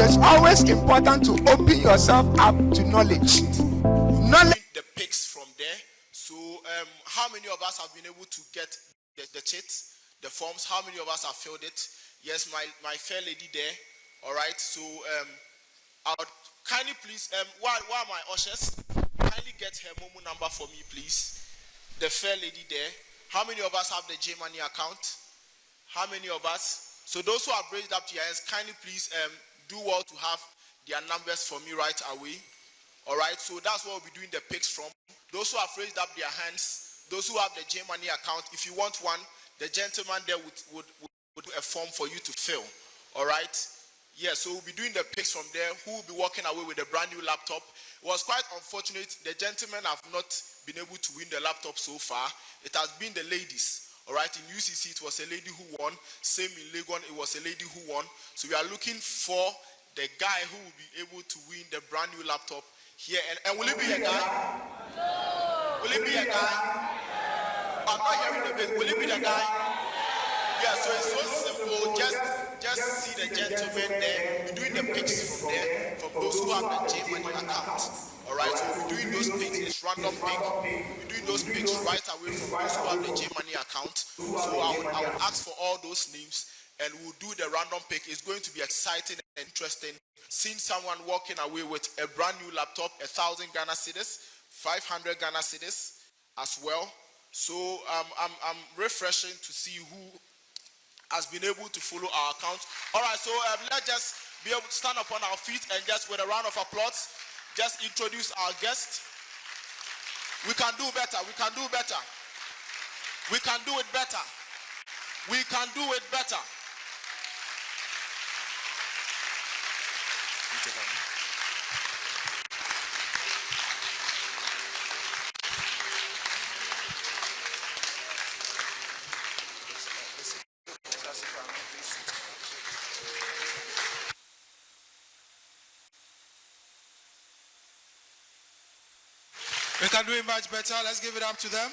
it's always important to open yourself up to knowledge. The pics from there. So how many of us have been able to get the cheat, the forms? How many of us have filled it? Yes, my fair lady there. All right. So I would kindly please why my ushers kindly get her Momo number for me, please. The fair lady there. How many of us have the J Money account? How many of us? So those who have raised up your hands, kindly please do well to have their numbers for me right away. All right, so that's what we'll be doing the pics from. Those who have raised up their hands, those who have the J Money account, if you want one, the gentleman there would do a form for you to fill. All right. Yeah, so we'll be doing the pics from there. Who will be walking away with a brand new laptop? It was quite unfortunate. The gentlemen have not been able to win the laptop so far. It has been the ladies. All right, in UCC, it was a lady who won. Same in Legon, it was a lady who won. So we are looking for the guy who will be able to win the brand new laptop here. And will it be a guy? No. Will it be a guy? No. I'm not hearing the bit. Will it be the guy? Yeah, so it's so simple. Just see the gentleman there. We're doing the pics from there, from those who have the J Money account. All right, so we're doing those pics. It's random pic. We're doing those pics right away from those who have the J Money account. So I would ask for all those names, and we'll do the random pic. It's going to be exciting and interesting. Seeing someone walking away with a brand new laptop, 1,000 Ghana cedis, 500 Ghana cedis as well. So I'm refreshing to see who has been able to follow our account. All right, so let's just be able to stand up on our feet and just with a round of applause, just introduce our guest. We can do better. We can do better. We can do it better. We can do it better. We can do it much better. Let's give it up to them.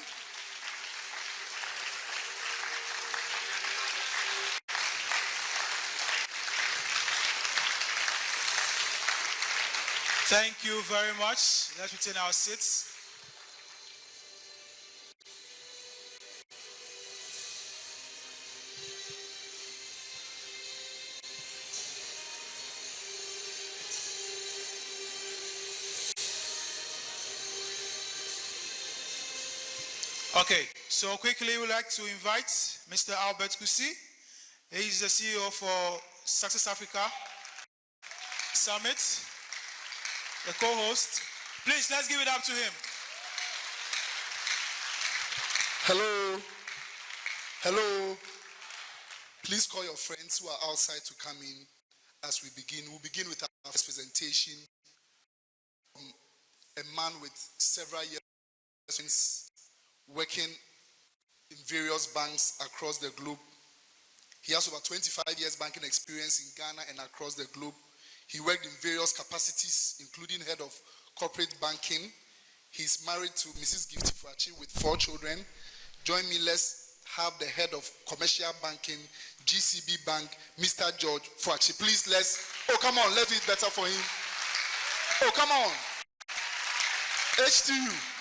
Thank you very much. Let's retain our seats. Okay, so quickly we'd like to invite Mr. Albert Kusi. He's the CEO for Success Africa Summit, the co-host. Please, let's give it up to him. Hello. Hello. Please call your friends who are outside to come in as we begin. We'll begin with our first presentation. A man with several years working in various banks across the globe. He has over 25 years banking experience in Ghana and across the globe. He worked in various capacities, including head of corporate banking. He's married to Mrs. Gifty Fuachi with 4 children. Join me, let's have the head of commercial banking, GCB Bank, Mr. George Fuachi. Please, oh, come on, let's do it better for him. Oh, come on. H2U.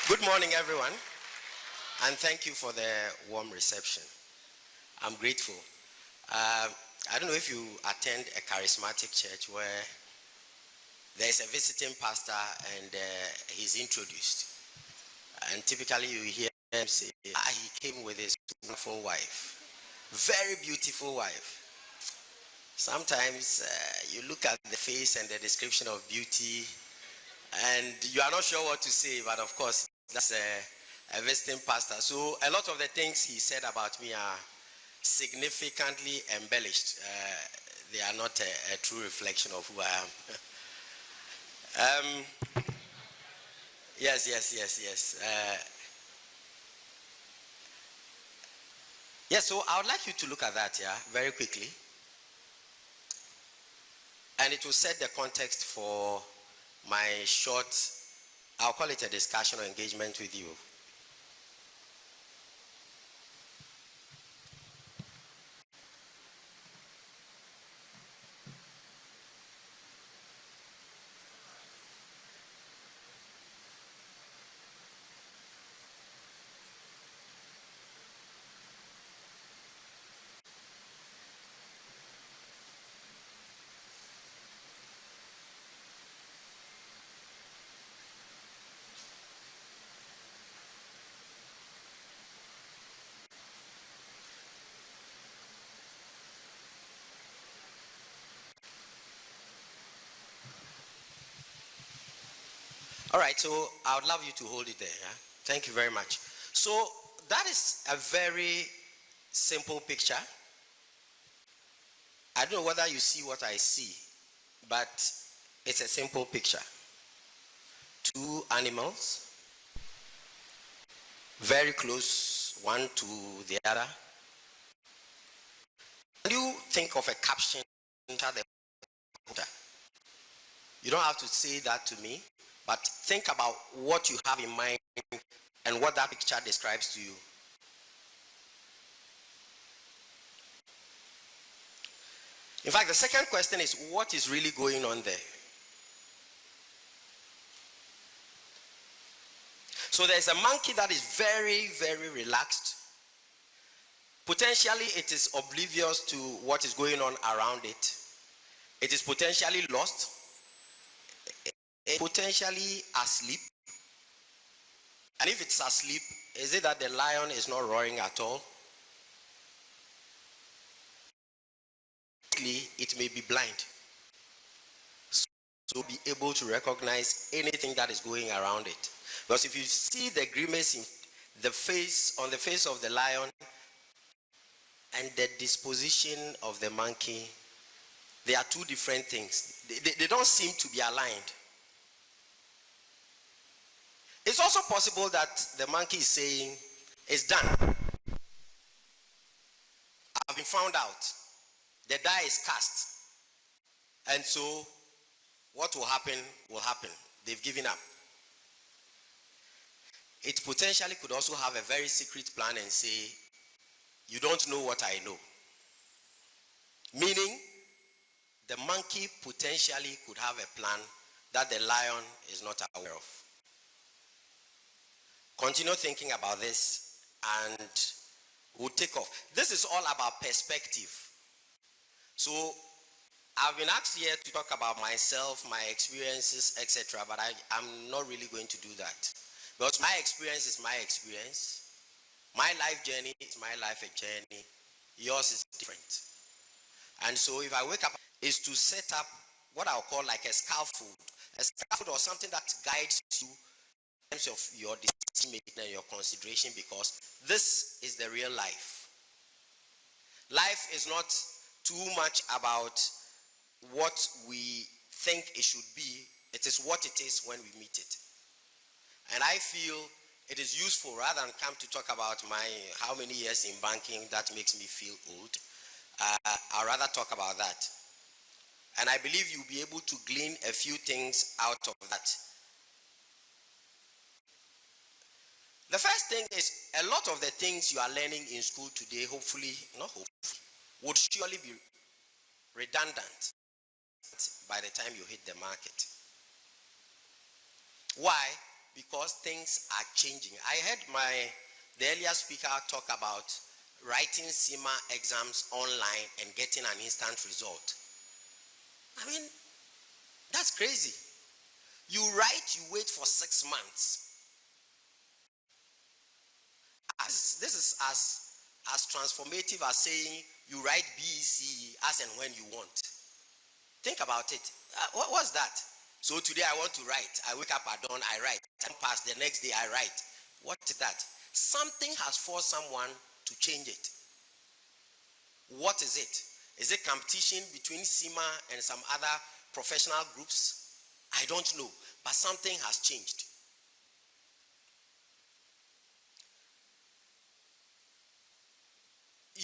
Good morning, everyone, and thank you for the warm reception. I'm grateful. I don't know if you attend a charismatic church where there's a visiting pastor and he's introduced. And typically you hear him say, he came with his wonderful wife, very beautiful wife. Sometimes you look at the face and the description of beauty and you are not sure what to say, but of course, that's a visiting pastor. So a lot of the things he said about me are significantly embellished. They are not a true reflection of who I am. Yes. Yes, so I would like you to look at that, yeah, very quickly. And it will set the context for my short, I'll call it a discussion or engagement with you. All right, so I would love you to hold it there. Yeah? Thank you very much. So that is a very simple picture. I don't know whether you see what I see, but it's a simple picture. Two animals, very close one to the other. When you think of a caption, you don't have to say that to me, but think about what you have in mind and what that picture describes to you. In fact, the second question is, what is really going on there? So there's a monkey that is very, very relaxed. Potentially, it is oblivious to what is going on around it. It is potentially lost, potentially asleep. And if it's asleep, is it that the lion is not roaring at all? It may be blind, so be able to recognize anything that is going around it. Because if you see the grimace in the face, on the face of the lion and the disposition of the monkey, they are two different things. They don't seem to be aligned. It's also possible that the monkey is saying, it's done. I've been found out. The die is cast. And so, what will happen will happen. They've given up. It potentially could also have a very secret plan and say, you don't know what I know. Meaning, the monkey potentially could have a plan that the lion is not aware of. Continue thinking about this and we'll take off. This is all about perspective. So I've been asked here to talk about myself, my experiences, etc. But I'm not really going to do that. Because my experience is my experience. My life journey is my life journey. Yours is different. And so if I wake up, is to set up what I'll call like a scaffold. A scaffold or something that guides you in terms of your decision making and your consideration, because this is the real life. Life is not too much about what we think it should be. It is what it is when we meet it. And I feel it is useful, rather than come to talk about my how many years in banking that makes me feel old, I'd rather talk about that. And I believe you'll be able to glean a few things out of that. The first thing is, a lot of the things you are learning in school today, hopefully, not hopefully, would surely be redundant by the time you hit the market. Why? Because things are changing. I heard the earlier speaker talk about writing CIMA exams online and getting an instant result. I mean, that's crazy. You write, you wait for 6 months. This is as transformative as saying you write BEC as and when you want. Think about it. What's that? So today I want to write. I wake up at dawn, I write. Time pass, the next day I write. What is that? Something has forced someone to change it. What is it? Is it competition between CIMA and some other professional groups? I don't know, but something has changed.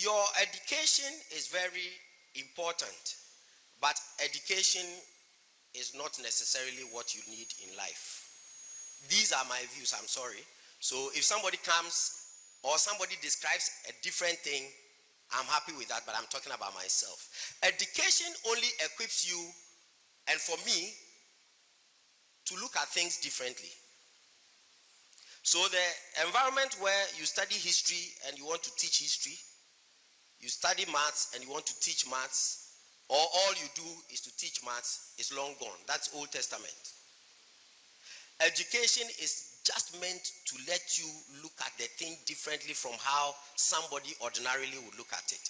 Your education is very important, but education is not necessarily what you need in life. These are my views, I'm sorry. So if somebody comes or somebody describes a different thing, I'm happy with that, but I'm talking about myself. Education only equips you, and for me, to look at things differently. So the environment where you study history and you want to teach history, you study maths and you want to teach maths, or all you do is to teach maths, is long gone. That's Old Testament. Education is just meant to let you look at the thing differently from how somebody ordinarily would look at it.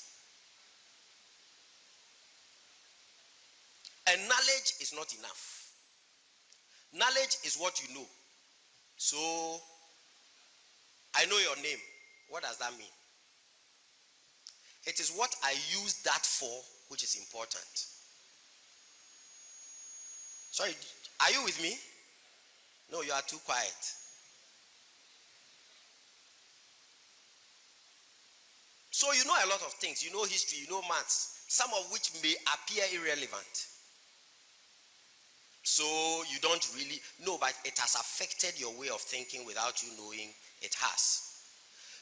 And knowledge is not enough. Knowledge is what you know. So, I know your name. What does that mean? It is what I use that for which is important. Sorry, are you with me? No, you are too quiet. So you know a lot of things. You know history, you know maths, some of which may appear irrelevant. So you don't really know, but it has affected your way of thinking without you knowing it has.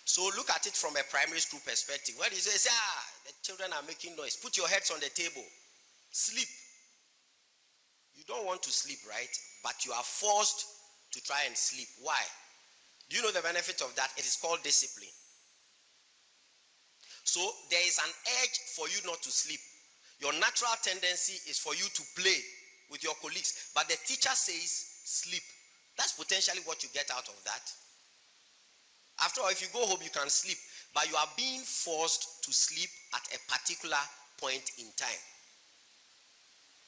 So look at it from a primary school perspective. When you say, the children are making noise, put your heads on the table, sleep. You don't want to sleep, right? But you are forced to try and sleep. Why? Do you know the benefit of that? It is called discipline. So there is an urge for you not to sleep. Your natural tendency is for you to play with your colleagues, but the teacher says sleep. That's potentially what you get out of that. After all, if you go home, you can sleep, but you are being forced to sleep at a particular point in time.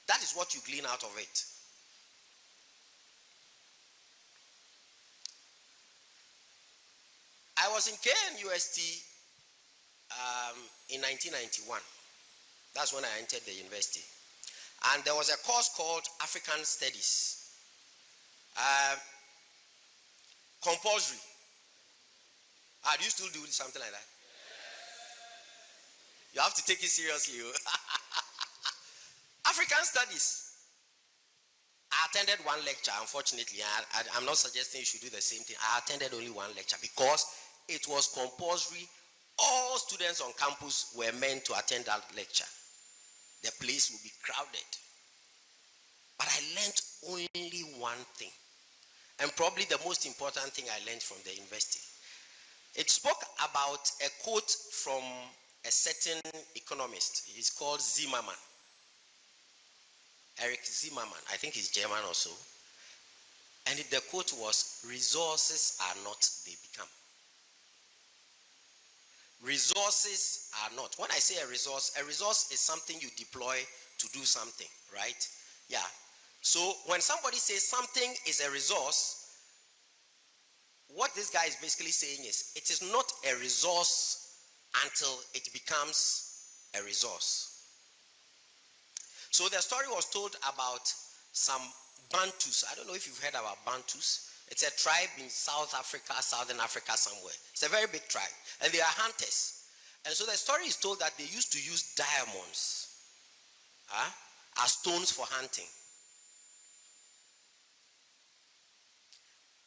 That is what you glean out of it. I was in KNUST in 1991. That's when I entered the university. And there was a course called African Studies. Compulsory. Do you still do something like that? You have to take it seriously. African Studies. I attended one lecture, unfortunately. I'm not suggesting you should do the same thing. I attended only one lecture because it was compulsory. All students on campus were meant to attend that lecture. The place would be crowded. But I learned only one thing. And probably the most important thing I learned from the university. It spoke about a quote from a certain economist. He's called Zimmerman. Eric Zimmerman. I think he's German also. And the quote was, resources are not, they become. Resources are not. When I say a resource is something you deploy to do something, right? Yeah. So when somebody says something is a resource, what this guy is basically saying is, it is not a resource until it becomes a resource. So the story was told about some Bantus. I don't know if you've heard about Bantus. It's a tribe in South Africa, Southern Africa somewhere. It's a very big tribe. And they are hunters. And so the story is told that they used to use diamonds as stones for hunting.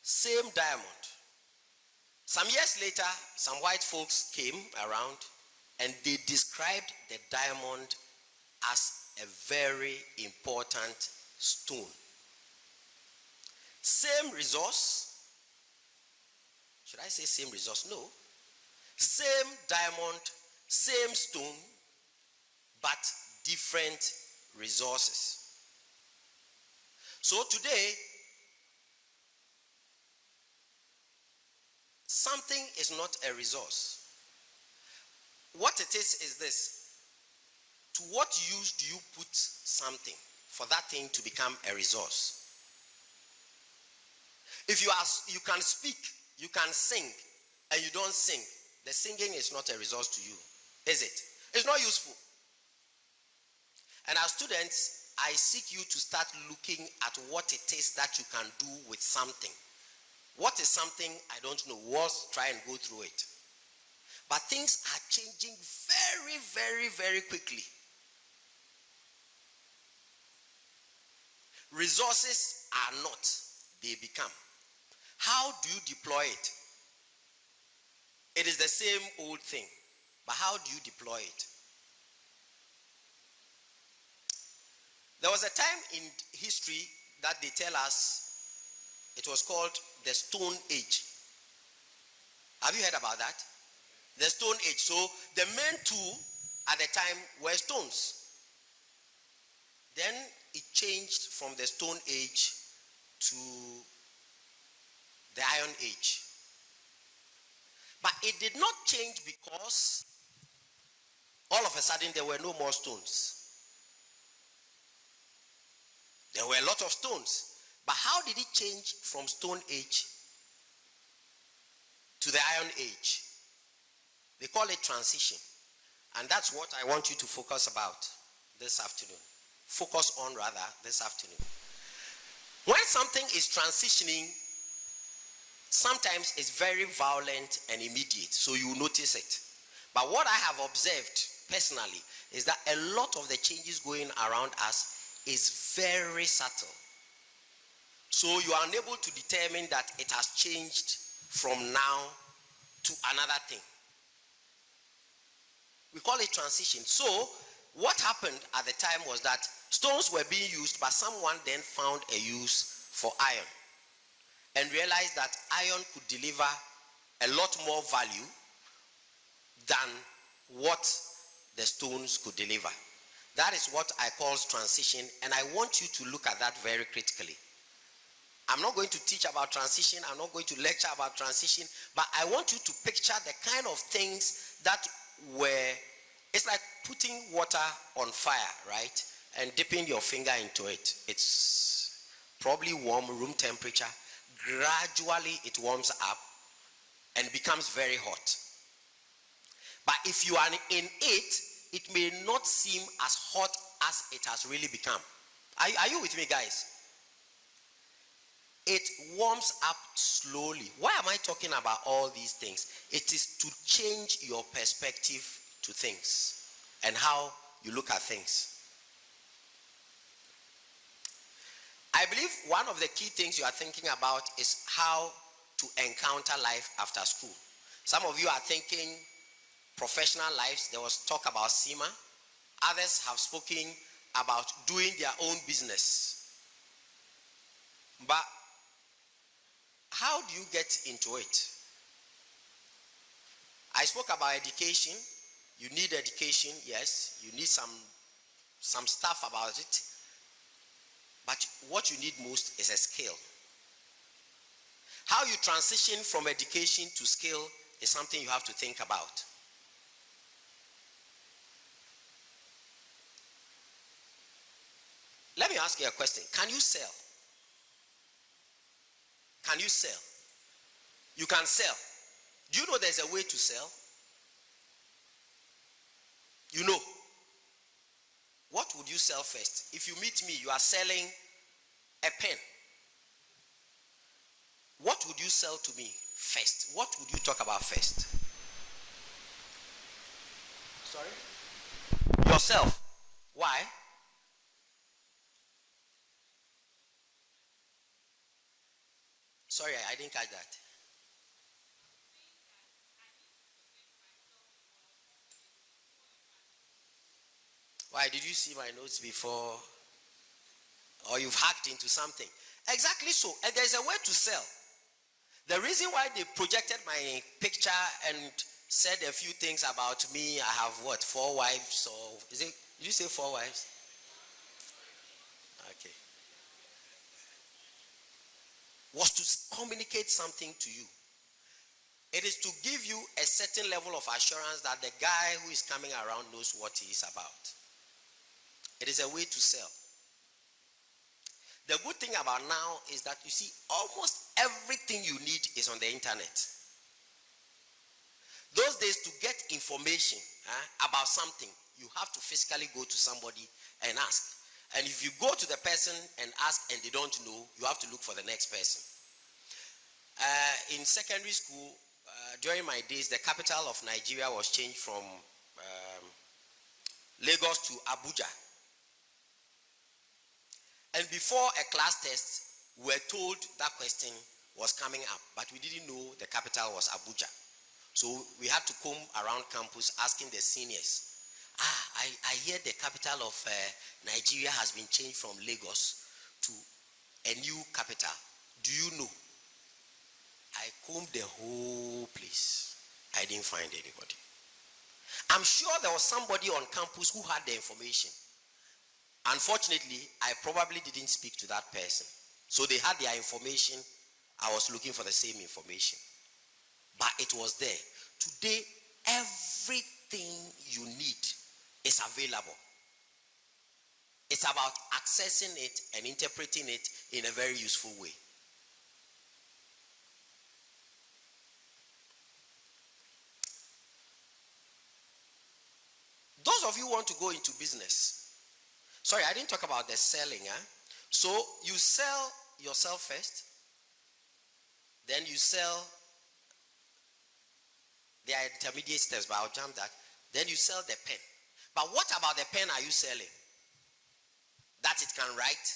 Same diamond. Some years later, some white folks came around and they described the diamond as a very important stone. Same resource. Should I say same resource? No. Same diamond, same stone, but different resources. So today, something is not a resource. What it is this. To what use do you put something for that thing to become a resource? If you can speak, you can sing, and you don't sing, the singing is not a resource to you, is it? It's not useful. And as students, I seek you to start looking at what it is that you can do with something. What is something I don't know? Try and go through it. But things are changing very, very, very quickly. Resources are not, they become. How do you deploy it? It is the same old thing, but how do you deploy it? There was a time in history that they tell us it was called the Stone Age. Have you heard about that? The Stone Age. So the main tool at the time were stones. Then it changed from the Stone Age to the Iron Age. But it did not change because all of a sudden there were no more stones. There were a lot of stones. But how did it change from Stone Age to the Iron Age? They call it transition. And that's what I want you to focus about this afternoon. Focus on rather this afternoon. When something is transitioning, sometimes it's very violent and immediate, so you notice it. But what I have observed personally is that a lot of the changes going around us is very subtle. So you are unable to determine that it has changed from now to another thing. We call it transition. So what happened at the time was that stones were being used, but someone then found a use for iron and realized that iron could deliver a lot more value than what the stones could deliver. That is what I call transition, and I want you to look at that very critically. I'm not going to teach about transition, I'm not going to lecture about transition, but I want you to picture the kind of things that were, it's like putting water on fire, right? And dipping your finger into it. It's probably warm, room temperature. Gradually it warms up and becomes very hot. But if you are in it, it may not seem as hot as it has really become. Are you with me, guys? It warms up slowly. Why am I talking about all these things? It is to change your perspective to things and how you look at things. I believe one of the key things you are thinking about is how to encounter life after school. Some of you are thinking professional lives. There was talk about SEMA. Others have spoken about doing their own business. But how do you get into it? I spoke about education. You need education, yes. You need some stuff about it. But what you need most is a skill. How you transition from education to skill is something you have to think about. Let me ask you a question. Can you sell? Can you sell? You can sell. Do you know there's a way to sell? You know. What would you sell first? If you meet me, you are selling a pen. What would you sell to me first? What would you talk about first? Sorry? Yourself. Why? Sorry, I didn't catch that. Why, did you see my notes before? Or you've hacked into something? Exactly so. And there's a way to sell. The reason why they projected my picture and said a few things about me, I have what, 4 wives, or is it, did you say 4 wives? Okay. Was to communicate something to you. It is to give you a certain level of assurance that the guy who is coming around knows what he is about. It is a way to sell. The good thing about now is that you see almost everything you need is on the internet. Those days, to get information about something, you have to physically go to somebody and ask. And if you go to the person and ask and they don't know, you have to look for the next person. In secondary school, during my days, the capital of Nigeria was changed from Lagos to Abuja. And before a class test, we were told that question was coming up, but we didn't know the capital was Abuja. So we had to come around campus asking the seniors, I hear the capital of Nigeria has been changed from Lagos to a new capital. Do you know? I combed the whole place. I didn't find anybody. I'm sure there was somebody on campus who had the information. Unfortunately, I probably didn't speak to that person. So they had their information. I was looking for the same information. But it was there. Today, everything you need is available. It's about accessing it and interpreting it in a very useful way. Those of you who want to go into business, sorry, I didn't talk about the selling. So you sell yourself first, then you sell, there are intermediate steps, but I'll jump that. Then you sell the pen. But what about the pen are you selling? That it can write?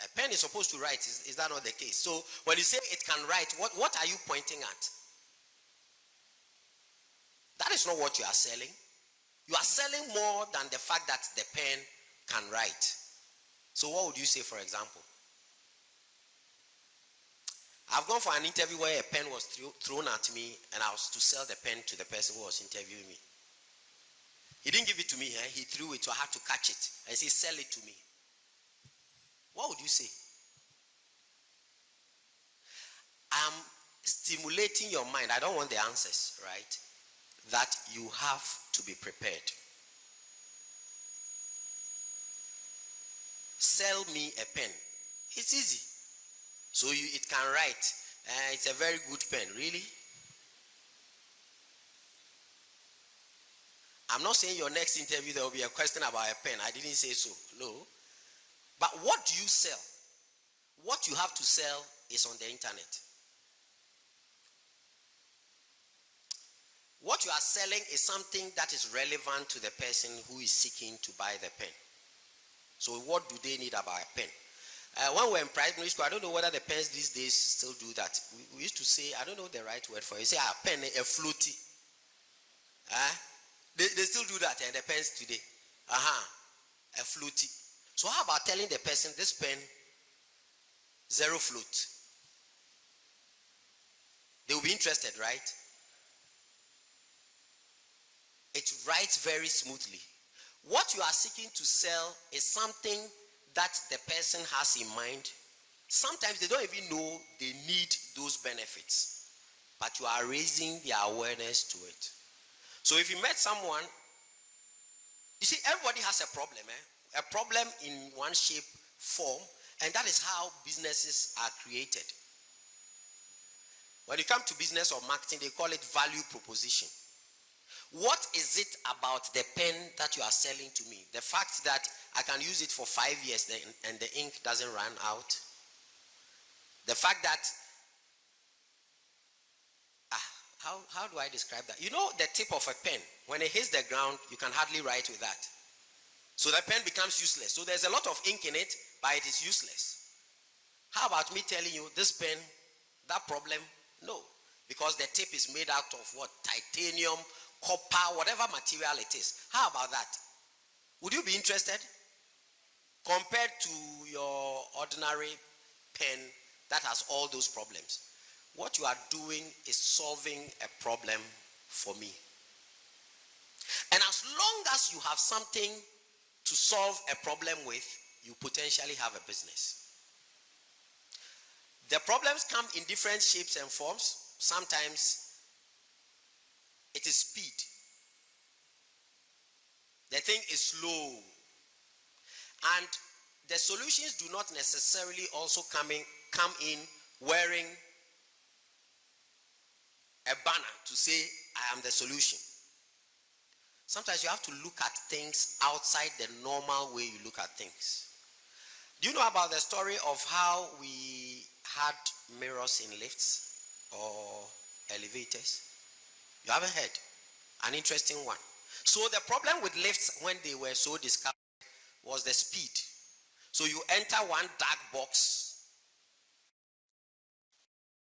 A pen is supposed to write, is that not the case? So when you say it can write, what are you pointing at? That is not what you are selling. You are selling more than the fact that the pen can write. So what would you say, for example? I've gone for an interview where a pen was thrown at me and I was to sell the pen to the person who was interviewing me. He didn't give it to me, he threw it, so I had to catch it and say, sell it to me. What would you say? I'm stimulating your mind. I don't want the answers, right? That you have to be prepared. Sell me a pen. It's easy. So it can write. It's a very good pen. Really? I'm not saying your next interview there will be a question about a pen. I didn't say so. No. But what do you sell? What you have to sell is on the internet. What you are selling is something that is relevant to the person who is seeking to buy the pen. So what do they need about a pen? When we were in primary school, I don't know whether the pens these days still do that. We used to say, I don't know the right word for it. You say, a pen, a floaty. They still do that, and the pens today. A floaty. So how about telling the person, this pen, zero float? They will be interested, right? It writes very smoothly. What you are seeking to sell is something that the person has in mind. Sometimes they don't even know they need those benefits, but you are raising their awareness to it. So if you met someone, you see, everybody has a problem, a problem in one shape, form, and that is how businesses are created. When you come to business or marketing, they call it value proposition. What is it about the pen that you are selling to me? The fact that I can use it for 5 years and the ink doesn't run out. The fact that, how do I describe that? You know the tip of a pen, when it hits the ground, you can hardly write with that. So the pen becomes useless. So there's a lot of ink in it, but it is useless. How about me telling you, this pen, that problem? No. Because the tip is made out of what? Titanium, copper, whatever material it is. How about that? Would you be interested? Compared to your ordinary pen that has all those problems. What you are doing is solving a problem for me. And as long as you have something to solve a problem with, you potentially have a business. The problems come in different shapes and forms. Sometimes it is speed. The thing is slow. And the solutions do not necessarily also come in wearing a banner to say, I am the solution. Sometimes you have to look at things outside the normal way you look at things. Do you know about the story of how we had mirrors in lifts? or elevators? You haven't heard? An interesting one. So the problem with lifts when they were so discovered was the speed. So you enter one dark box.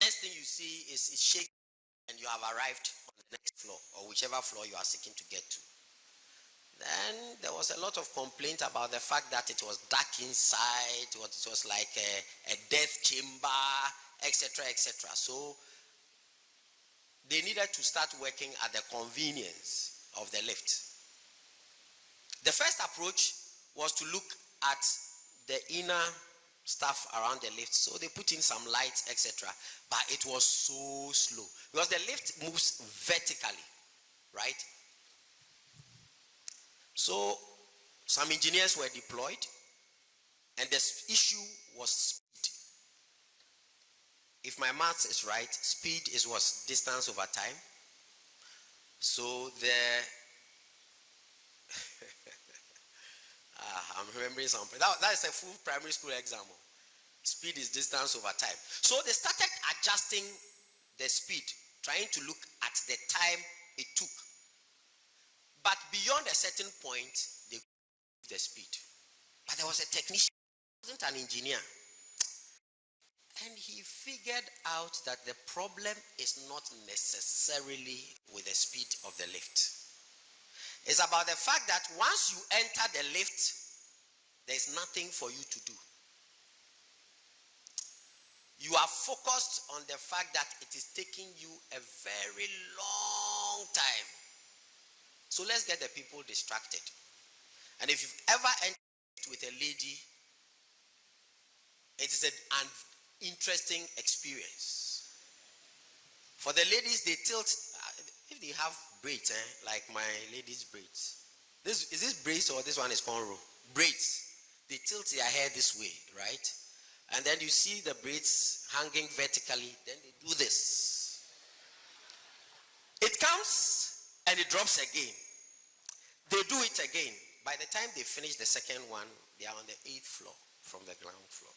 Next thing you see is it shakes and you have arrived on the next floor or whichever floor you are seeking to get to. Then there was a lot of complaint about the fact that it was dark inside, it was like a death chamber, etc., etc. So they needed to start working at the convenience of the lift. The first approach was to look at the inner stuff around the lift. So they put in some lights, etc. But it was so slow because the lift moves vertically, right? So some engineers were deployed, and the issue was speed. If my math is right, speed was distance over time. So I'm remembering something. That is a full primary school exam. Speed is distance over time. So they started adjusting the speed, trying to look at the time it took. But beyond a certain point, they moved the speed. But there was a technician, he wasn't an engineer. And he figured out that the problem is not necessarily with the speed of the lift. It's about the fact that once you enter the lift, there's nothing for you to do. You are focused on the fact that it is taking you a very long time. So let's get the people distracted. And if you've ever entered with a lady, it is an interesting experience. For the ladies, they tilt, if they have braids, like my ladies' braids. Is this braids or this one is cornrow? Braids. They tilt their hair this way, right? And then you see the braids hanging vertically, then they do this. It comes and it drops again. They do it again. By the time they finish the second one, they are on the 8th floor from the ground floor.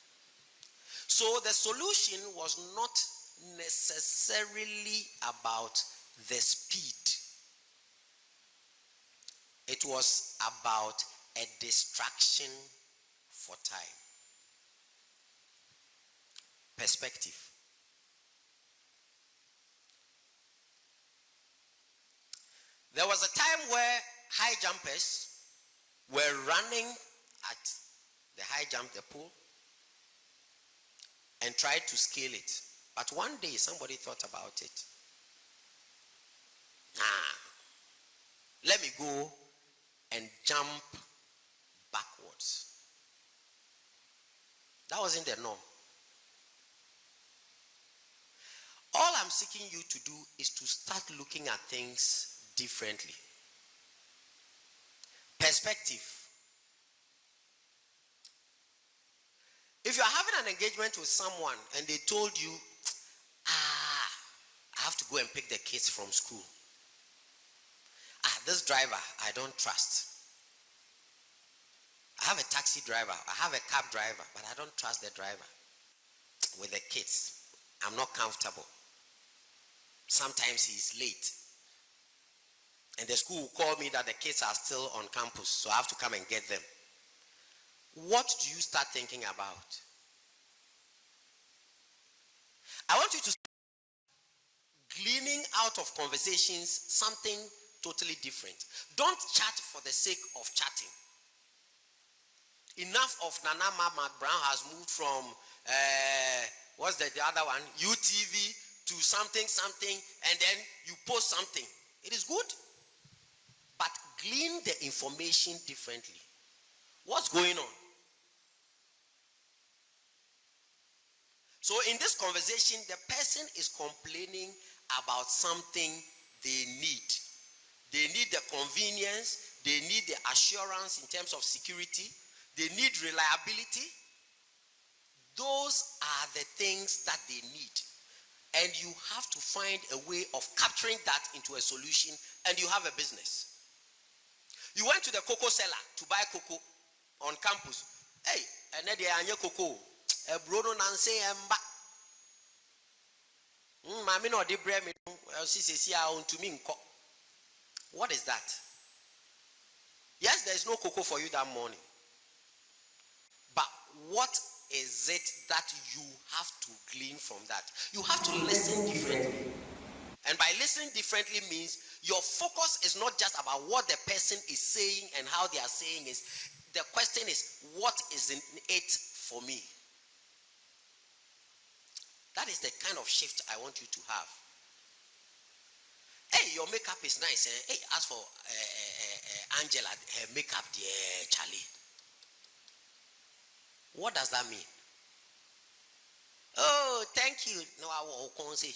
So the solution was not necessarily about the speed. It was about a distraction for time. Perspective. There was a time where high jumpers were running at the high jump, the pool, and tried to scale it. But one day somebody thought about it. Let me go and jump backwards. That wasn't the norm. All I'm seeking you to do is to start looking at things differently. Perspective. If you're having an engagement with someone and they told you, I have to go and pick the kids from school. This driver, I don't trust. I have a taxi driver, I have a cab driver, but I don't trust the driver. With the kids, I'm not comfortable. Sometimes he's late. And the school will call me that the kids are still on campus, so I have to come and get them. What do you start thinking about? I want you to start gleaning out of conversations something totally different. Don't chat for the sake of chatting. Enough of Nana Mark Brown has moved from what's the other one? UTV to something, and then you post something. It is good. But glean the information differently. What's going on? So in this conversation, the person is complaining about something they need. They need the convenience. They need the assurance in terms of security. They need reliability. Those are the things that they need. And you have to find a way of capturing that into a solution, and you have a business. You went to the cocoa seller to buy cocoa on campus. Hey, and then they are cocoa. A brodo nanse emba. Mammy no de bread me to me. What is that? Yes, there is no cocoa for you that morning. But what is it that you have to glean from that? You have to listen differently. And by listening differently means your focus is not just about what the person is saying and how they are saying it. The question is, what is in it for me? That is the kind of shift I want you to have. Hey, your makeup is nice. Eh? Hey, as for Angela, her makeup, Charlie. What does that mean? Oh, thank you. No, I won't say.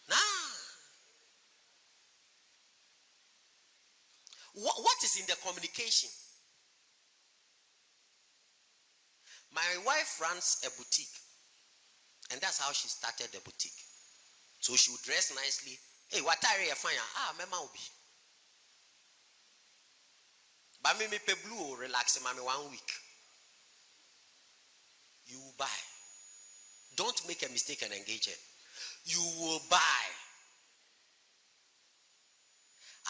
Nah. What is in the communication? My wife runs a boutique, and that's how she started the boutique. So she would dress nicely. Hey, what are you fine? Mama will be. But me pay blue relax, mommy 1 week. You will buy. Don't make a mistake and engage her. You will buy.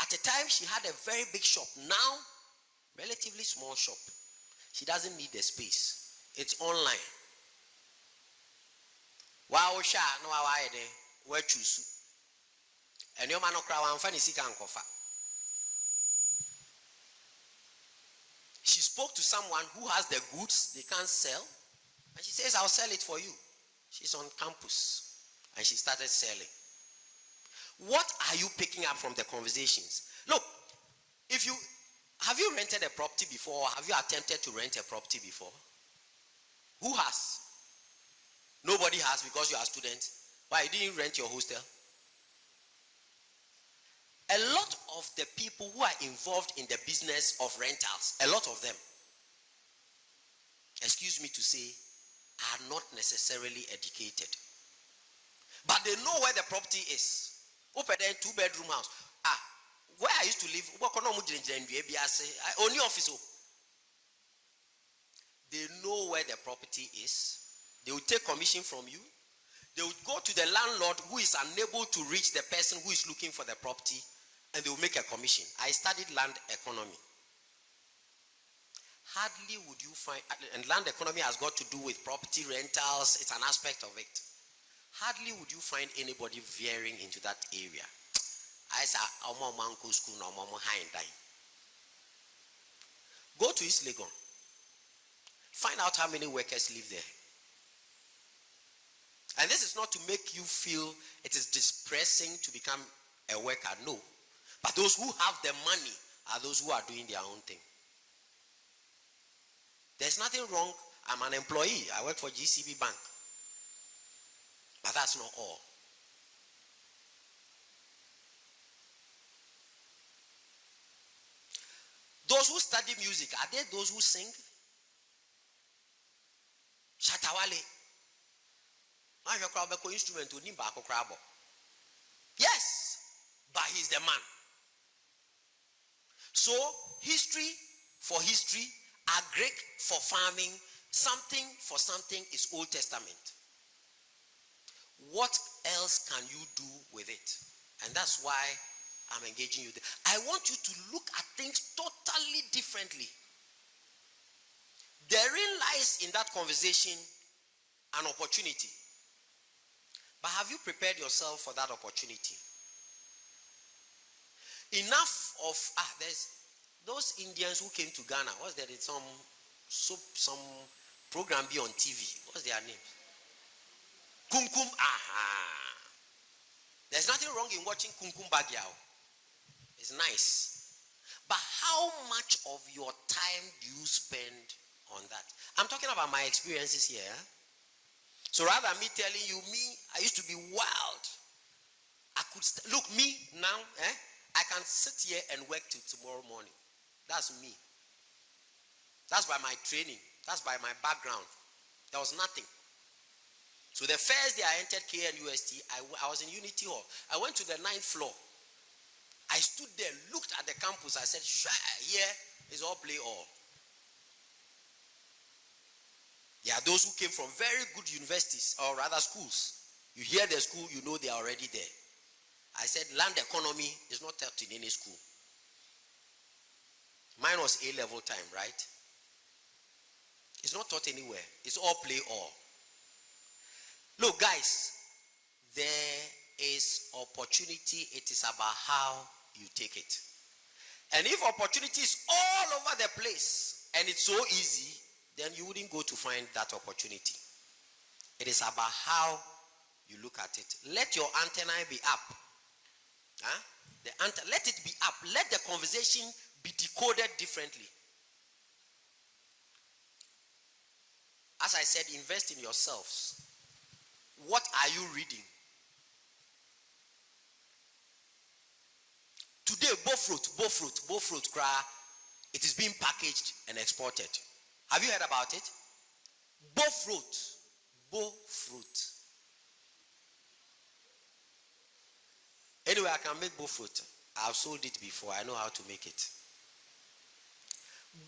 At a time, she had a very big shop. Now, relatively small shop. She doesn't need the space. It's online. Wow, sha no away de where choose. And your man okra fan is She spoke to someone who has the goods they can't sell, and she says, I'll sell it for you. She's on campus, and she started selling. What are you picking up from the conversations? Look, have you rented a property before, or have you attempted to rent a property before? Who has? Nobody has, because you are a student. Why, you didn't rent your hostel? A lot of the people who are involved in the business of rentals, a lot of them, excuse me to say, are not necessarily educated. But they know where the property is. Open there, 2-bedroom house. Where I used to live, only office. They know where the property is. They will take commission from you. They will go to the landlord who is unable to reach the person who is looking for the property, and they will make a commission. I studied land economy. Hardly would you find, and land economy has got to do with property rentals, it's an aspect of it. Hardly would you find anybody veering into that area. I said, school, go to East Legon. Find out how many workers live there. And this is not to make you feel it is depressing to become a worker. No. But those who have the money are those who are doing their own thing. There's nothing wrong. I'm an employee. I work for GCB Bank. But that's not all. Those who study music, are there those who sing? Shatawale. Instrument. Yes, but he's the man. So, history for history, agric for farming, something for something is Old Testament. What else can you do with it? And that's why I'm engaging you there. I want you to look at things totally differently. Therein lies in that conversation an opportunity. But have you prepared yourself for that opportunity? Enough of there's those Indians who came to Ghana. What's there? It's some program be on TV. What's their name? Kumkum. There's nothing wrong in watching Kumkum Bagyao. It's nice. But how much of your time do you spend on that? I'm talking about my experiences here. So rather than me telling you, I used to be wild. I could look me now, I can sit here and work till tomorrow morning. That's me. That's by my training. That's by my background. There was nothing. So the first day I entered KNUST, I was in Unity Hall. I went to the 9th floor. I stood there, looked at the campus. I said, here is all play all. There are those who came from very good universities, or rather schools. You hear the school, you know they are already there. I said land economy is not taught in any school. Mine was A-level time, right? It's not taught anywhere. It's all play all. Look, guys, there is opportunity. It is about how you take it. And if opportunity is all over the place and it's so easy, then you wouldn't go to find that opportunity. It is about how you look at it. Let your antenna be up. Let it be up. Let the conversation be decoded differently. As I said, invest in yourselves. What are you reading? Today, Bofruit, it is being packaged and exported. Have you heard about it? Bofruit. Anyway, I can make Bofruit. I've sold it before. I know how to make it.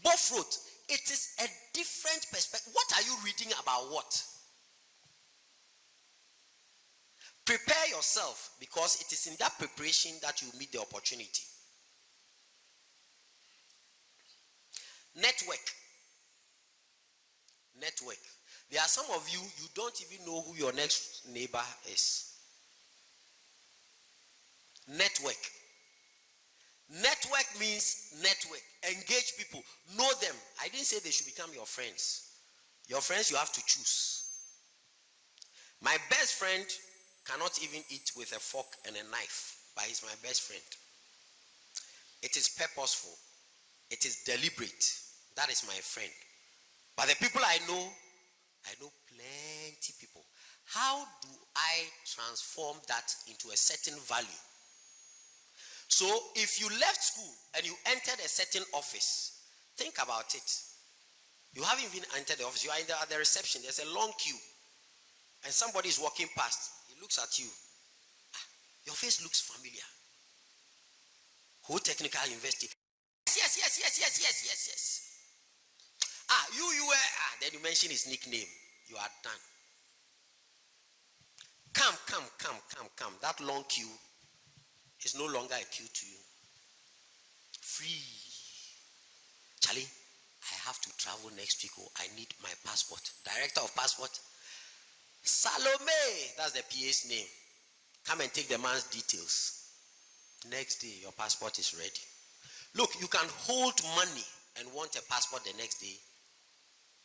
Bofruit, it is a different perspective. What are you reading about what? Prepare yourself, because it is in that preparation that you meet the opportunity. Network. There are some of you don't even know who your next neighbor is. Network means network. Engage people. Know them. I didn't say they should become your friends. Your friends you have to choose. My best friend cannot even eat with a fork and a knife, but he's my best friend. It is purposeful. It is deliberate. That is my friend. But the people I know plenty people. How do I transform that into a certain value? So if you left school and you entered a certain office, think about it. You haven't even entered the office. You are at the reception. There's a long queue. And somebody is walking past. He looks at you. Your face looks familiar. Whole technical university. Yes. You were. Then you mention his nickname. You are done. Come. That long queue is no longer a queue to you. Free. Charlie, I have to travel next week. Oh, I need my passport. Director of passport. Salome. That's the PA's name. Come and take the man's details. Next day, your passport is ready. Look, you can hold money and want a passport the next day.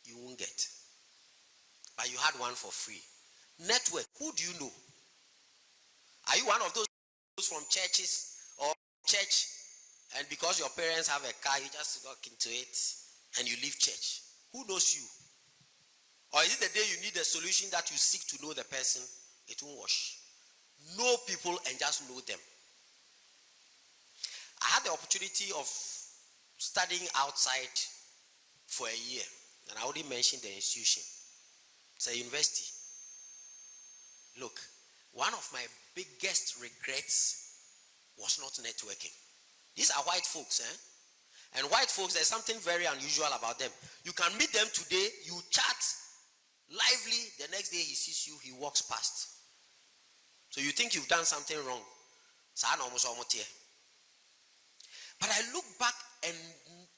You won't get. But you had one for free. Network. Who do you know? Are you one of those from churches or church, and because your parents have a car, you just walk into it and you leave church? Who knows you? Or is it the day you need a solution that you seek to know the person? It won't wash. Know people and just know them. I had the opportunity of studying outside for a year, and I already mentioned the institution. It's a university. Look, one of my biggest regrets was not networking. These are white folks, And white folks, there's something very unusual about them. You can meet them today, you chat lively, the next day he sees you, he walks past. So you think you've done something wrong. But I look back and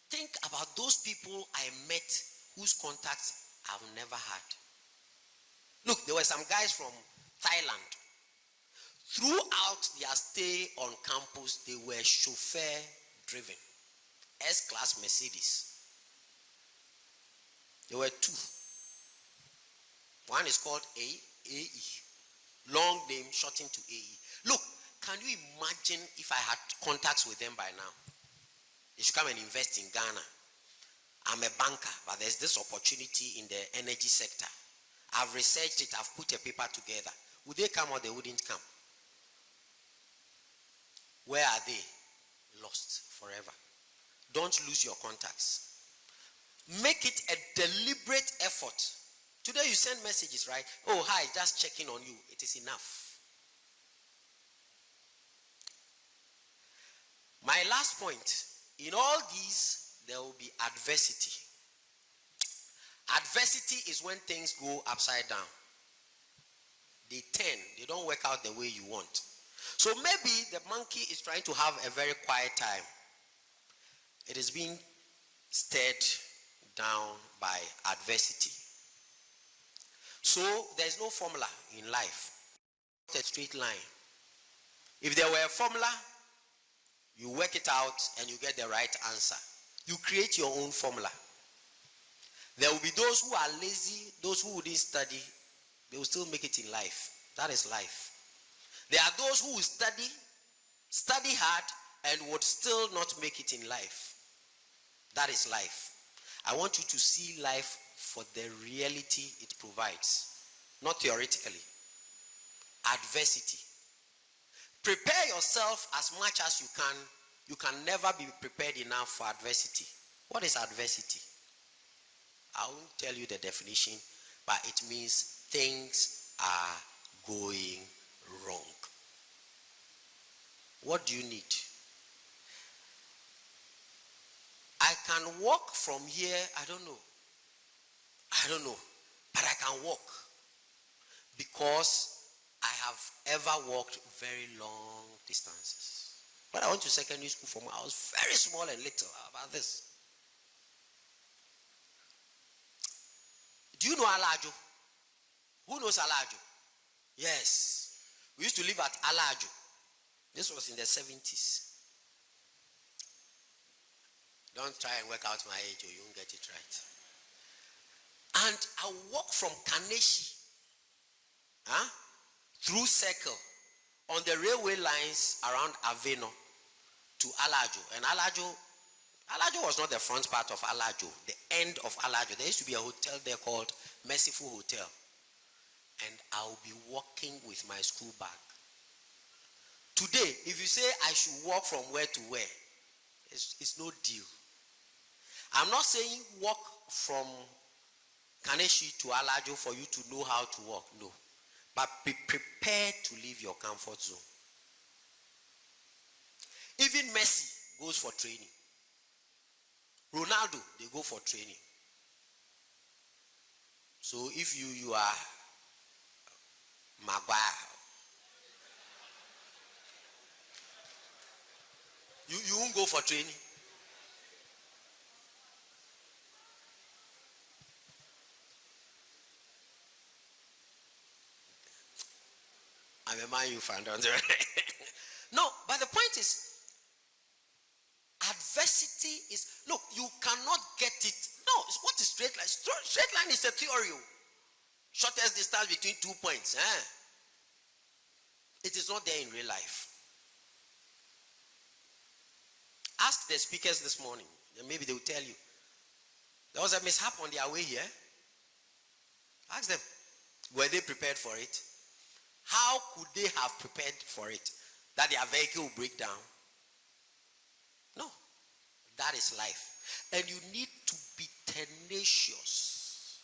think about those people I met whose contacts I've never had. Look, there were some guys from Thailand. Throughout their stay on campus, they were chauffeur-driven. S-Class Mercedes. There were two. One is called AE. Long name, shortened to AE. Look, can you imagine if I had contacts with them by now? They should come and invest in Ghana. I'm a banker, but there's this opportunity in the energy sector. I've researched it, I've put a paper together. Would they come or they wouldn't come? Where are they? Lost forever. Don't lose your contacts. Make it a deliberate effort. Today you send messages, right? Oh, hi, just checking on you. It is enough. My last point. In all these, there will be adversity. Adversity is when things go upside down. they turn. They don't work out the way you want. So maybe the monkey is trying to have a very quiet time. It is being stirred down by adversity. So there's no formula in life. It's a straight line. If there were a formula, you work it out and you get the right answer. You create your own formula. There will be those who are lazy, those who wouldn't study, they will still make it in life. That is life. There are those who will study hard, and would still not make it in life. That is life. I want you to see life for the reality it provides, not theoretically. Adversity. Prepare yourself as much as you can. You can never be prepared enough for adversity. What is adversity? I won't tell you the definition, but it means things are going wrong. What do you need? I can walk from here, I don't know, but I can walk because I have ever walked very long distances. When I went to secondary school, I was very small and little. How about this? Do you know Alajo? Who knows Alajo? Yes. We used to live at Alajo. This was in the 70s. Don't try and work out my age or you won't get it right. And I walked from Kaneshi through Circle on the railway lines around Aveno to Alajo. And Alajo was not the front part of Alajo, the end of Alajo. There used to be a hotel there called Merciful Hotel. And I'll be walking with my school bag. Today, if you say I should walk from where to where, it's no deal. I'm not saying walk from Kaneshi to Alajo for you to know how to walk, no. But be prepared to leave your comfort zone. Even Messi goes for training. Ronaldo, they go for training. So if you are Maguire, you won't go for training. I'm a man you found out. No, but the point is, adversity is, look, you cannot get it. No, what is straight line? Straight line is a theory. Shortest distance between 2 points. It is not there in real life. Ask the speakers this morning, and maybe they will tell you. There was a mishap on their way here. Ask them, were they prepared for it? How could they have prepared for it? That their vehicle will break down? No. That is life. And you need to be tenacious.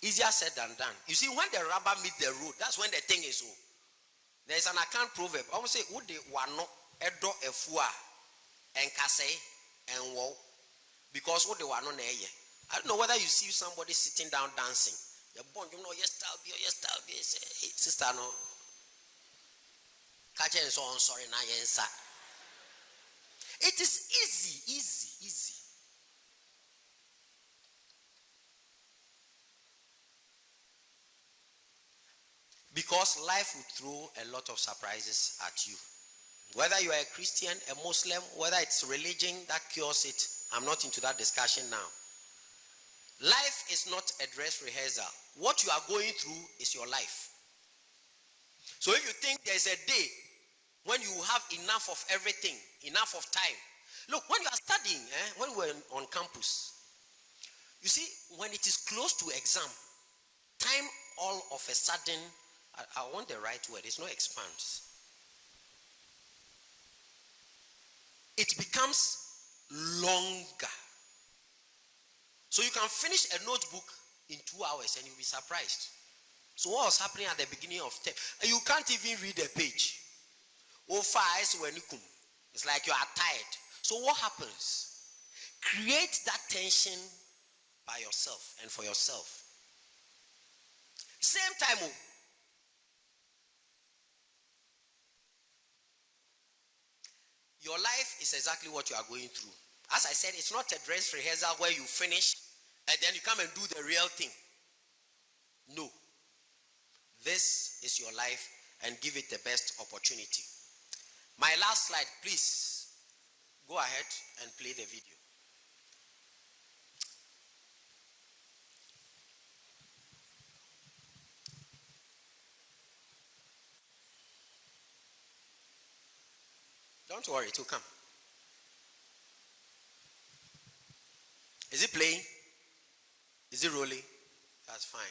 Easier said than done. You see, when the rubber meets the road, that's when the thing is over. There is an account proverb. I will say, "Who they wano edo efua and kase and wo," because who they wano neye. I don't know whether you see somebody sitting down dancing. You're born, you know, yes, I'll be, sister, no. Catch and so on, sorry, now, yes, sir. It is easy. Because life will throw a lot of surprises at you. Whether you are a Christian, a Muslim, whether it's religion that cures it, I'm not into that discussion now. Life is not a dress rehearsal. What you are going through is your life. So if you think there's a day when you have enough of everything, enough of time. Look, when you are studying, when we're on campus, you see, when it is close to exam, time all of a sudden, I want the right word, it's not expands. It becomes longer. So you can finish a notebook in 2 hours and you'll be surprised. So what was happening at the beginning of term? You can't even read a page. It's like you are tired. So what happens? Create that tension by yourself and for yourself. Same time, Your life is exactly what you are going through. As I said, it's not a dress rehearsal where you finish and then you come and do the real thing. No. This is your life and give it the best opportunity. My last slide, please. Go ahead and play the video. Don't worry, it will come. Is it playing? Is it rolling? That's fine.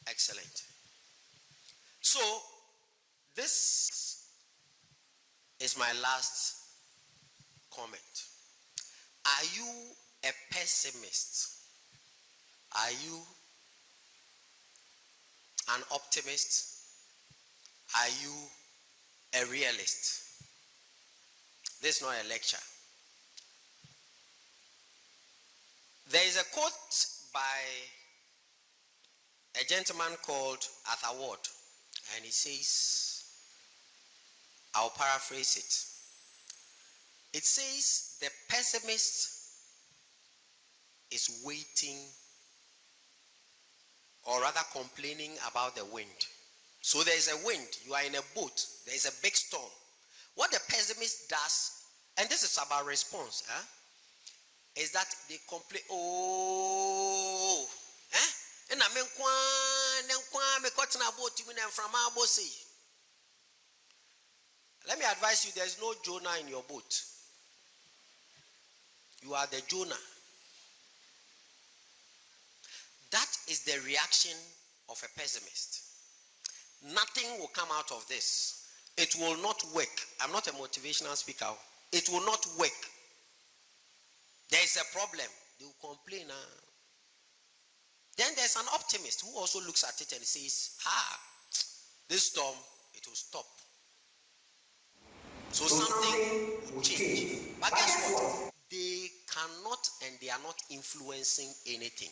Excellent. So, this is my last comment. Are you a pessimist? Are you an optimist? Are you a realist? This is not a lecture. There is a quote by a gentleman called Arthur Ward, and he says, I'll paraphrase it. It says, the pessimist is waiting, or rather complaining about the wind. So there is a wind, you are in a boat, there is a big storm. What the pessimist does, and this is about response, is that they complain, let me advise you, there is no Jonah in your boat. You are the Jonah. That is the reaction of a pessimist. Nothing will come out of this. It will not work. I'm not a motivational speaker. It will not work. There is a problem. They will complain. Then there's an optimist who also looks at it and says, this storm, it will stop. So something will change. But guess what? They cannot and they are not influencing anything.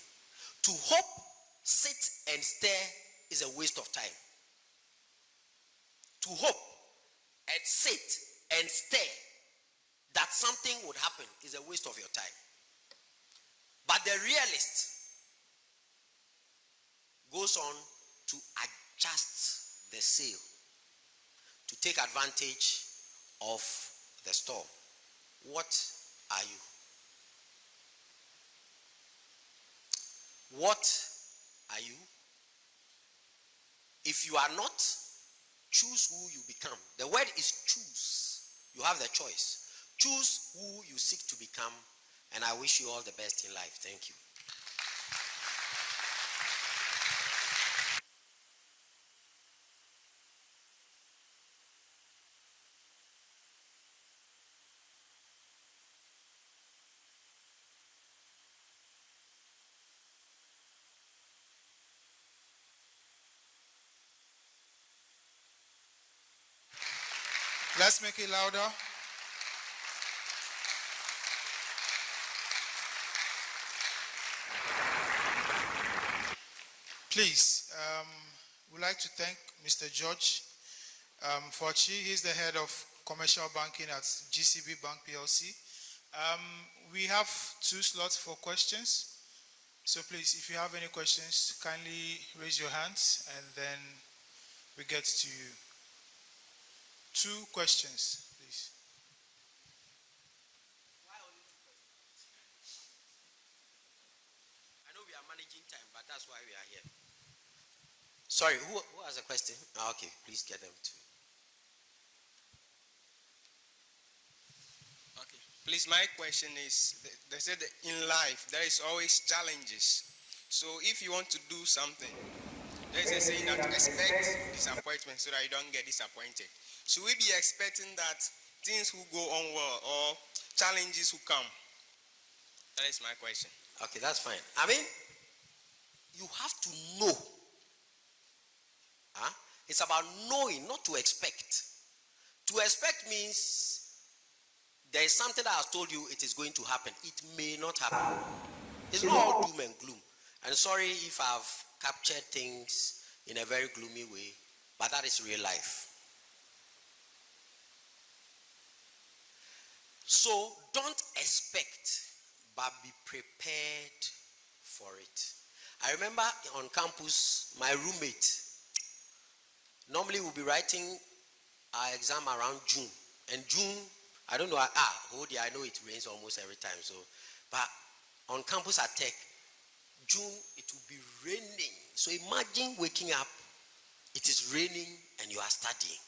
To hope, sit and stare is a waste of time. To hope and sit and stare that something would happen is a waste of your time. But the realist goes on to adjust the sail to take advantage of the storm. What are you? What are you? If you are not, choose who you become. The word is choose. You have the choice. Choose who you seek to become, and I wish you all the best in life. Thank you. Let's make it louder. Please, we'd like to thank Mr. George Forchi. He's the head of commercial banking at GCB Bank PLC. We have 2 slots for questions. So please, if you have any questions, kindly raise your hands and then we get to you. 2 questions, please. I know we are managing time, but that's why we are here. Sorry, who has a question? Okay, please get them too. Okay, please, my question is, they said that in life there is always challenges. So if you want to do something, there's a saying that expect disappointment so that you don't get disappointed. Should we be expecting that things will go on well or challenges will come? That is my question. Okay, that's fine. I mean, you have to know. It's about knowing, not to expect. To expect means there is something that has told you it is going to happen. It may not happen. It's not all doom and gloom. And sorry if I've captured things in a very gloomy way, but that is real life. So don't expect, but be prepared for it. I remember on campus, my roommate, normally we'll be writing our exam around June. And June, I don't know, I know it rains almost every time. So, but on campus at Tech, June, it will be raining. So imagine waking up, it is raining and you are studying.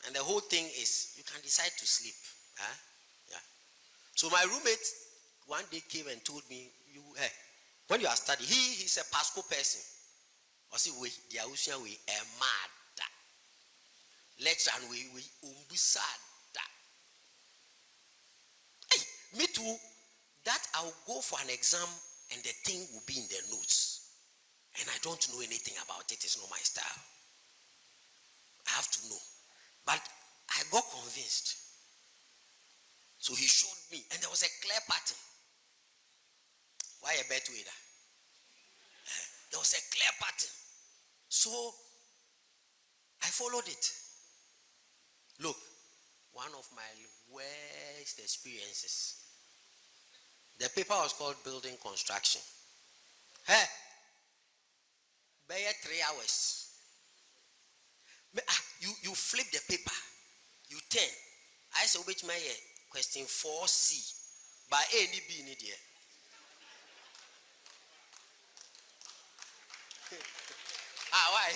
And the whole thing is, you can decide to sleep. Huh? Yeah. So my roommate one day came and told me, when you are studying, he's a Pasco person. I say, we mad. Lecture and we umbusada. Hey, me too. That I'll go for an exam and the thing will be in the notes. And I don't know anything about it. It's not my style. I have to know. But I got convinced. So he showed me, and there was a clear pattern. Why a bet waiter? There was a clear pattern. So I followed it. Look, one of my worst experiences. The paper was called Building Construction. Hey, by 3 hours. You flip the paper, you turn. I said, which my question 4C. By A and B in it here. Why?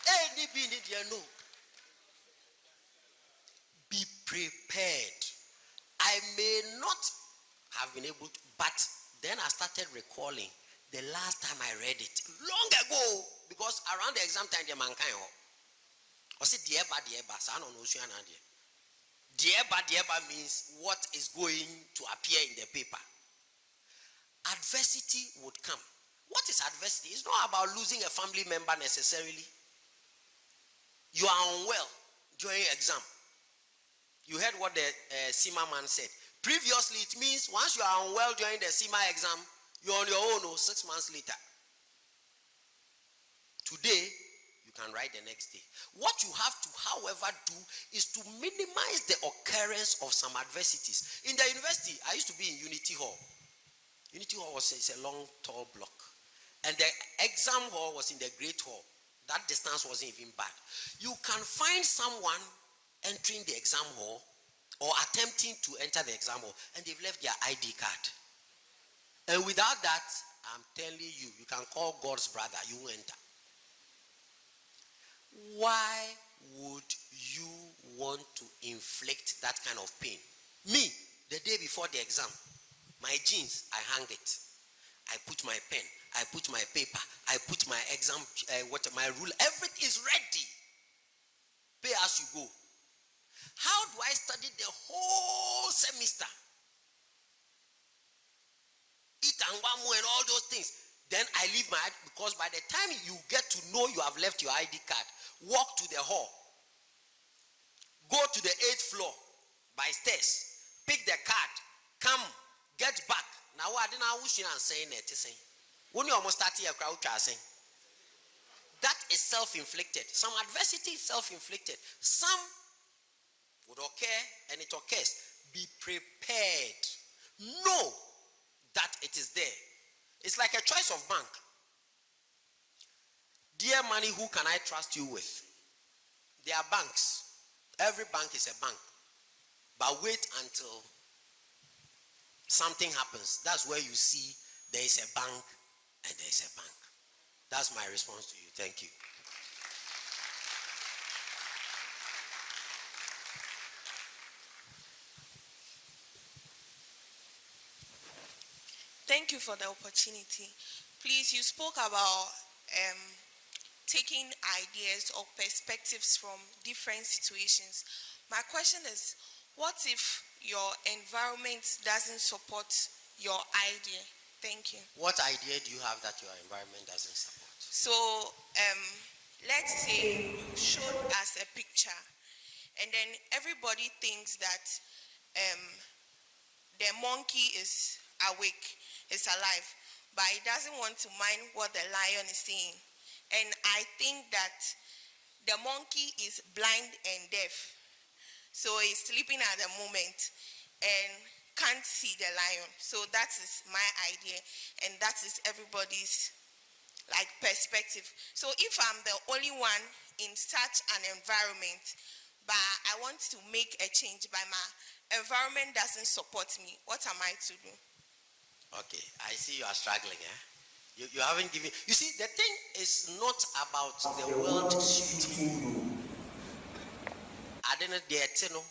A and B in it here, no. Be prepared. I may not have been able to, but then I started recalling the last time I read it long ago, because around the exam time, the mankind I said, dieba, I don't know. Dieba means what is going to appear in the paper. Adversity would come. What is adversity? It's not about losing a family member necessarily. You are unwell during exam. You heard what the SEMA man said. Previously, it means once you are unwell during the SEMA exam, you're on your own 6 months later. Today, you can write the next day. What you have to, however, do is to minimize the occurrence of some adversities. In the university, I used to be in Unity Hall. Unity Hall was a long, tall block. And the exam hall was in the Great Hall. That distance wasn't even bad. You can find someone entering the exam hall or attempting to enter the exam hall, and they've left their ID card. And without that, I'm telling you, you can call God's brother, you won't enter. Why would you want to inflict that kind of pain? Me, the day before the exam, my jeans, I hang it. I put my pen, I put my paper, I put my exam, my rule, everything is ready. Pay as you go. How do I study the whole semester? Eat and wamu and all those things. Then I leave my ID, because by the time you get to know you have left your ID card, walk to the hall, go to the 8th floor by stairs, pick the card, come, get back. Now I didn't know what you're saying. When you almost start here, crowd saying that is self-inflicted. Some adversity is self-inflicted. Some would occur, and it occurs. Be prepared. Know that it is there. It's like a choice of bank. Dear money, who can I trust you with? There are banks. Every bank is a bank. But wait until something happens. That's where you see there is a bank and there is a bank. That's my response to you. Thank you. Thank you for the opportunity. Please, you spoke about taking ideas or perspectives from different situations. My question is, what if your environment doesn't support your idea? Thank you. What idea do you have that your environment doesn't support? So, let's say you showed us a picture, and then everybody thinks that the monkey is awake, is alive, but it doesn't want to mind what the lion is saying. And I think that the monkey is blind and deaf. so he's sleeping at the moment and can't see the lion. So that is my idea, and that is everybody's like perspective. So if I'm the only one in such an environment, but I want to make a change, but my environment doesn't support me, what am I to do? Okay, I see you are struggling, eh? You haven't given. You see, the thing is not about the world suiting you. I didn't dare to know.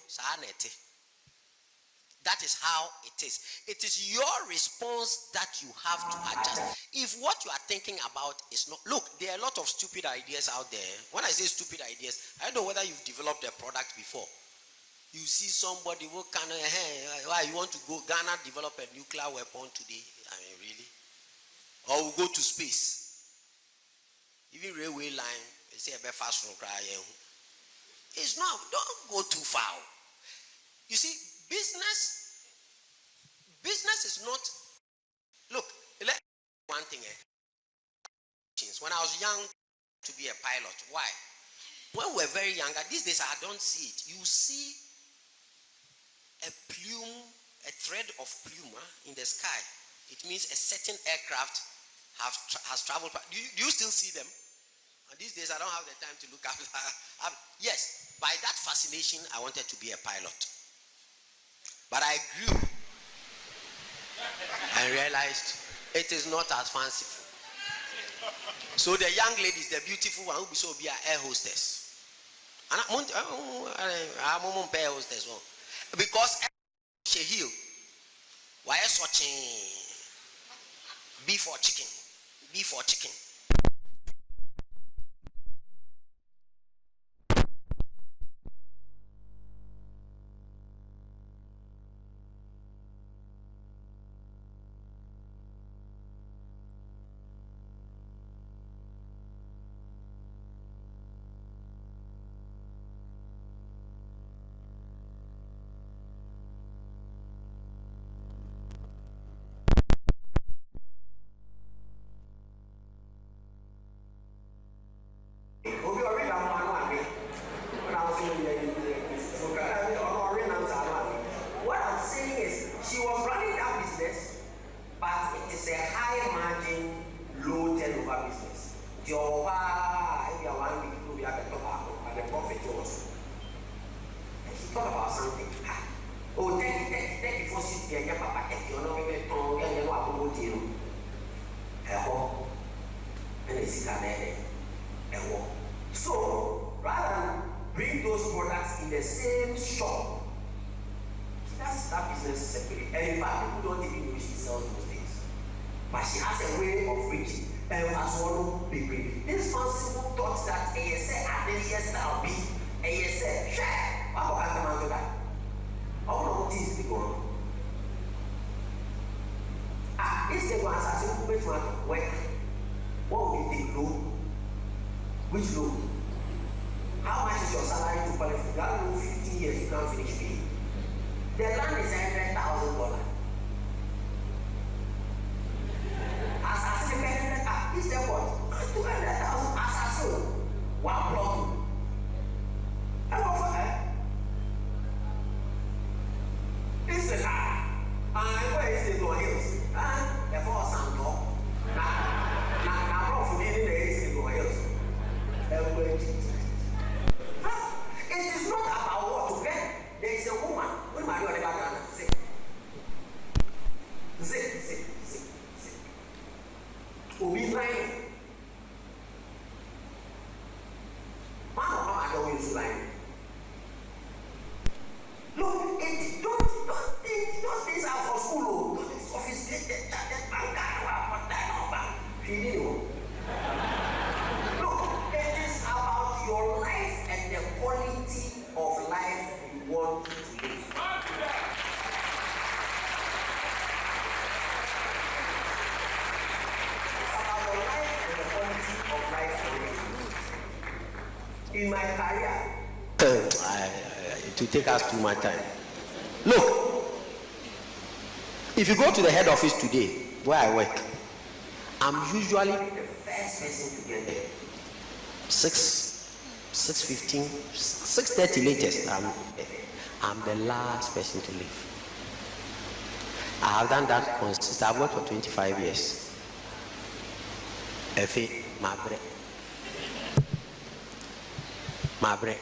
That is how it is. It is your response that you have to adjust. If what you are thinking about is not, look, there are a lot of stupid ideas out there. When I say stupid ideas, I don't know whether you've developed a product before. You see somebody who kind of, why you want to go, Ghana develop a nuclear weapon today? I mean, really? Or we'll go to space. Even railway line, they say a fast from cry. It's not, don't go too far. You see, business is not, look, let one thing. When I was young to be a pilot, why? When we were very younger, these days I don't see it. You see a plume, a thread of plume in the sky. It means a certain aircraft has traveled. Do you still see them? And these days I don't have the time to look up. Yes, by that fascination, I wanted to be a pilot. But I grew and realized it is not as fanciful. So the young ladies, the beautiful one, will be so be an air hostess. And I'm air hostess. Because she heal. Why is watching beef or chicken? Beef or chicken. What I'm saying is, she was running that business, but it is a high margin, low turnover business. If you are one week, you have the tobacco, but the profit was. And she thought about something. Oh, take it for sit here, papa, take you, no, maybe, oh, yeah, you know, you and they sit there and walk. So, rather than bring those products in the same shop, she does that business separately. And in fact, people don't even know she sells those things. But she has a way of reaching. And as one people, this fanciful thought that ASA and then ASA be ASA, share. What can come out of that? All of these people. This thing was as if we went to work. What will you take loan? Which loan? How much is your salary to qualify? You have no 15 years, you can't finish paying. The land is $100,000. As a independent, is the what? $200,000 as a one block. I go for that. This is where is the door hills? The force and door. Now, for the hills. It is not about what to get. There is a woman. When my daughter got zip. Obi line. Mama don't use line. Look, those things are for school. Those office, that bank, look, it is about your life and the quality of life you want to live. It's about your life and the quality of life you live. In my career, it will take us too much time. Look, if you go to the head office today, where I work, I'm usually the first person to get there. 6:15, 6:30 latest. I'm the last person to leave. I have done that consistently. I've worked for 25 years. Efe, my bread.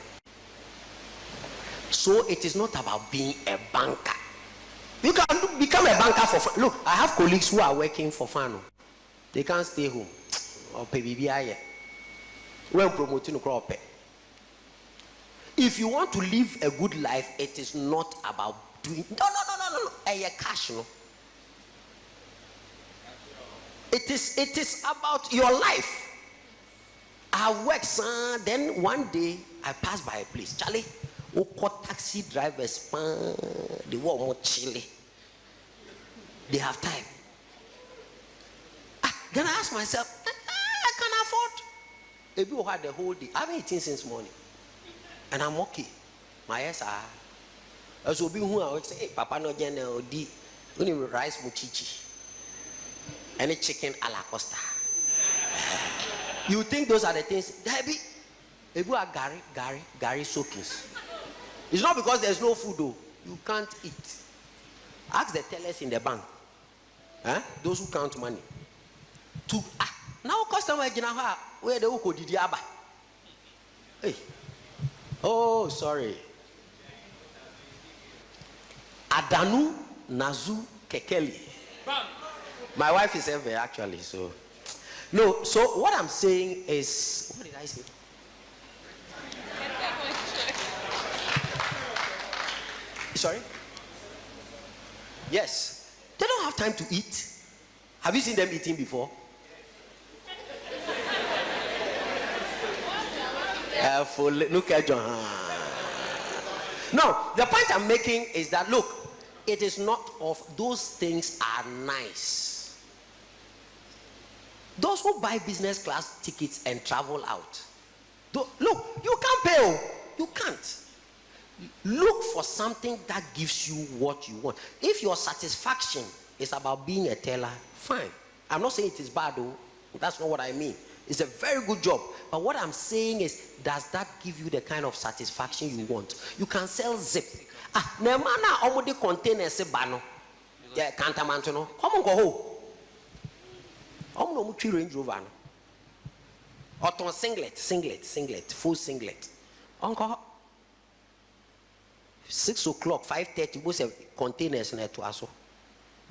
So it is not about being a banker. You can become a banker for fun. Look, I have colleagues who are working for fun. They can't stay home. Or pay BBI. When promoting crop. If you want to live a good life, it is not about doing no. Cash, no. It is about your life. I work, son. Then one day I pass by a place. Charlie, taxi drivers, they want more chili. They have time. Then I ask myself, I can afford. Maybe we had the whole day. I've been eating since morning, and I'm okay. My yes are. As we be who I would say, hey, Papa no general di, only rice muchichi, any chicken a la costa. You think those are the things? Debbie, maybe are Gary soakings. It's not because there's no food though. You can't eat. Ask the tellers in the bank. Those who count money. Now customer where the uko did yaba. Hey. Oh, sorry. Adanu Nazu Kekeli. My wife is ever actually, so no. So what I'm saying is, what did I say? Sorry? Yes. They don't have time to eat. Have you seen them eating before? Look at John. No, the point I'm making is that look, it is not of those things are nice. Those who buy business class tickets and travel out, look, you can't pay. You can't. Look for something that gives you what you want. If your satisfaction is about being a teller, fine. I'm not saying it is bad though. That's not what I mean. It's a very good job. But what I'm saying is, does that give you the kind of satisfaction you want? You can sell zip. Nemana omode container se bano. Yeah, cantamanto no. Come on, go home. No much Range Rover no. Or singlet, full singlet. Uncle. 6 o'clock, 5:30, most of containers in to us.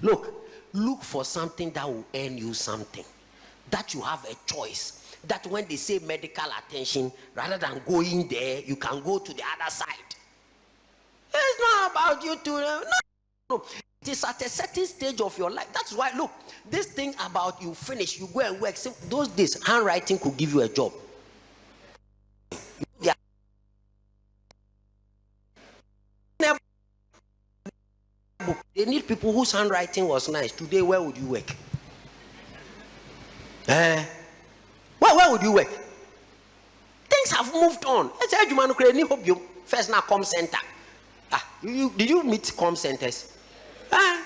Look for something that will earn you something. That you have a choice. That when they say medical attention, rather than going there, you can go to the other side. It's not about you to no. It is at a certain stage of your life. That's why, look, this thing about you finish, you go and work. Those days, handwriting could give you a job. They need people whose handwriting was nice. Today, where would you work? Where would you work? Things have moved on. First now com center. Did you meet com centers?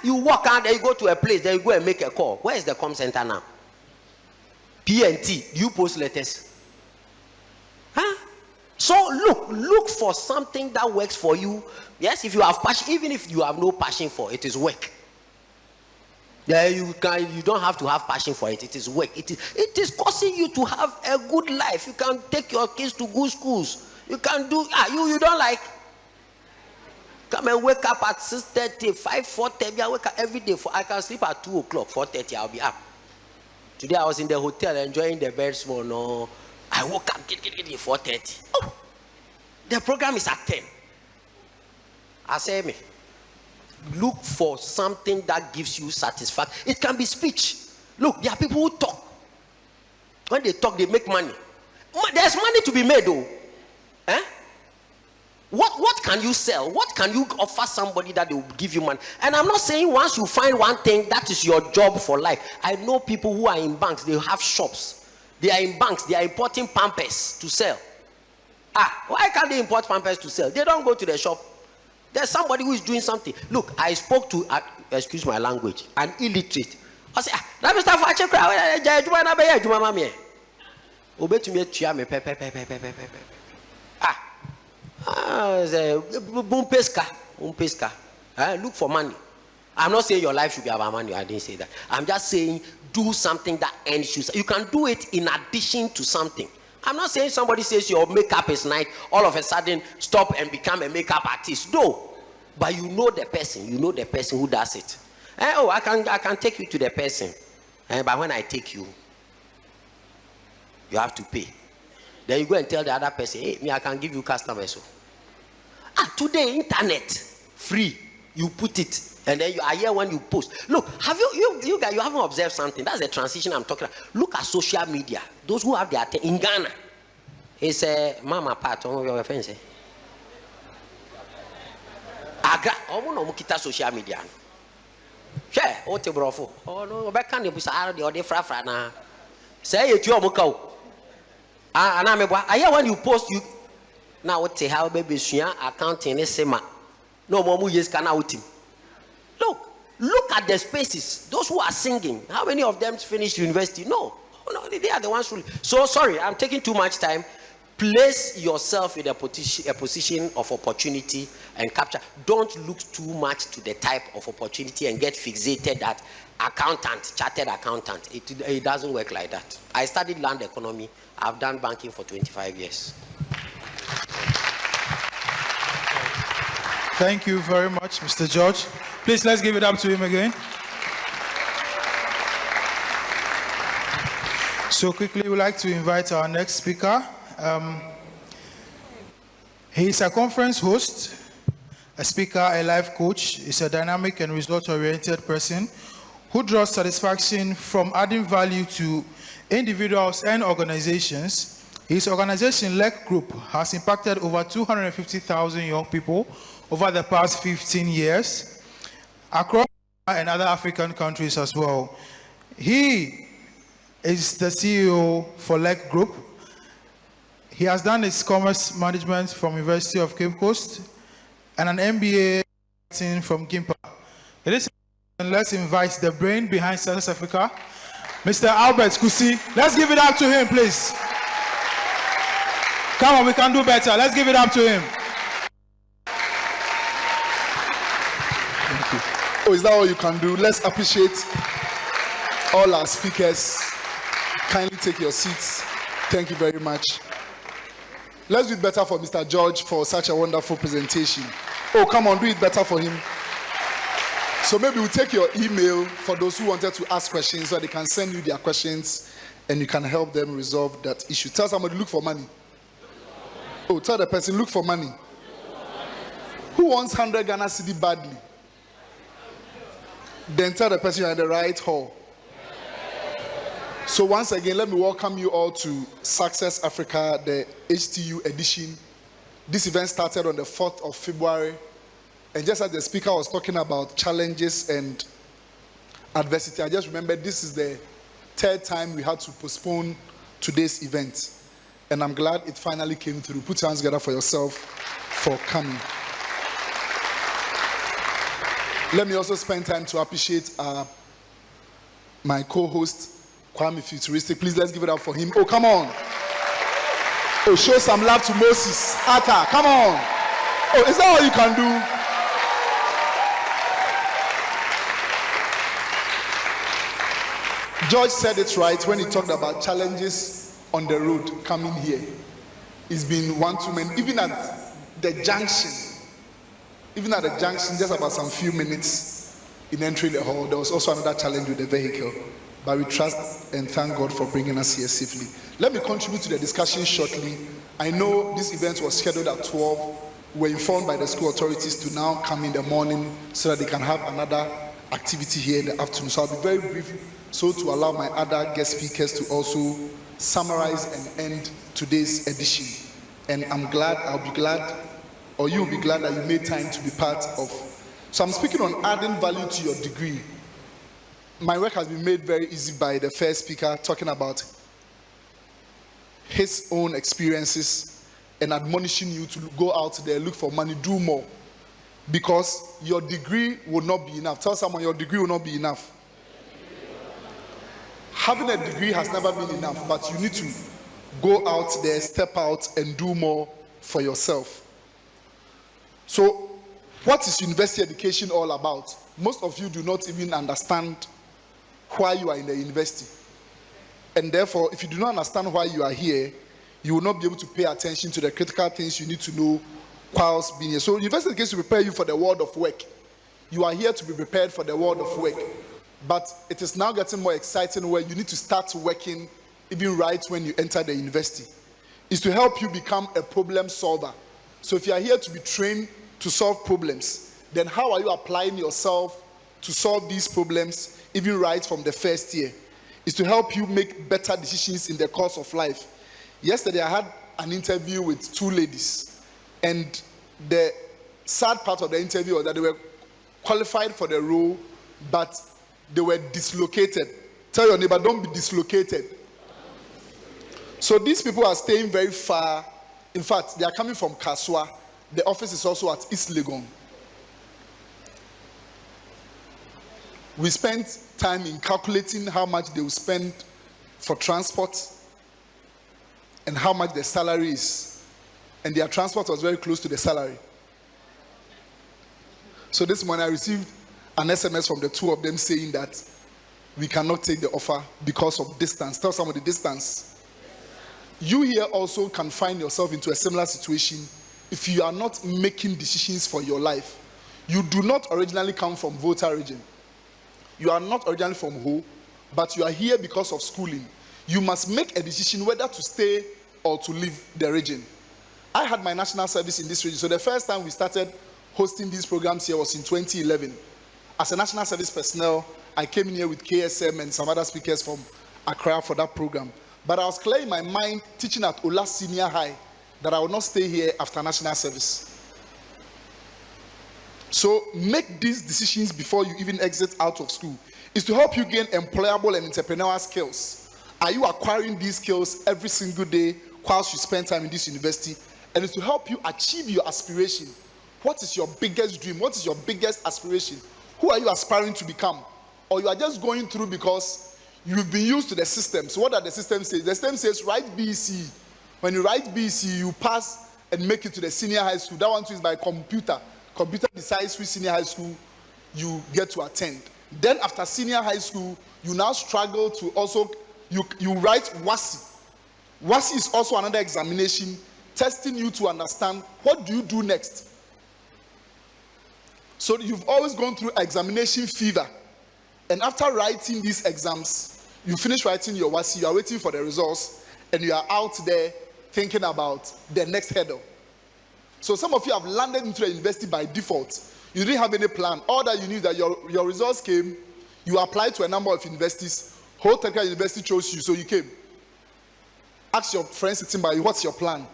You walk out there, you go to a place, then you go and make a call. Where is the com center now? PNT. Do you post letters? So look for something that works for you. Yes, if you have passion, even if you have no passion for it, it is work. Yeah, you don't have to have passion for it. It is work. It is causing you to have a good life. You can take your kids to good schools. You can do you don't like. Come and wake up at 6:30, 4:30. I wake up every day. I can sleep at 2 o'clock, 4:30. I'll be up. Today I was in the hotel enjoying the bed small. No, I woke up 4:30. Oh, the program is at 10. I say me. Look for something that gives you satisfaction. It can be speech. Look, there are people who talk. When they talk, they make money. There's money to be made though. What can you sell? What can you offer somebody that they will give you money? And I'm not saying once you find one thing, that is your job for life. I know people who are in banks, they have shops. They are in banks, they are importing Pampers to sell. Why can't they import Pampers to sell? They don't go to the shop. There's somebody who is doing something. Look, I spoke to, excuse my language, an illiterate. I said, let me start for a check. Look for money. I'm not saying your life should be about money. I didn't say that. I'm just saying do something that earns you. You can do it in addition to something. I'm not saying somebody says your makeup is nice, all of a sudden stop and become a makeup artist. No. But you know the person. You know the person who does it. I can take you to the person. But when I take you, you have to pay. Then you go and tell the other person, hey, me, I can give you customers. So. Today, internet, free. You put it. And then I hear when you post. Look, have you guys, you haven't observed something. That's the transition I'm talking about. Look at social media. Those who have their in Ghana. It's a mama part of your friends. Agra, no kita social media. Share, what you brought for? Oh no, back can you be the fra na. Say it, you're mukau. I hear when you post, you now what the hell baby accounting is sema. No more years can out him. Look at the spaces. Those who are singing, how many of them finished university? No, they are the ones who. So sorry, I'm taking too much time. Place yourself in a position of opportunity and capture. Don't look too much to the type of opportunity and get fixated that accountant, chartered accountant. It doesn't work like that. I studied land economy. I've done banking for 25 years. Thank you very much, Mr. George. Please, let's give it up to him again. So quickly, we'd like to invite our next speaker. He's a conference host, a speaker, a life coach. He's a dynamic and result-oriented person who draws satisfaction from adding value to individuals and organizations. His organization, LEC Group, has impacted over 250,000 young people over the past 15 years across and other African countries as well. He is the CEO for LEC Group. He has done his commerce management from University of Cape Coast and an MBA from GIMPA. Let's invite the brain behind Success Africa, Mr. Albert Kusi. Let's give it up to him, please. Come on, we can do better. Let's give it up to him. Thank you. Oh, is that all you can do? Let's appreciate all our speakers. Kindly take your seats. Thank you very much. Let's do it better for Mr. George for such a wonderful presentation. Oh, come on, do it better for him. So maybe we'll take your email for those who wanted to ask questions so they can send you their questions and you can help them resolve that issue. Tell somebody, look for money. Oh, tell the person, look for money. Who wants 100 Ghana cedi badly? Then tell the person you're in the right hall. So once again, let me welcome you all to Success Africa, the HTU edition. This event started on the 4th of February. And just as the speaker was talking about challenges and adversity, I just remembered this is the third time we had to postpone today's event. And I'm glad it finally came through. Put your hands together for yourself for coming. Let me also spend time to appreciate my co-host, Kwame Futuristic. Please, let's give it up for him. Oh, come on. Oh, show some love to Moses. Atta, come on. Oh, is that all you can do? George said it right when he talked about challenges on the road coming here. It's been one too many. Even at the junction, just about some few minutes in entering the hall, there was also another challenge with the vehicle. But we trust and thank God for bringing us here safely. Let me contribute to the discussion shortly. I know this event was scheduled at 12. We were informed by the school authorities to now come in the morning so that they can have another activity here in the afternoon. So I'll be very brief so to allow my other guest speakers to also summarize and end today's edition. And I'll be glad, or you'll be glad that you made time to be part of. So I'm speaking on adding value to your degree. My work has been made very easy by the first speaker talking about his own experiences and admonishing you to go out there, look for money, do more. Because your degree will not be enough. Tell someone your degree will not be enough. Having a degree has never been enough, but you need to go out there, step out, and do more for yourself. So, what is university education all about? Most of you do not even understand why you are in the university. And therefore, if you do not understand why you are here, you will not be able to pay attention to the critical things you need to know whilst being here. So, university education will prepare you for the world of work. You are here to be prepared for the world of work. But it is now getting more exciting where you need to start working even right when you enter the university. It's to help you become a problem solver. So if you are here to be trained to solve problems, then how are you applying yourself to solve these problems even right from the first year? It's to help you make better decisions in the course of life. Yesterday I had an interview with two ladies, and the sad part of the interview was that they were qualified for the role, but they were dislocated. Tell your neighbor, don't be dislocated. So these people are staying very far. In fact, they are coming from Kaswa. The office is also at East Legon. We spent time in calculating how much they will spend for transport and how much the salary is. And their transport was very close to the salary. So this morning I received an SMS from the two of them saying that we cannot take the offer because of distance. Tell somebody distance. You here also can find yourself into a similar situation if you are not making decisions for your life. You do not originally come from Volta region. You are not originally from Ho, but you are here because of schooling. You must make a decision whether to stay or to leave the region. I had my national service in this region, so the first time we started hosting these programs here was in 2011. As a national service personnel, I came in here with KSM and some other speakers from Accra for that program. But I was clear in my mind, teaching at Ola Senior High, that I would not stay here after national service. So make these decisions before you even exit out of school. It's to help you gain employable and entrepreneurial skills. Are you acquiring these skills every single day whilst you spend time in this university? And it's to help you achieve your aspiration. What is your biggest dream? What is your biggest aspiration? Who are you aspiring to become? Or you are just going through because you've been used to the system. So what does the system say? The system says write BC. When you write BC, you pass and make it to the senior high school. That one too is by computer. Computer decides which senior high school you get to attend. Then after senior high school, you now struggle to also, you write WASI. WASI is also another examination testing you to understand what do you do next. So you've always gone through examination fever. And after writing these exams, you finish writing your WASI, you are waiting for the results, and you are out there thinking about the next hurdle. So some of you have landed into the university by default. You didn't have any plan. All that you knew that your results came, you applied to a number of universities, whole technical university chose you, so you came. Ask your friend sitting by you, what's your plan?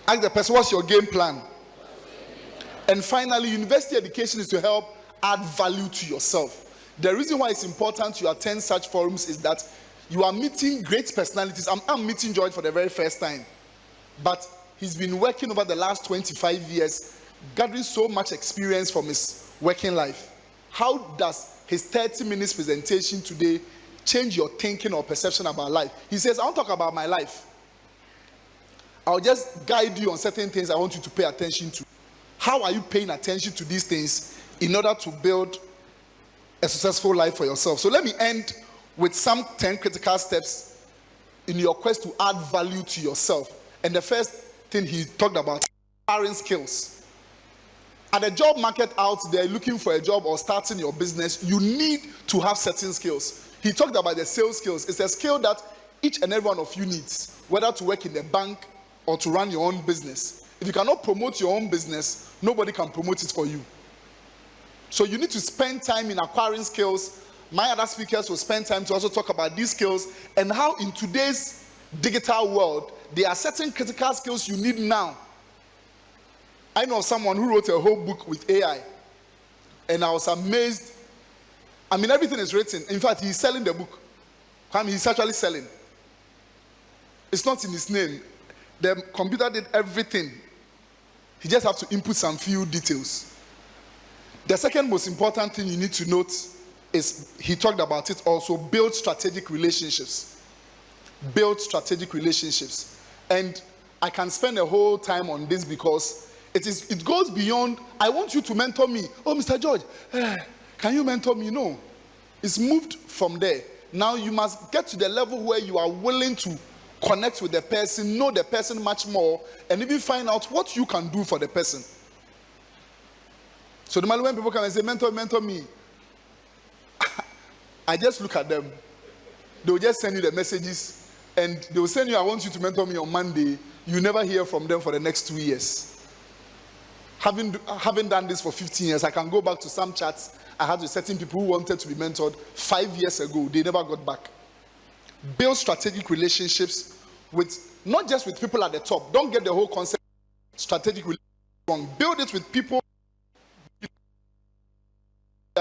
Ask the person, what's your game plan? And finally, university education is to help add value to yourself. The reason why it's important you attend such forums is that you are meeting great personalities. I'm meeting George for the very first time. But he's been working over the last 25 years, gathering so much experience from his working life. How does his 30 minutes presentation today change your thinking or perception about life? He says, I won't talk about my life. I'll just guide you on certain things I want you to pay attention to. How are you paying attention to these things in order to build a successful life for yourself? So let me end with some 10 critical steps in your quest to add value to yourself. And the first thing he talked about, acquiring skills. At the job market out there, looking for a job or starting your business, you need to have certain skills. He talked about the sales skills. It's a skill that each and every one of you needs, whether to work in the bank or to run your own business. If you cannot promote your own business, nobody can promote it for you. So you need to spend time in acquiring skills. My other speakers will spend time to also talk about these skills and how in today's digital world, there are certain critical skills you need now. I know someone who wrote a whole book with AI, and I was amazed. I mean, everything is written. In fact, he's selling the book. I mean, he's actually selling. It's not in his name. The computer did everything. He just has to input some few details. The second most important thing you need to note is, he talked about it also, build strategic relationships. Build strategic relationships. And I can spend a whole time on this because It goes beyond, I want you to mentor me. Oh, Mr. George, can you mentor me? No. It's moved from there. Now you must get to the level where you are willing to connect with the person, know the person much more, and even find out what you can do for the person. So normally when people come and say, mentor me, I just look at them. They will just send you the messages, and they will send you, I want you to mentor me on Monday. You never hear from them for the next 2 years. Having done this for 15 years, I can go back to some chats I had with certain people who wanted to be mentored 5 years ago. They never got back. Build strategic relationships with, not just with people at the top. Don't get the whole concept strategic relationship wrong. Build it with people. They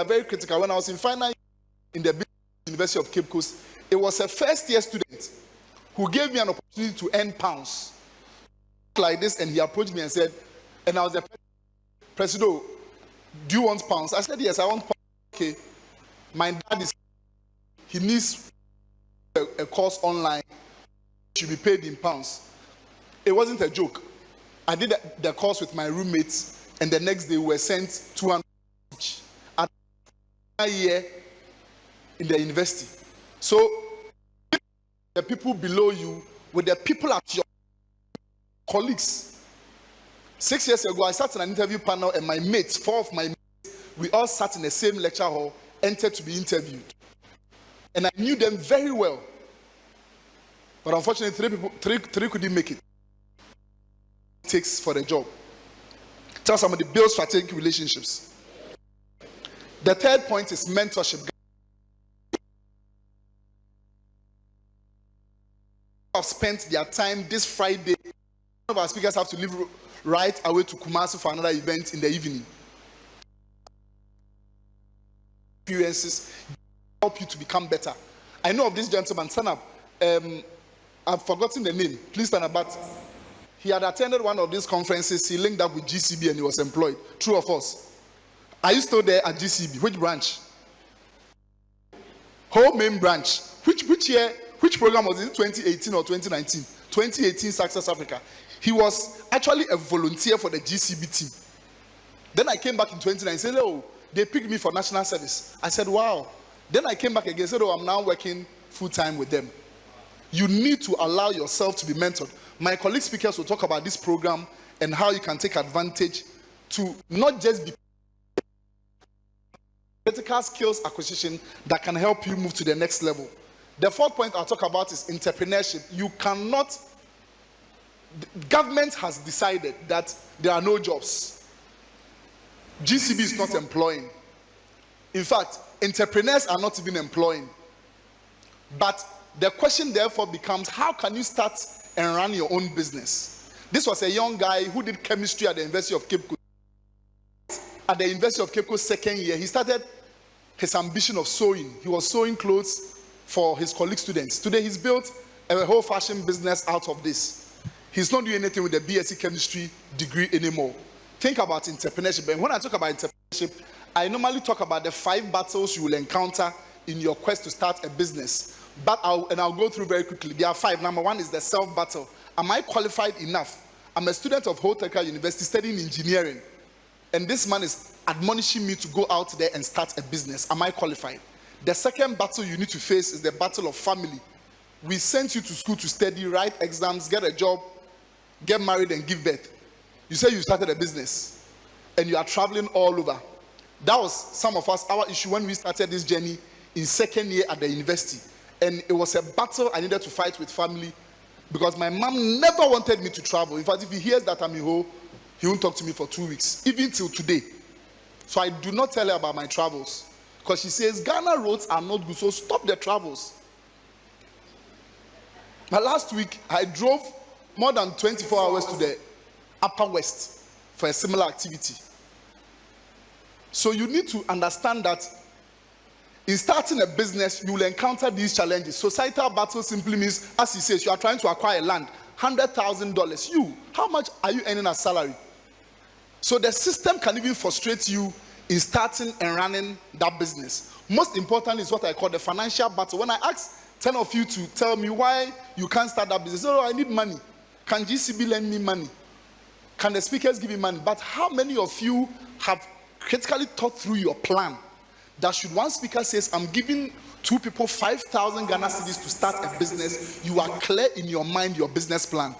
are very critical. When I was in final year in the University of Cape Coast, it was a first-year student who gave me an opportunity to earn pounds. Like this, and he approached me and said, and I was the Presido, do you want pounds? I said, yes, I want pounds. Okay. My dad he needs a course online. Should be paid in pounds. It wasn't a joke. I did the course with my roommates, and the next day we were sent 200 each. At a year in the university. So, the people below you with the people at your colleagues. 6 years ago, I sat in an interview panel, and my mates, 4 of my mates, we all sat in the same lecture hall, entered to be interviewed. And I knew them very well. But unfortunately, three couldn't make it. It takes for the job. Tell somebody, build strategic relationships. The third point is mentorship. Have spent their time this Friday. One of our speakers have to leave right away to Kumasi for another event in the evening. Experiences help you to become better. I know of this gentleman, stand up. I've forgotten the name. Please stand up. But he had attended one of these conferences. He linked up with GCB and he was employed. True or false? Are you still there at GCB? Which branch? Whole main branch. Which year? Which program was it? 2018 or 2019? 2018 Success Africa. He was actually a volunteer for the GCB team. Then I came back in 2019 and said, oh, they picked me for national service. I said, wow. Then I came back again and said, oh, I'm now working full-time with them. You need to allow yourself to be mentored. My colleague speakers will talk about this program and how you can take advantage to not just be critical skills acquisition that can help you move to the next level. The fourth point I'll talk about is entrepreneurship. You cannot, the government has decided that there are no jobs. GCB is not employing. In fact, entrepreneurs are not even employing. But the question therefore becomes, how can you start and run your own business? This was a young guy who did chemistry at the University of Cape Coast. At the University of Cape Coast second year, he started his ambition of sewing. He was sewing clothes for his colleague students. Today, he's built a whole fashion business out of this. He's not doing anything with the BSc chemistry degree anymore. Think about entrepreneurship. And when I talk about entrepreneurship, I normally talk about the 5 battles you will encounter in your quest to start a business. But I'll go through very quickly. There are 5. Number 1 is the self-battle. Am I qualified enough? I'm a student of Holteka University studying engineering. And this man is admonishing me to go out there and start a business. Am I qualified? The second battle you need to face is the battle of family. We sent you to school to study, write exams, get a job, get married and give birth. You say you started a business and you are traveling all over. That was some of us, our issue when we started this journey in second year at the university. And it was a battle I needed to fight with family because my mom never wanted me to travel. In fact, if he hears that I'm in Ho, he won't talk to me for 2 weeks, even till today. So I do not tell her about my travels. Because she says, Ghana roads are not good, so stop the travels. But last week, I drove more than 24 hours to the Upper West for a similar activity. So you need to understand that in starting a business, you will encounter these challenges. Societal battle simply means, as he says, you are trying to acquire land, $100,000. You, how much are you earning as salary? So the system can even frustrate you in starting and running that business. Most important is what I call the financial battle. When I ask 10 of you to tell me why you can't start that business, oh, I need money. Can GCB lend me money? can the speakers give you money? But how many of you have critically thought through your plan that should one speaker says, I'm giving 2 people 5,000 Ghana cedis to start a business, you are clear in your mind your business plan?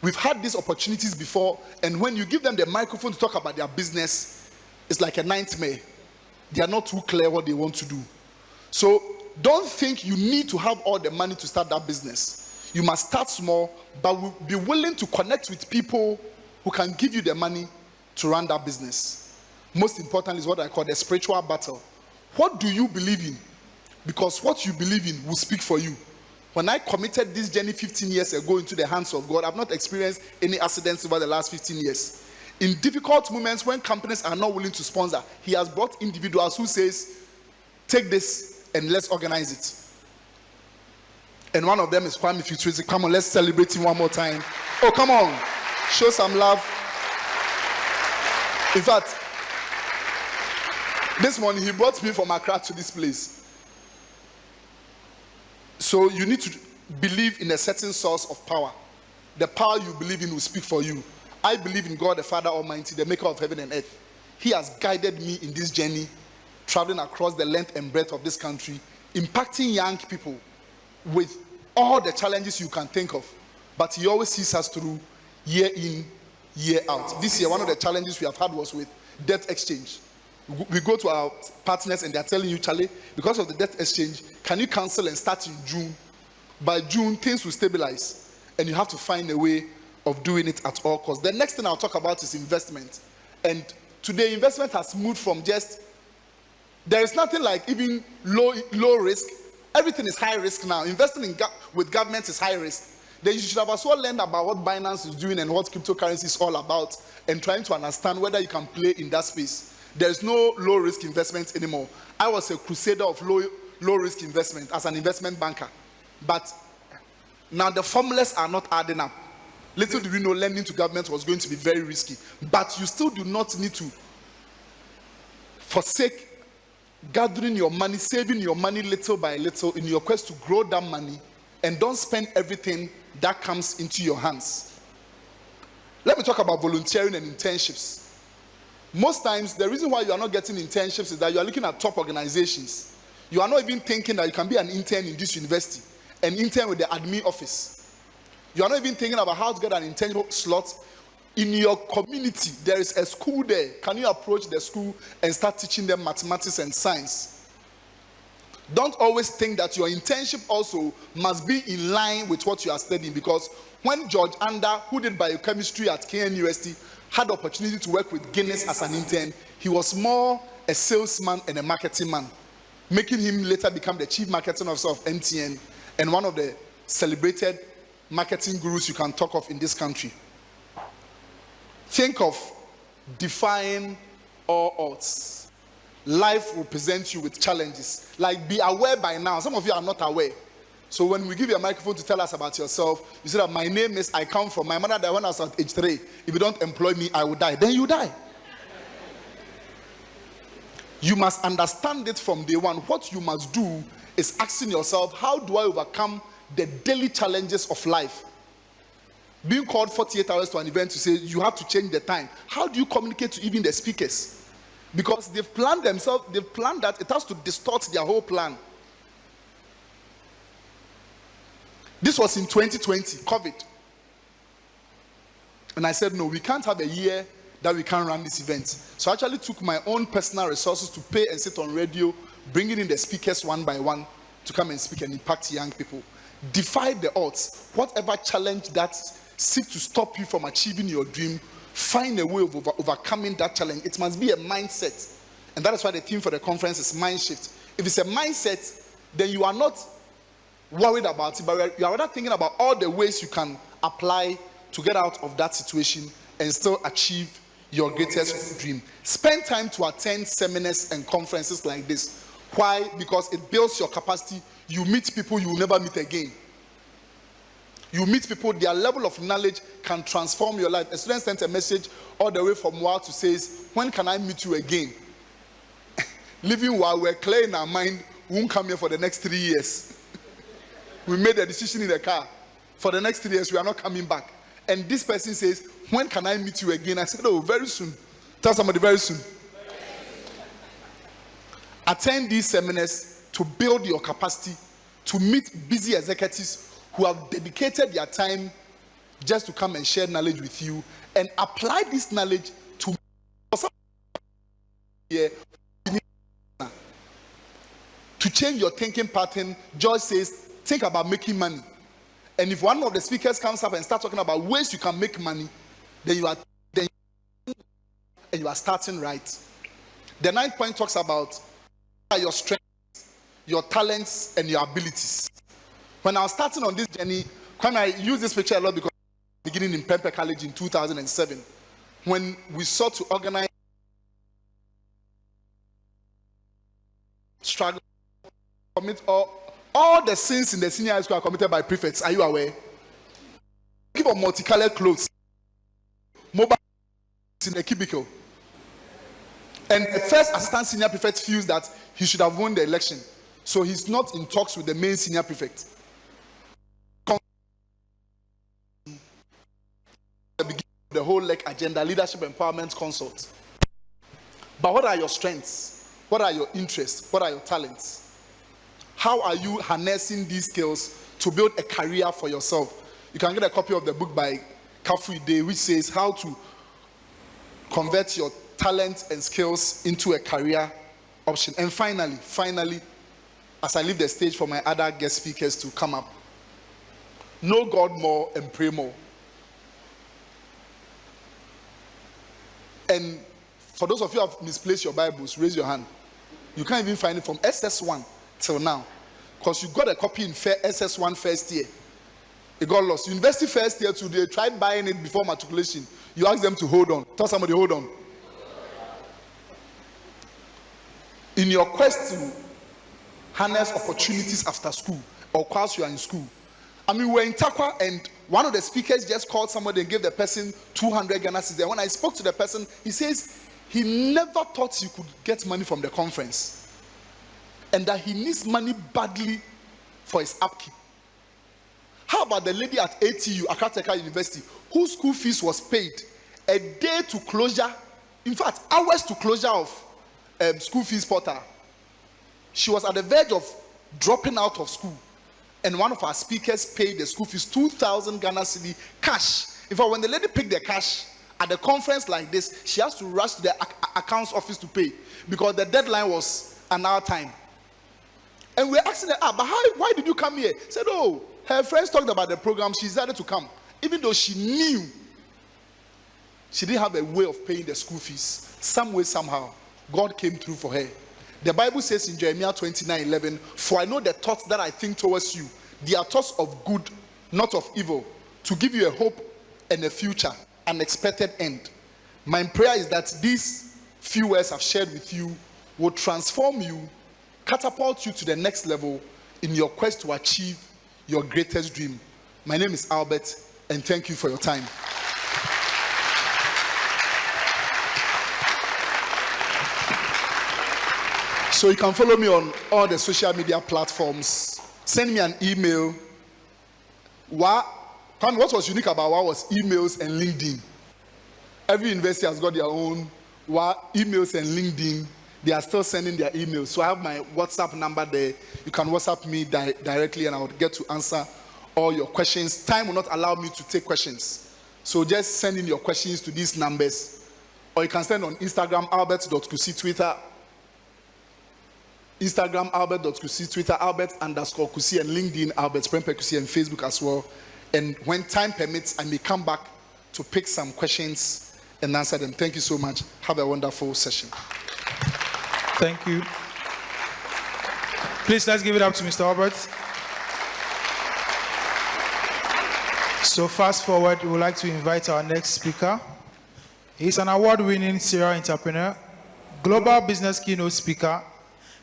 We've had these opportunities before, and when you give them the microphone to talk about their business, it's like a nightmare. They are not too clear what they want to do. So don't think you need to have all the money to start that business. You must start small, but be willing to connect with people who can give you the money to run that business. Most important is what I call the spiritual battle. What do you believe in? Because what you believe in will speak for you. When I committed this journey 15 years ago into the hands of God, I've not experienced any accidents over the last 15 years. In difficult moments when companies are not willing to sponsor, he has brought individuals who says, take this and let's organize it. And one of them is Kwame Futuristic. Come on, let's celebrate him one more time. Oh, come on. Show some love. In fact, this morning he brought me from Accra to this place. So you need to believe in a certain source of power. The power you believe in will speak for you. I believe in God the Father Almighty, the maker of heaven and earth. He has guided me in this journey, traveling across the length and breadth of this country, impacting young people with all the challenges you can think of. But he always sees us through year in, year out. This year, one of the challenges we have had was with debt exchange. We go to our partners and they're telling you, Charlie, because of the debt exchange, can you cancel and start in June? By June, things will stabilize and you have to find a way of doing it at all costs. The next thing I'll talk about is investment. And today, investment has moved from just, there is nothing like even low risk. Everything is high risk now. Investing with government is high risk. Then you should have also learned about what Binance is doing and what cryptocurrency is all about and trying to understand whether you can play in that space. There is no low risk investment anymore. I was a crusader of low risk investment as an investment banker. But now the formulas are not adding up. Little do we know lending to government was going to be very risky. But you still do not need to forsake gathering your money, saving your money little by little in your quest to grow that money, and don't spend everything that comes into your hands. Let me talk about volunteering and internships. Most times, the reason why you are not getting internships is that you are looking at top organizations. You are not even thinking that you can be an intern in this university, an intern with the admin office. You are not even thinking about how to get an internship slot. In your community, there is a school there. Can you approach the school and start teaching them mathematics and science? Don't always think that your internship also must be in line with what you are studying, because when George Anda, who did biochemistry at KNUST, had the opportunity to work with Guinness as an intern, he was more a salesman and a marketing man, making him later become the chief marketing officer of MTN and one of the celebrated marketing gurus you can talk of in this country. Think of defying all odds. Life will present you with challenges. Like, be aware by now. Some of you are not aware. So when we give you a microphone to tell us about yourself, you say that my name is, I come from, my mother died when I was at age 3. If you don't employ me, I will die. Then you die. You must understand it from day one. What you must do is asking yourself, how do I overcome the daily challenges of life? Being called 48 hours to an event to say you have to change the time. How do you communicate to even the speakers? Because they've planned themselves, they've planned that it has to distort their whole plan. This was in 2020, COVID. And I said, no, we can't have a year that we can't run this event. So I actually took my own personal resources to pay and sit on radio, bringing in the speakers one by one to come and speak and impact young people. Defy the odds. Whatever challenge that seeks to stop you from achieving your dream, find a way of overcoming that challenge. It must be a mindset. And that is why the theme for the conference is mind shift. If it's a mindset, then you are not worried about it, but you are rather thinking about all the ways you can apply to get out of that situation and still achieve your greatest dream. Spend time to attend seminars and conferences like this. Why? Because it builds your capacity. You meet people you will never meet again. You meet people, their level of knowledge can transform your life. A student sent a message all the way from WA to says, when can I meet you again? Living while we're clear in our mind, we won't come here for the next 3 years. We made a decision in the car. For the next 3 years, we are not coming back. and this person says, when can I meet you again? I said, oh, very soon. Tell somebody, very soon. Attend these seminars to build your capacity, to meet busy executives who have dedicated their time just to come and share knowledge with you, and apply this knowledge to change your thinking pattern. George says, think about making money. And if one of the speakers comes up and starts talking about ways you can make money, then you are starting right. The 9th point talks about your strengths, your talents, and your abilities. When I was starting on this journey, when I use this picture a lot because beginning in Pempe College in 2007, when we sought to organize struggle, commit all the sins in the senior high school are committed by prefects. Are you aware? Give up multicolored clothes, mobile in a cubicle, and the first assistant senior prefect feels that he should have won the election, so he's not in talks with the main senior prefect. The whole agenda, leadership empowerment consult. But what are your strengths? What are your interests? What are your talents? How are you harnessing these skills to build a career for yourself? You can get a copy of the book by Kafu Ide, which says how to convert your talent and skills into a career option. And finally, as I leave the stage for my other guest speakers to come up, know God more and pray more. And for those of you who have misplaced your Bibles, raise your hand. You can't even find it from SS1 till now, because you got a copy in SS1 first year. It got lost. University first year too, they tried buying it before matriculation. You ask them to hold on. Tell somebody, hold on. In your quest to harness opportunities after school, or whilst you are in school. I mean, we're in Takwa, and one of the speakers just called somebody and gave the person 200 Ghana cedis. And when I spoke to the person, he says he never thought he could get money from the conference, and that he needs money badly for his upkeep. How about the lady at ATU, Accra Technical University, whose school fees was paid a day to closure, in fact, hours to closure of school fees portal? She was at the verge of dropping out of school, and one of our speakers paid the school fees 2,000 Ghana cedi cash. In fact, when the lady picked the cash at the conference like this, she has to rush to the accounts office to pay because the deadline was an hour time. And we're asking her, but why did you come here? She said, oh, her friends talked about the program. She decided to come, even though she knew she didn't have a way of paying the school fees. Some way, somehow, God came through for her. The Bible says in Jeremiah 29:11, for I know the thoughts that I think towards you, they are thoughts of good, not of evil, to give you a hope and a future, an expected end. My prayer is that these few words I've shared with you will transform you, catapult you to the next level in your quest to achieve your greatest dream. My name is Albert, and thank you for your time. So you can follow me on all the social media platforms. Send me an email. What was unique about what was emails and LinkedIn? Every university has got their own emails and LinkedIn. They are still sending their emails. So I have my WhatsApp number there. You can WhatsApp me directly, and I will get to answer all your questions. Time will not allow me to take questions. So just send in your questions to these numbers. Or you can send on Instagram, albert.kusi, Twitter, Instagram, albert.kusi, Twitter, albert_kusi, and LinkedIn, Albert Prempeh Kusi, and Facebook as well. And when time permits, I may come back to pick some questions and answer them. Thank you so much. Have a wonderful session. Thank you. Please, let's give it up to Mr. Albert. So fast forward, we would like to invite our next speaker. He's an award-winning serial entrepreneur, global business keynote speaker,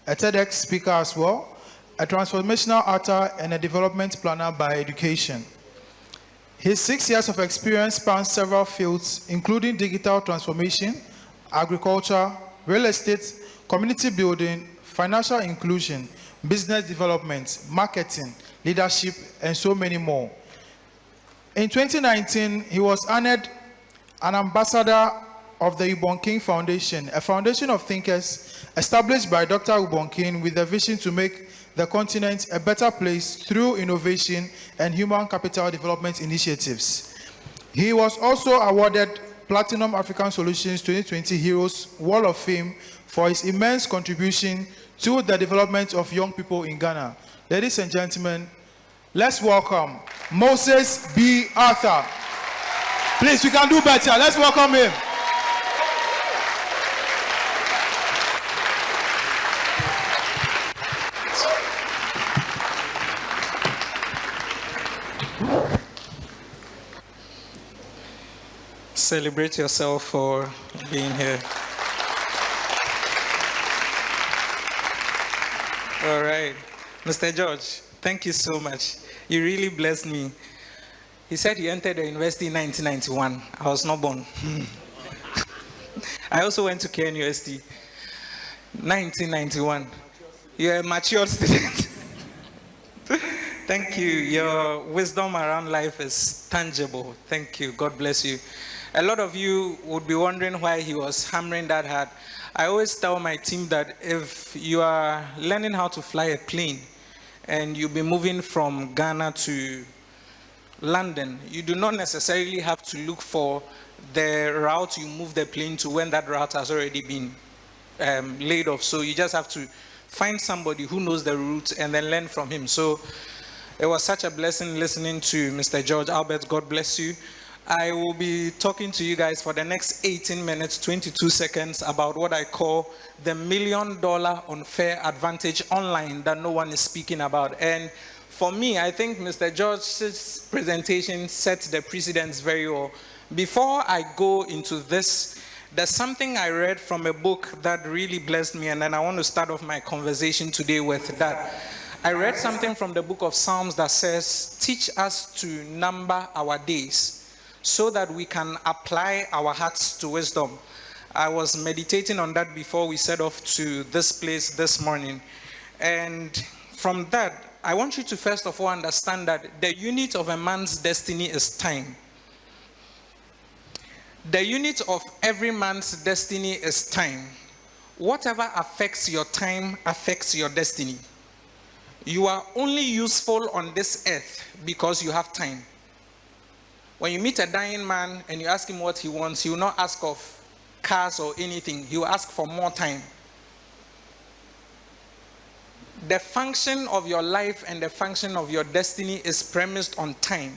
a TEDx speaker as well, a transformational author, and a development planner by education. His 6 years of experience spans several fields, including digital transformation, agriculture, real estate, community building, financial inclusion, business development, marketing, leadership, and so many more. In 2019, he was honored an ambassador of the Ubon King Foundation, a foundation of thinkers established by Dr. Ubon King with a vision to make the continent a better place through innovation and human capital development initiatives. He was also awarded Platinum African Solutions 2020 Heroes Wall of Fame for his immense contribution to the development of young people in Ghana. Ladies and gentlemen, let's welcome Moses B. Arthur. Please, we can do better. Let's welcome him. Celebrate yourself for being here. All right. Mr. George, thank you so much. You really blessed me. He said he entered the university in 1991. I was not born. I also went to KNUST 1991. You're a mature student. Thank you. Your wisdom around life is tangible. Thank you. God bless you. A lot of you would be wondering why he was hammering that hard. I always tell my team that if you are learning how to fly a plane and you'll be moving from Ghana to London, you do not necessarily have to look for the route you move the plane to when that route has already been laid off. So you just have to find somebody who knows the route and then learn from him. So it was such a blessing listening to Mr. George Albert. God bless you. I will be talking to you guys for the next 18 minutes, 22 seconds about what I call the $1 million unfair advantage online that no one is speaking about. And for me, I think Mr. George's presentation set the precedents very well. Before I go into this, there's something I read from a book that really blessed me, and then I want to start off my conversation today with that. I read something from the book of Psalms that says, teach us to number our days so that we can apply our hearts to wisdom. I was meditating on that before we set off to this place this morning. And from that, I want you to first of all understand that the unit of a man's destiny is time. The unit of every man's destiny is time. Whatever affects your time affects your destiny. You are only useful on this earth because you have time. When you meet a dying man and you ask him what he wants, he will not ask of cars or anything. He will ask for more time. The function of your life and the function of your destiny is premised on time.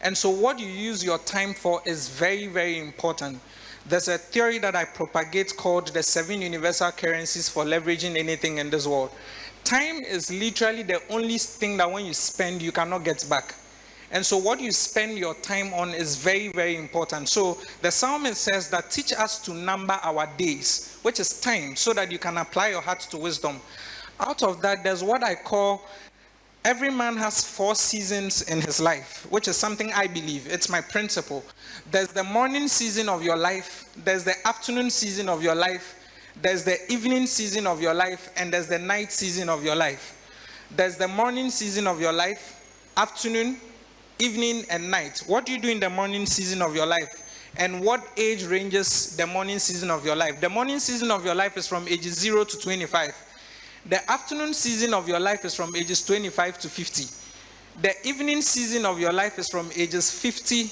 And so what you use your time for is very, very important. There's a theory that I propagate called the 7 universal currencies for leveraging anything in this world. Time is literally the only thing that when you spend, you cannot get back. And so what you spend your time on is very, very important. So the psalmist says that teach us to number our days, which is time, so that you can apply your heart to wisdom. Out of that, there's what I call, every man has 4 seasons in his life, which is something I believe. It's my principle. There's the morning season of your life, there's the afternoon season of your life, there's the evening season of your life, and there's the night season of your life. There's the morning season of your life, afternoon, evening, and night. What do you do in the morning season of your life? And what age ranges the morning season of your life? The morning season of your life is from ages 0 to 25. The afternoon season of your life is from ages 25 to 50. The evening season of your life is from ages 50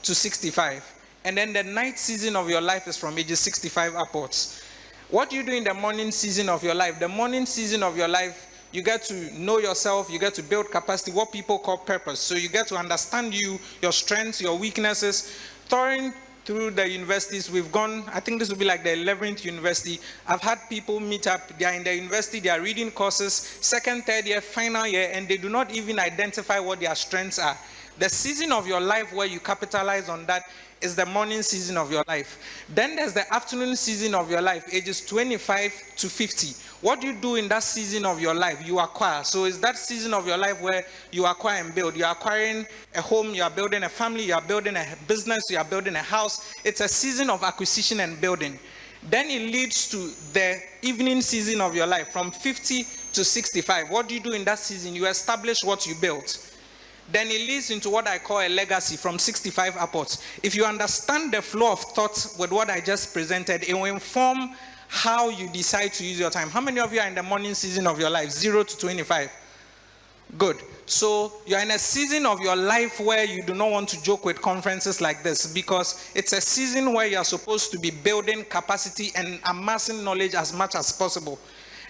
to 65. And then the night season of your life is from ages 65 upwards. What do you do in the morning season of your life? The morning season of your life, you get to know yourself, you get to build capacity, what people call purpose. So you get to understand you, your strengths, your weaknesses. Through the universities, we've gone, I think this will be like the 11th university. I've had people meet up, they are in the university, they are reading courses, 2nd, 3rd year, final year, and they do not even identify what their strengths are. The season of your life where you capitalize on that is the morning season of your life. Then there's the afternoon season of your life, ages 25 to 50. What do you do in that season of your life? You acquire. So it's that season of your life where you acquire and build. You're acquiring a home, you are building a family, you are building a business, you are building a house. It's a season of acquisition and building. Then it leads to the evening season of your life, from 50 to 65. What do you do in that season? You establish what you built. then it leads into what I call a legacy from 65 upwards. If you understand the flow of thought with what I just presented, it will inform how you decide to use your time. How many of you are in the morning season of your life, 0 to 25? Good. So you're in a season of your life where you do not want to joke with conferences like this, because it's a season where you're supposed to be building capacity and amassing knowledge as much as possible.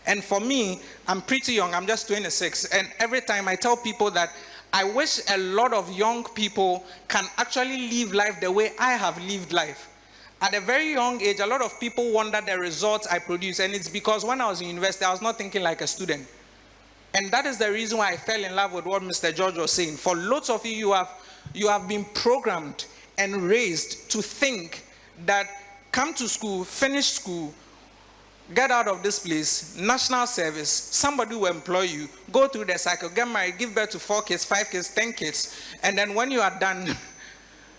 And for me, I'm pretty young, I'm just 26, and every time I tell people that I wish a lot of young people can actually live life the way I have lived life. At a very young age, a lot of people wonder the results I produce, and it's because when I was in university, I was not thinking like a student. And that is the reason why I fell in love with what Mr. George was saying. For lots of you, you have been programmed and raised to think that come to school, finish school, get out of this place, national service, somebody will employ you, go through the cycle, get married, give birth to 4 kids, 5 kids, 10 kids, and then when you are done,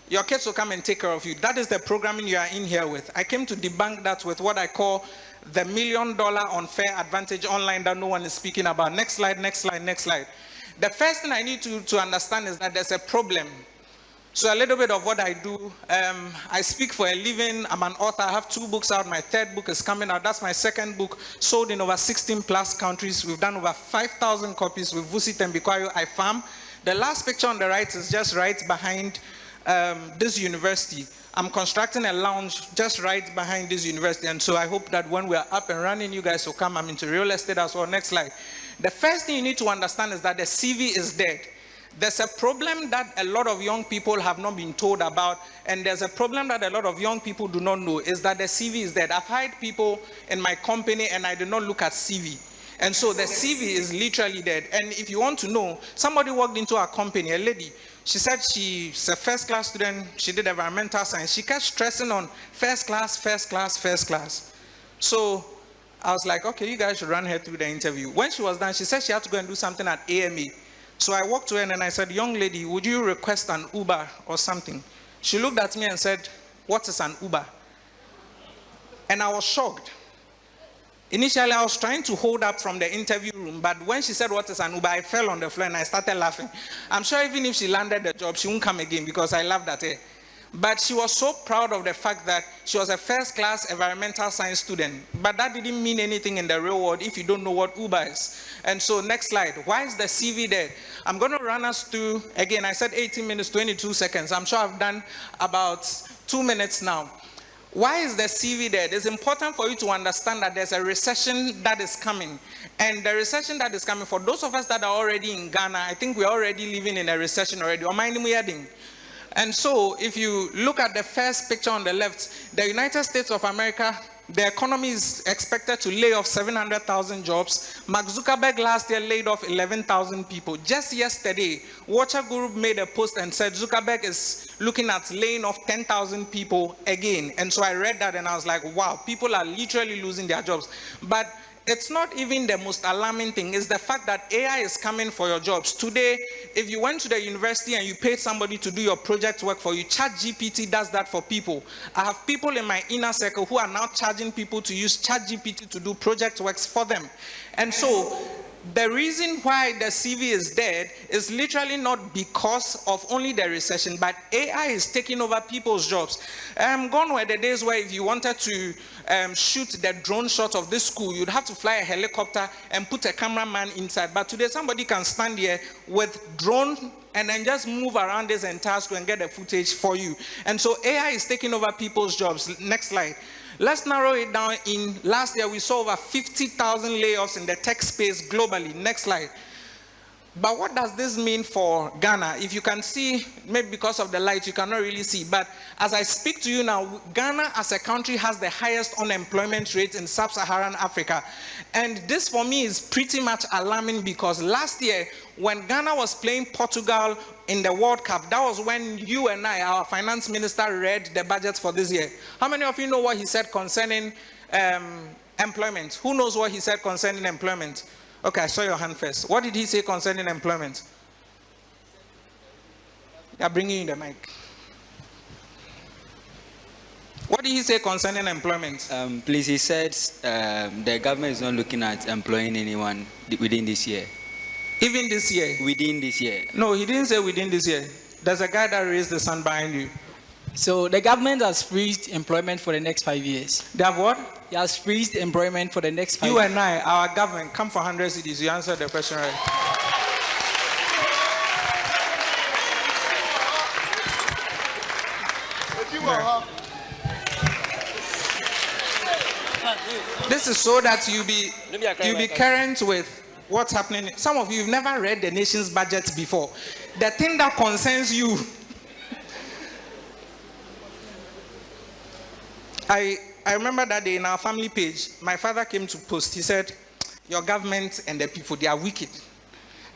your kids will come and take care of you. That is the programming you are in here with. I came to debunk that with what I call the $1 million unfair advantage online that no one is speaking about. Next slide, next slide, next slide. The first thing I need to understand is that there's a problem. So a little bit of what I do, I speak for a living. I'm an author. I have 2 books out. My 3rd book is coming out. That's my 2nd book, sold in over 16 plus countries. We've done over 5,000 copies with Vusi Tembikwayo, I Farm. The last picture on the right is just right behind this university. I'm constructing a lounge just right behind this university, and so I hope that when we are up and running, you guys will come. I'm into real estate as well. Next slide. The first thing you need to understand is that the CV is dead. There's a problem that a lot of young people have not been told about, and there's a problem that a lot of young people do not know, is that the CV is dead. I've hired people in my company, and I do not look at CV. And so the CV is literally dead. And if you want to know, somebody walked into our company, a lady. She said she's a first-class student. She did environmental science. She kept stressing on first class, first class, first class. So I was like, okay, you guys should run her through the interview. When she was done, she said she had to go and do something at AMA. So I walked to her and I said, young lady, would you request an Uber or something? She looked at me and said, what is an Uber? And I was shocked. Initially, I was trying to hold up from the interview room, but when she said, what is an Uber, I fell on the floor and I started laughing. I'm sure even if she landed the job, she won't come again because I laughed at her. But she was so proud of the fact that she was a first-class environmental science student. But that didn't mean anything in the real world if you don't know what Uber is. And so, next slide. Why is the CV dead? I'm going to run us through, again, I said 18 minutes, 22 seconds. I'm sure I've done about 2 minutes now. Why is the CV dead? It's important for you to understand that there's a recession that is coming. And the recession that is coming, for those of us that are already in Ghana, I think we're already living in a recession already. And so, if you look at the first picture on the left, the United States of America, the economy is expected to lay off 700,000 jobs. Mark Zuckerberg last year laid off 11,000 people. Just yesterday, Watcher Group made a post and said Zuckerberg is looking at laying off 10,000 people again. And so I read that and I was like, wow, people are literally losing their jobs. But it's not even the most alarming thing. It's the fact that AI is coming for your jobs. Today, if you went to the university and you paid somebody to do your project work for you, ChatGPT does that for people. I have people in my inner circle who are now charging people to use ChatGPT to do project works for them. And so, the reason why the CV is dead is literally not because of only the recession, but AI is taking over people's jobs. Gone were the days where if you wanted to shoot the drone shot of this school, you'd have to fly a helicopter and put a cameraman inside. But today, somebody can stand here with drone and then just move around this entire school and get the footage for you. And so AI is taking over people's jobs. Next slide. Let's narrow it down. In last year, we saw over 50,000 layoffs in the tech space globally. Next slide. But what does this mean for Ghana? If you can see, maybe because of the light, you cannot really see. But as I speak to you now, Ghana as a country has the highest unemployment rate in sub-Saharan Africa. And this for me is pretty much alarming because last year, when Ghana was playing Portugal in the World Cup, that was when you and I, our finance minister, read the budget for this year. How many of you know what he said concerning employment? Who knows what he said concerning employment? Okay, I saw your hand first. What did he say concerning employment? They are bringing you the mic. What did he say concerning employment? Please, he said the government is not looking at employing anyone within this year. Even this year? within this year. No, he didn't say within this year. There's a guy that raised the hand behind you. So the government has freezed employment for the next 5 years. They have what? It has freezed employment for the next 5 You years. and I, our government, come for 100 cities. You answered the question right. This is so that you be current with what's happening. Some of you have never read the nation's budget before. The thing that concerns you. I remember that day in our family page, my father came to post. He said, your government and the people, they are wicked.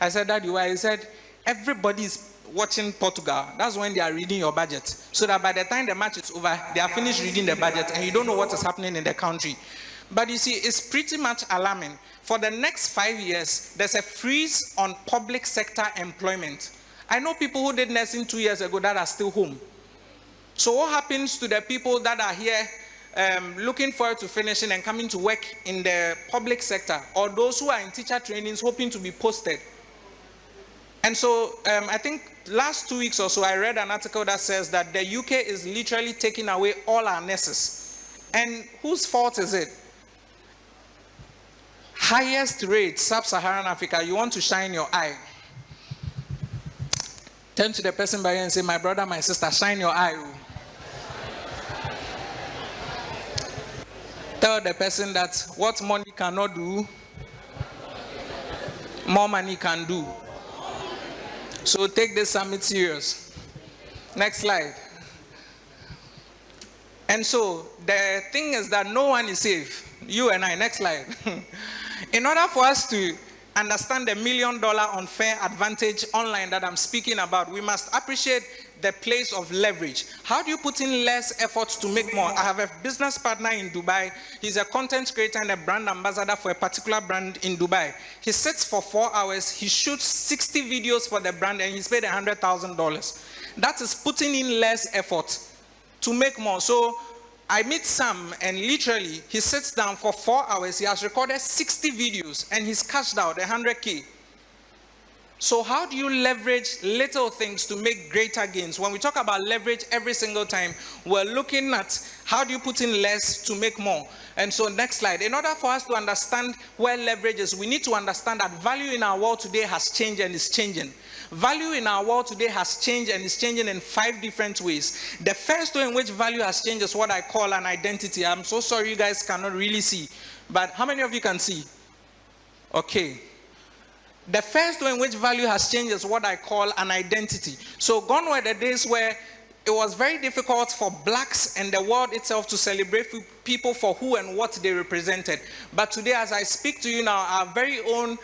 I said, Daddy, why? He said, everybody is watching Portugal. That's when they are reading your budget. So that by the time the match is over, they are finished reading the budget and you don't know what is happening in the country. But you see, it's pretty much alarming. For the next 5 years, there's a freeze on public sector employment. I know people who did nursing 2 years ago that are still home. So what happens to the people that are here looking forward to finishing and coming to work in the public sector, or those who are in teacher trainings hoping to be posted? And so I think last 2 weeks or so, I read an article that says that the UK is literally taking away all our nurses. And whose fault is it? Highest rate, sub-Saharan Africa. You want to shine your eye. Turn to the person by you and say, my brother, my sister, shine your eye. Tell the person that what money cannot do, more money can do. So take this summit serious. Next slide. And so the thing is that no one is safe. You and I. Next slide. In order for us to understand the $1 million unfair advantage online that I'm speaking about, we must appreciate the place of leverage. How do you put in less effort to make more? I have a business partner in Dubai. He's a content creator and a brand ambassador for a particular brand in Dubai. He sits for 4 hours. He shoots 60 videos for the brand and he's paid $100,000. That is putting in less effort to make more. So I meet Sam and literally he sits down for 4 hours. He has recorded 60 videos and he's cashed out $100K. So how do you leverage little things to make greater gains? When we talk about leverage every single time, we're looking at how do you put in less to make more. And so next slide. In order for us to understand where leverage is, we need to understand that value in our world today has changed and is changing. Value in our world today has changed and is changing in 5 different ways. The first way in which value has changed is what I call an identity. I'm so sorry you guys cannot really see, but how many of you can see? Okay. The first way in which value has changed is what I call an identity. So gone were the days where it was very difficult for blacks and the world itself to celebrate people for who and what they represented. But today, as I speak to you now, our very own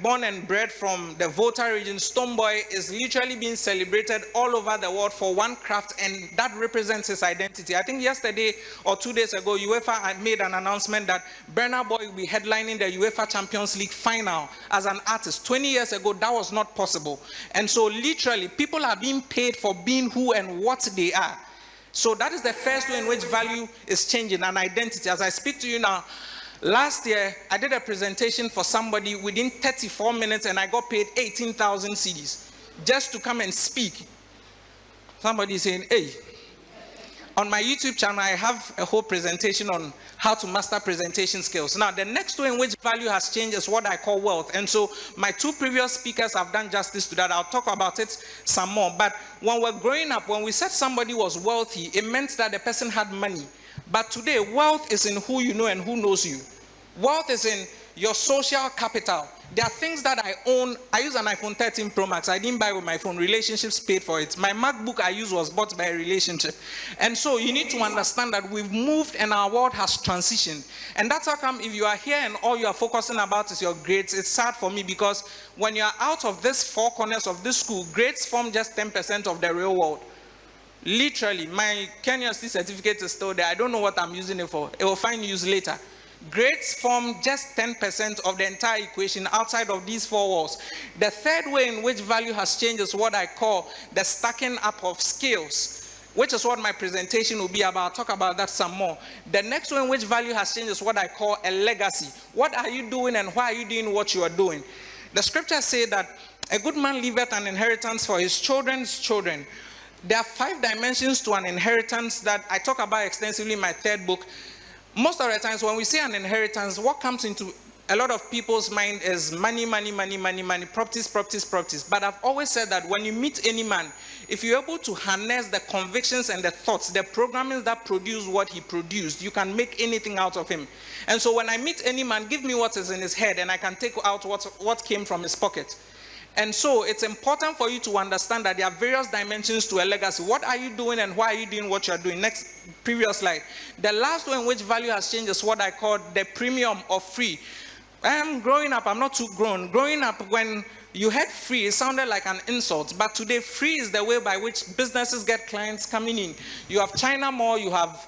born and bred from the Volta region, Stonebwoy is literally being celebrated all over the world for one craft, and that represents his identity. I think yesterday or 2 days ago, UEFA had made an announcement that Burna Boy will be headlining the UEFA Champions League final as an artist. 20 years ago, that was not possible. And so literally, people are being paid for being who and what they are. So that is the first way in which value is changing, an identity. As I speak to you now, last year, I did a presentation for somebody within 34 minutes and I got paid 18,000 cedis just to come and speak. Somebody is saying, hey, on my YouTube channel, I have a whole presentation on how to master presentation skills. Now, the next way in which value has changed is what I call wealth. And so my 2 previous speakers have done justice to that. I'll talk about it some more. But when we're growing up, when we said somebody was wealthy, it meant that the person had money. But today, wealth is in who you know and who knows you. Wealth is in your social capital. There are things that I own. I use an iPhone 13 Pro Max. I didn't buy with my phone. Relationships paid for it. My MacBook I use was bought by a relationship. And so you need to understand that we've moved and our world has transitioned. And that's how come if you are here and all you are focusing about is your grades, it's sad for me because when you are out of these 4 corners of this school, grades form just 10% of the real world. Literally, my Kenya State certificate is still there. I don't know what I'm using it for. It will find use later. Grades form just 10% of the entire equation outside of these 4 walls. The third way in which value has changed is what I call the stacking up of skills, which is what my presentation will be about. I'll talk about that some more. The next way in which value has changed is what I call a legacy. What are you doing and why are you doing what you are doing? The scriptures say that a good man leaveth an inheritance for his children's children. There are 5 dimensions to an inheritance that I talk about extensively in my 3rd book. Most of the times when we say an inheritance, what comes into a lot of people's mind is money, properties. But I've always said that when you meet any man, if you're able to harness the convictions and the thoughts, the programming that produce what he produced, you can make anything out of him. And so when I meet any man, give me what is in his head and I can take out what came from his pocket. And so it's important for you to understand that there are various dimensions to a legacy. What are you doing and why are you doing what you're doing? Previous slide. The last one in which value has changed is what I call the premium of free. Growing up, I'm not too grown. Growing up, when you had free, it sounded like an insult. But today, free is the way by which businesses get clients coming in. You have China Mall, you have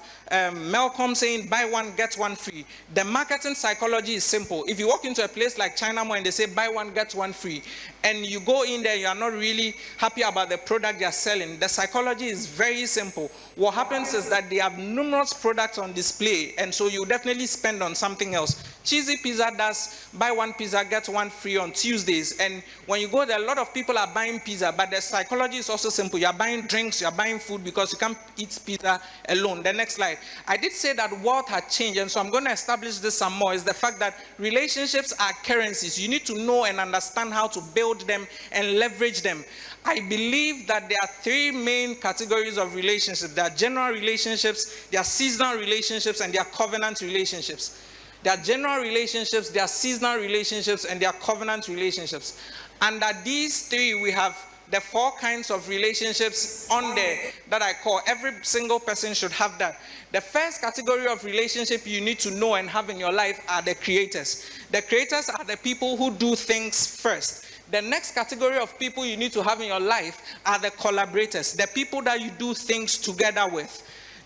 Malcolm saying buy one, get one free. The marketing psychology is simple. If you walk into a place like China Mall and they say buy one, get one free, and you go in there, you are not really happy about the product they are selling, the psychology is very simple. What happens is that they have numerous products on display, and so you definitely spend on something else. Cheesy Pizza does buy one pizza, get one free on Tuesdays. And when you go there, a lot of people are buying pizza, but the psychology is also simple. You're buying drinks, you're buying food because you can't eat pizza alone. The next slide. I did say that world had changed, and so I'm going to establish this some more, is the fact that relationships are currencies. You need to know and understand how to build them and leverage them. I believe that there are 3 main categories of relationships. There are general relationships, there are seasonal relationships, and there are covenant relationships. There are general relationships, there are seasonal relationships, and there are covenant relationships. Under these 3, we have the 4 kinds of relationships on there that I call. Every single person should have that. The first category of relationship you need to know and have in your life are the creators. The creators are the people who do things first. The next category of people you need to have in your life are the collaborators, the people that you do things together with.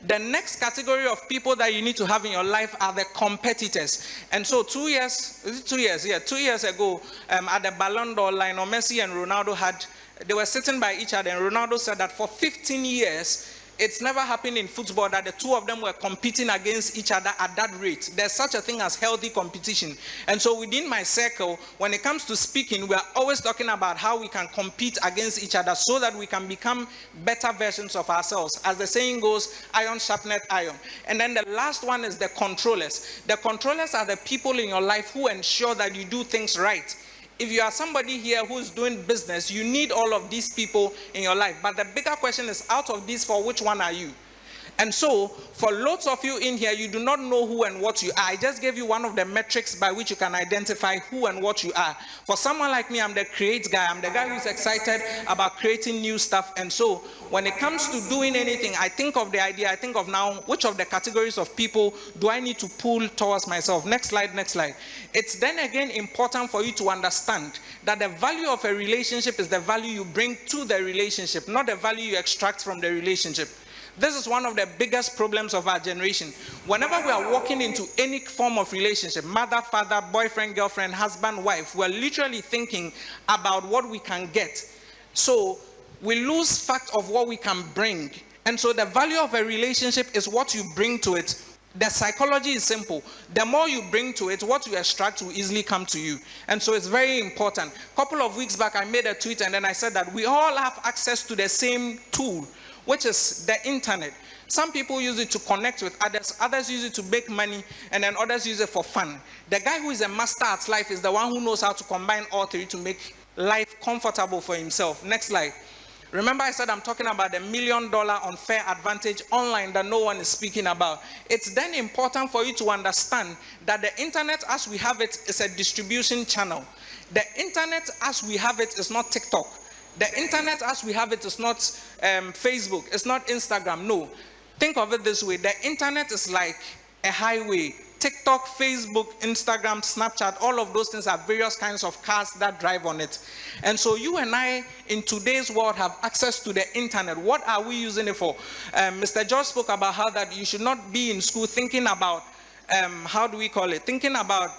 The next category of people that you need to have in your life are the competitors. And so 2 years ago, at the Ballon d'Or, Lionel Messi and Ronaldo they were sitting by each other, and Ronaldo said that for 15 years, it's never happened in football that the 2 of them were competing against each other at that rate. There's such a thing as healthy competition. And so within my circle, when it comes to speaking, we are always talking about how we can compete against each other so that we can become better versions of ourselves. As the saying goes, iron sharpeneth iron. And then the last one is the controllers. The controllers are the people in your life who ensure that you do things right. If you are somebody here who's doing business, you need all of these people in your life. But the bigger question is, out of these 4, which one are you? And so, for lots of you in here, you do not know who and what you are. I just gave you one of the metrics by which you can identify who and what you are. For someone like me, I'm the create guy. I'm the guy who's excited about creating new stuff. And so, when it comes to doing anything, I think of the idea, I think of now, which of the categories of people do I need to pull towards myself? Next slide, next slide. It's then again important for you to understand that the value of a relationship is the value you bring to the relationship, not the value you extract from the relationship. This is one of the biggest problems of our generation. Whenever we are walking into any form of relationship, mother, father, boyfriend, girlfriend, husband, wife, we're literally thinking about what we can get. So we lose fact of what we can bring. And so the value of a relationship is what you bring to it. The psychology is simple. The more you bring to it, what you extract will easily come to you. And so it's very important. A couple of weeks back, I made a tweet and then I said that we all have access to the same tool, which is the internet. Some people use it to connect with others use it to make money, and then others use it for fun. The guy who is a master at life is the one who knows how to combine all 3 to make life comfortable for himself. Next slide. Remember I said I'm talking about the $1 million unfair advantage online that no one is speaking about. It's then important for you to understand that the internet as we have it is a distribution channel. The internet as we have it is not TikTok. The internet as we have it is not Facebook, it's not Instagram, no. Think of it this way, the internet is like a highway. TikTok, Facebook, Instagram, Snapchat, all of those things are various kinds of cars that drive on it. And so you and I, in today's world, have access to the internet. What are we using it for? Mr. George spoke about how that you should not be in school thinking about, thinking about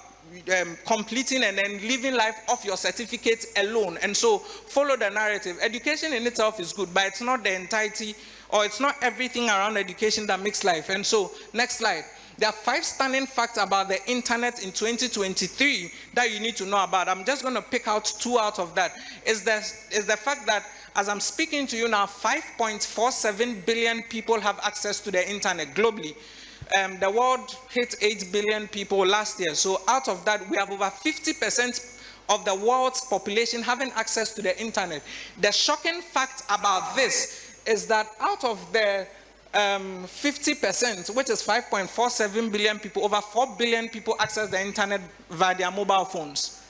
completing and then living life off your certificate alone. And so follow the narrative. Education in itself is good, but it's not the entirety, or it's not everything around education that makes life. And so next slide. There are 5 stunning facts about the internet in 2023 that you need to know about. I'm just going to pick out 2 out of that. Is the fact that as I'm speaking to you now, 5.47 billion people have access to the internet globally. The world hit 8 billion people last year. So out of that, we have over 50% of the world's population having access to the internet. The shocking fact about this is that out of the 50%, which is 5.47 billion people, over 4 billion people access the internet via their mobile phones.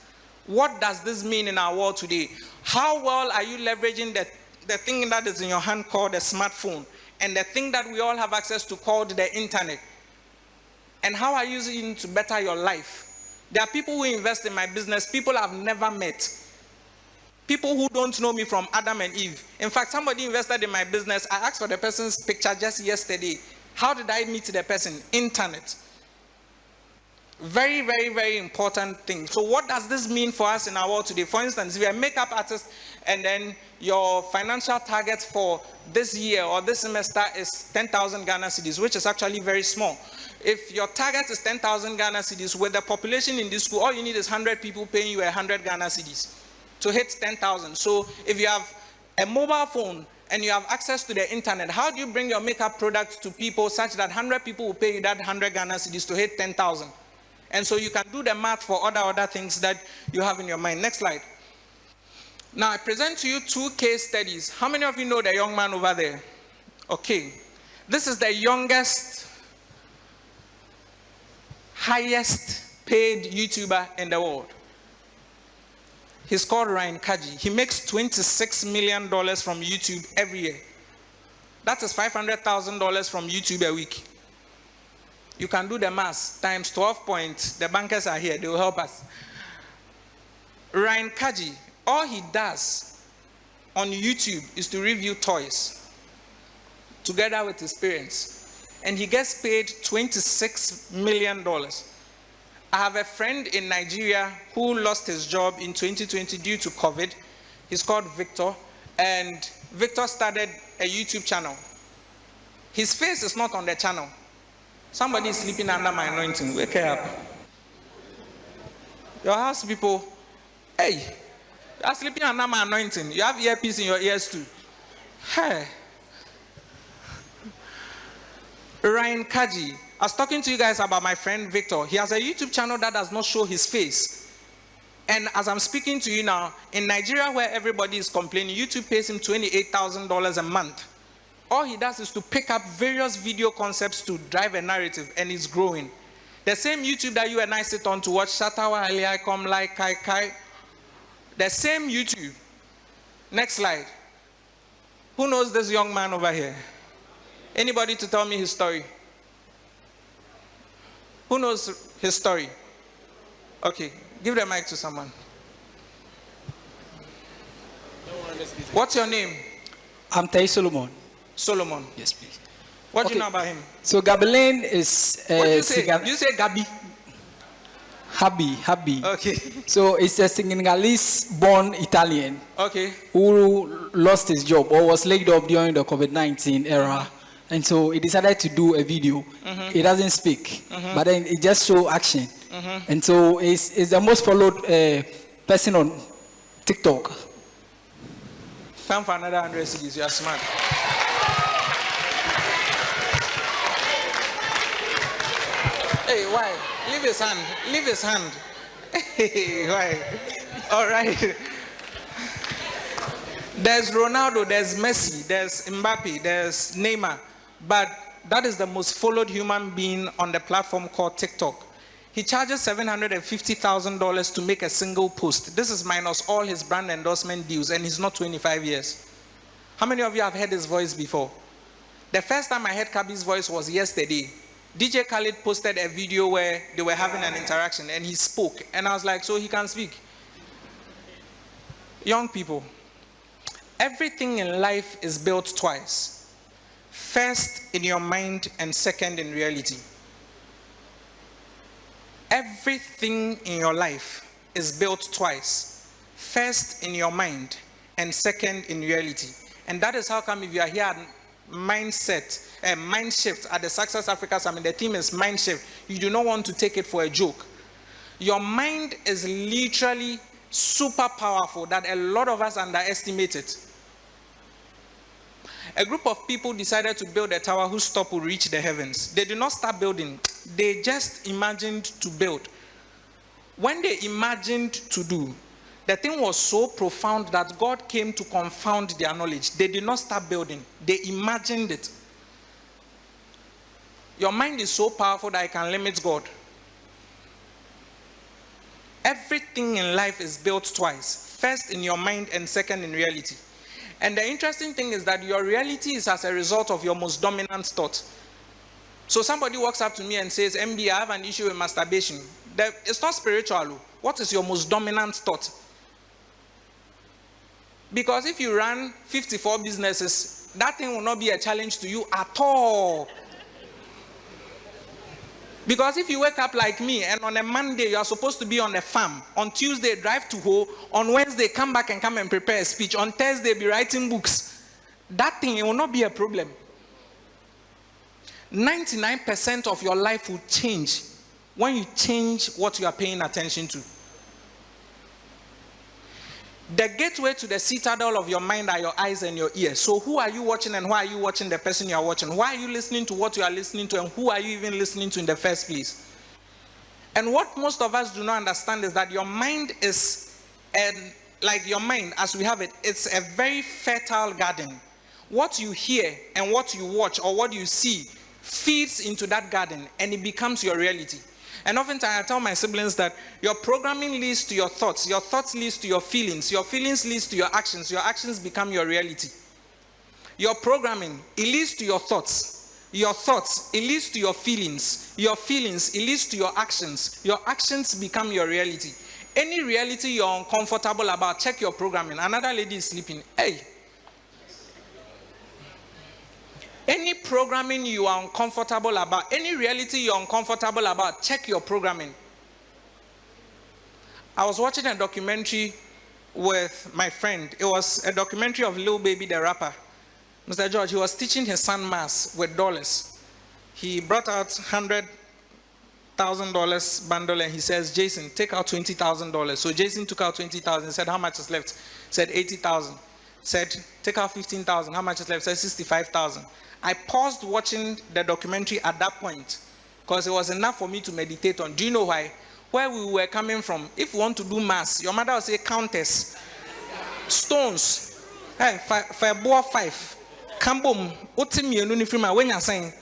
What does this mean in our world today? How well are you leveraging the thing that is in your hand called a smartphone and the thing that we all have access to called the internet? And how are you using it to better your life? There are people who invest in my business, people I've never met. People who don't know me from Adam and Eve. In fact, somebody invested in my business. I asked for the person's picture just yesterday. How did I meet the person? Internet. Very, very, very important thing. So what does this mean for us in our world today? For instance, if you're a makeup artist and then your financial target for this year or this semester is 10,000 Ghana cedis, which is actually very small. If your target is 10,000 Ghana cedis, with the population in this school, all you need is 100 people paying you 100 Ghana cedis to hit 10,000. So if you have a mobile phone and you have access to the internet, how do you bring your makeup products to people such that 100 people will pay you that 100 Ghana cedis to hit 10,000? And so you can do the math for other things that you have in your mind. Next slide. Now I present to you 2 case studies. How many of you know the young man over there? Okay. This is the youngest, highest paid YouTuber in the world. He's called Ryan Kaji. He makes $26 million from YouTube every year. That is $500,000 from YouTube a week. You can do the math times 12 points. The bankers are here. They will help us. Ryan Kaji, all he does on YouTube is to review toys together with his parents. And he gets paid $26 million. I have a friend in Nigeria who lost his job in 2020 due to COVID. He's called Victor. And Victor started a YouTube channel. His face is not on the channel. Somebody is sleeping under my anointing. Wake up. Your house people, hey, you are sleeping under my anointing. You have earpiece in your ears too. Hey. Ryan Kaji. I was talking to you guys about my friend Victor. He has a YouTube channel that does not show his face. And as I'm speaking to you now, in Nigeria where everybody is complaining, YouTube pays him $28,000 a month. All he does is to pick up various video concepts to drive a narrative, and it's growing. The same YouTube that you and I sit on to watch Shatawa Ali Come Like Kai Kai. The same YouTube. Next slide. Who knows this young man over here? Anybody to tell me his story? Who knows his story? Okay, give the mic to someone. What's your name? I'm Tai Solomon. Solomon. Yes, please. What do you know about him? So Gabilaine is What do you say? You say Gabi? Habi. Okay. So it's a Senegalese-born Italian. Okay. Who lost his job or was laid off during the COVID-19 era. And so he decided to do a video. He doesn't speak, but then it just shows action. And so it's the most followed person on TikTok. Time for another 100 cedis. You are smart. Hey, why? Leave his hand. Leave his hand. Hey, why? All right. There's Ronaldo, there's Messi, there's Mbappe, there's Neymar. But that is the most followed human being on the platform called TikTok. He charges $750,000 to make a single post. This is minus all his brand endorsement deals, and he's not 25 years. How many of you have heard his voice before? The first time I heard Kabi's voice was yesterday. DJ Khaled posted a video where they were having an interaction, and he spoke. And I was like, so he can speak. Young people, everything in life is built twice. First in your mind and second in reality. Everything in your life is built twice. First in your mind and second in reality. And that is how come if you are here mindset, mind shift at the Success Africa Summit. The theme is mind shift. You do not want to take it for a joke. Your mind is literally super powerful that a lot of us underestimate it. A group of people decided to build a tower whose top will reach the heavens. They did not start building. They just imagined to build. When they imagined to do, the thing was so profound that God came to confound their knowledge. They did not start building. They imagined it. Your mind is so powerful that it can limit God. Everything in life is built twice. First in your mind and second in reality. And the interesting thing is that your reality is as a result of your most dominant thought. So somebody walks up to me and says, MB, I have an issue with masturbation. It's not spiritual. What is your most dominant thought? Because if you run 54 businesses, that thing will not be a challenge to you at all. Because if you wake up like me and on a Monday you are supposed to be on a farm, on Tuesday drive to Ho, on Wednesday come back and come and prepare a speech, on Thursday be writing books, that thing, it will not be a problem. 99% of your life will change when you change what you are paying attention to. The gateway to the citadel of your mind are your eyes and your ears. So who are you watching and why are you watching the person you are watching? Why are you listening to what you are listening to and who are you even listening to in the first place? And what most of us do not understand is that your mind is, like your mind as we have it, it's a very fertile garden. What you hear and what you watch or what you see feeds into that garden and it becomes your reality. And oftentimes I tell my siblings that your programming leads to your thoughts leads to your feelings leads to your actions become your reality. Your programming, it leads to your thoughts, it leads to your feelings, it leads to your actions become your reality. Any reality you're uncomfortable about, check your programming. Another lady is sleeping, hey. Any programming you are uncomfortable about, any reality you're uncomfortable about, check your programming. I was watching a documentary with my friend. It was a documentary of Lil Baby the rapper. Mr. George, he was teaching his son maths with dollars. He brought out $100,000 bundle and he says, Jason, take out $20,000. So Jason took out $20,000, said, how much is left? Said, $80,000. Said, take out $15,000, how much is left? Said, $65,000. I paused watching the documentary at that point because it was enough for me to meditate on. Do you know why? Where we were coming from, if you want to do maths, your mother will say countess, stones, hey, 5. Kambum, when you're saying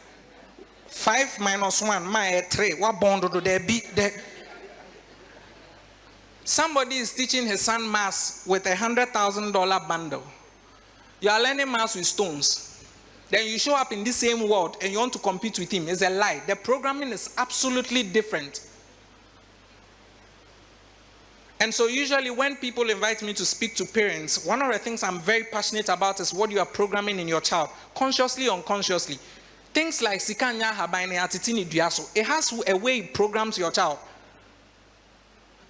5 minus 1, my 3, what bond do there be? Somebody is teaching his son maths with $100,000 bundle. You are learning maths with stones. Then you show up in this same world and you want to compete with him. It's a lie. The programming is absolutely different. And so usually when people invite me to speak to parents, one of the things I'm very passionate about is what you are programming in your child, consciously or unconsciously. Things like Sikanya Habaine Atitini Diaso, it has a way it programs your child.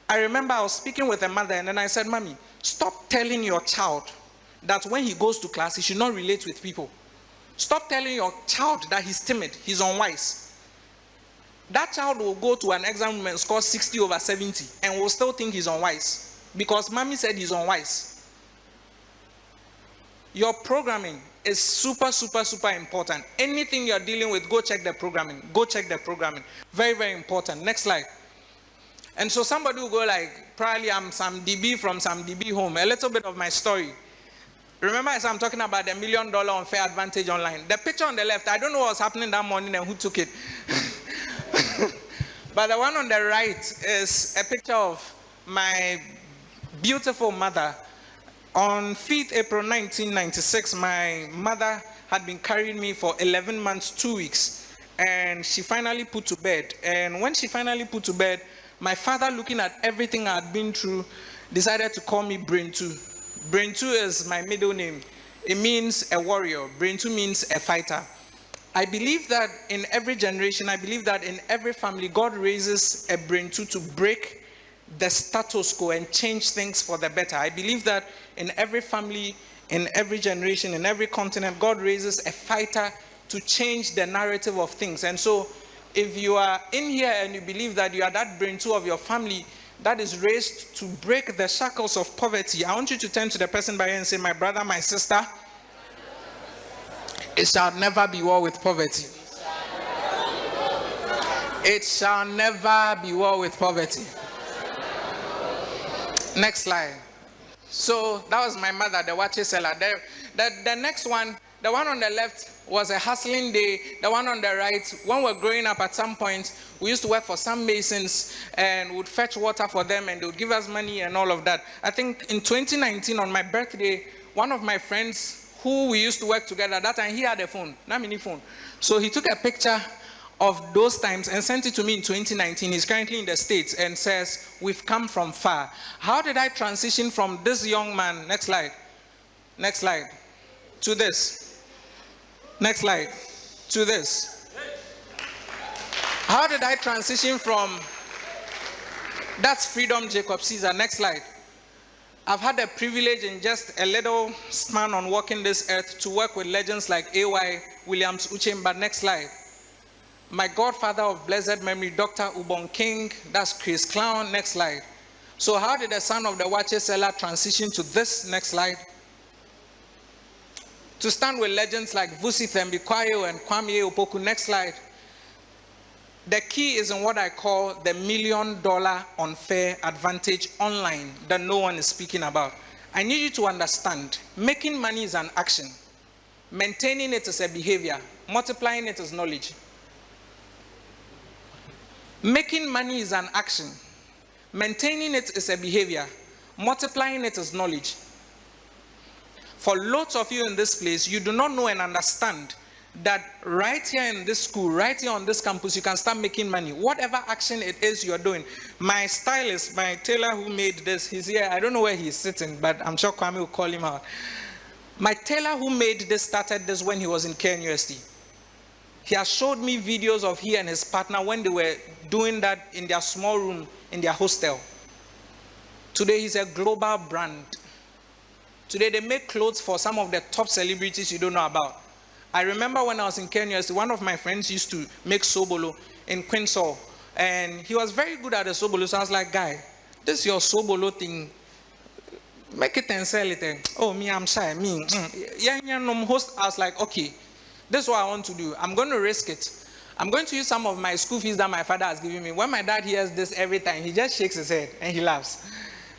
I remember I was speaking with a mother and then I said, Mommy, stop telling your child that when he goes to class, he should not relate with people. Stop telling your child that he's timid, he's unwise. That child will go to an exam and score 60 over 70 and will still think he's unwise because mommy said he's unwise. Your programming is super, super, super important. Anything you're dealing with, go check the programming. Go check the programming. Very, very important. Next slide. And so somebody will go like, probably I'm some DB from some DB home. A little bit of my story. Remember, as I'm talking about the $1 million unfair advantage online. The picture on the left, I don't know what was happening that morning and who took it. But the one on the right is a picture of my beautiful mother. On 5th April 1996, my mother had been carrying me for 11 months, 2 weeks. And she finally put to bed. And when she finally put to bed, my father, looking at everything I had been through, decided to call me Brain 2. Brain 2 is my middle name. It means a warrior. Brain 2 means a fighter. I believe that in every generation, I believe that in every family, God raises a Brain 2 to break the status quo and change things for the better. I believe that in every family, in every generation, in every continent, God raises a fighter to change the narrative of things. And so, if you are in here and you believe that you are that brain two of your family that is raised to break the shackles of poverty, I want you to turn to the person by you and say, my brother, my sister, it shall never be war with poverty. It shall never be war with poverty. Next slide. So that was my mother, the watch seller. The next one, the one on the left was a hustling day. The one on the right, when we were growing up at some point, we used to work for some masons and would fetch water for them and they would give us money and all of that. I think in 2019 on my birthday, one of my friends who we used to work together, that time he had a phone, not mini phone. So he took a picture of those times and sent it to me in 2019. He's currently in the States and says, we've come from far. How did I transition from this young man, next slide, to this? Next slide, to this. How did I transition from, that's Freedom Jacob Caesar, next slide. I've had the privilege in just a little span on walking this earth to work with legends like A.Y. Williams Uchemba, next slide. My godfather of blessed memory, Dr. Ubon King, that's Chris Clown, next slide. So how did the son of the watches seller transition to this? Next slide. To stand with legends like Vusi Thembikwayo and Kwame Opoku, next slide. The key is in what I call the $1 million unfair advantage online that no one is speaking about. I need you to understand, making money is an action. Maintaining it is a behavior. Multiplying it is knowledge. Making money is an action. Maintaining it is a behavior. Multiplying it is knowledge. For lots of you in this place, you do not know and understand that right here in this school, right here on this campus, you can start making money. Whatever action it is you're doing. My stylist, my tailor who made this, he's here. I don't know where he's sitting, but I'm sure Kwame will call him out. My tailor who made this started this when he was in KNUST. He has showed me videos of he and his partner when they were doing that in their small room in their hostel. Today he's a global brand. Today they make clothes for some of the top celebrities you don't know about. I remember when I was in KNUST, one of my friends used to make sobolo in Quincy, and he was very good at the sobolo. So I was like, guy, this is your sobolo thing. Make it and sell it. Oh, me, I'm shy. Me, host. I was like, okay. This is what I want to do. I'm going to risk it. I'm going to use some of my school fees that my father has given me. When my dad hears this every time, he just shakes his head and he laughs.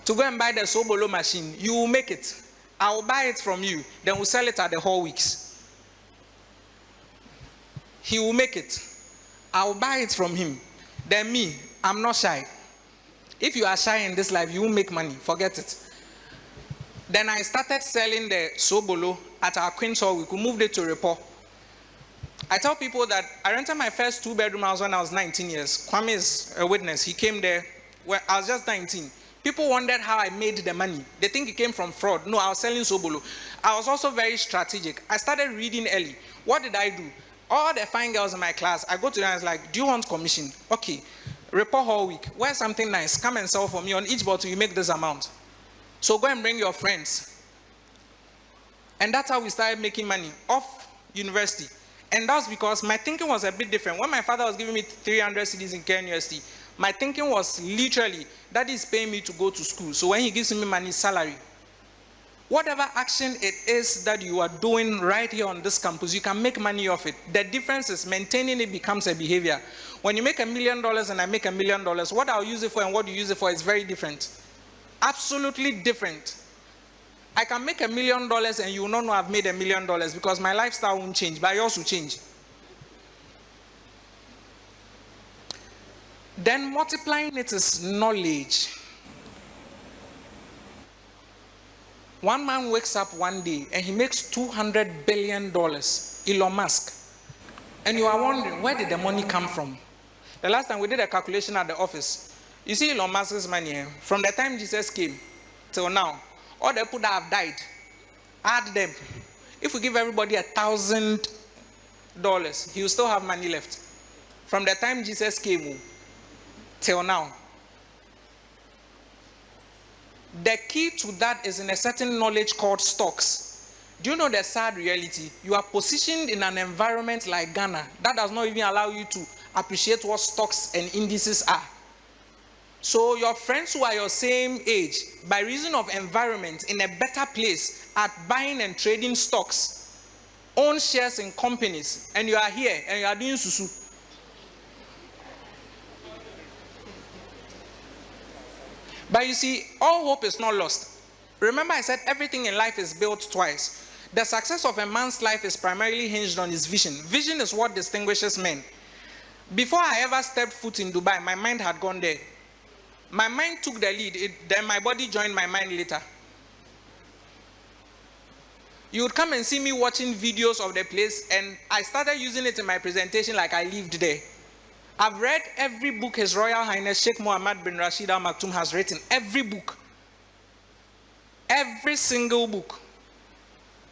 To go and buy the sobolo machine, you will make it. I will buy it from you. Then we'll sell it at the whole weeks. He will make it. I will buy it from him. Then me, I'm not shy. If you are shy in this life, you won't make money. Forget it. Then I started selling the sobolo at our Queen's Hall. We could move it to Report. I tell people that I rented my first 2-bedroom house when I was 19 years. Kwame is a witness. He came there when I was just 19. People wondered how I made the money. They think it came from fraud. No, I was selling sobolo. I was also very strategic. I started reading early. What did I do? All the fine girls in my class, I go to them and I was like, do you want commission? Okay. Report whole week. Wear something nice. Come and sell for me. On each bottle, you make this amount. So go and bring your friends. And that's how we started making money off university. And that's because my thinking was a bit different. When my father was giving me 300 cedis in KNUST, my thinking was literally, that is paying me to go to school. So when he gives me money, salary. Whatever action it is that you are doing right here on this campus, you can make money off it. The difference is maintaining it becomes a behavior. When you make $1 million and I make $1 million, what I'll use it for and what you use it for is very different. Absolutely different. I can make $1 million and you will not know I've made $1 million because my lifestyle won't change, but yours will change. Then multiplying it is knowledge. One man wakes up one day and he makes $200 billion, Elon Musk. And you are wondering, where did the money come from? The last time we did a calculation at the office, you see Elon Musk's money, from the time Jesus came till now, all the people that have died, add them. If we give everybody $1,000, he will still have money left. From the time Jesus came till now. The key to that is in a certain knowledge called stocks. Do you know the sad reality? You are positioned in an environment like Ghana that does not even allow you to appreciate what stocks and indices are. So your friends who are your same age, by reason of environment, in a better place at buying and trading stocks, own shares in companies, and you are here and you are doing susu. But you see, all hope is not lost. Remember I said everything in life is built twice. The success of a man's life is primarily hinged on his vision. Vision is what distinguishes men. Before I ever stepped foot in Dubai, my mind had gone there. My mind took the lead, then my body joined my mind later. You would come and see me watching videos of the place, and I started using it in my presentation like I lived there. I've read every book His Royal Highness Sheikh Mohammed bin Rashid Al Maktoum has written. Every book. Every single book.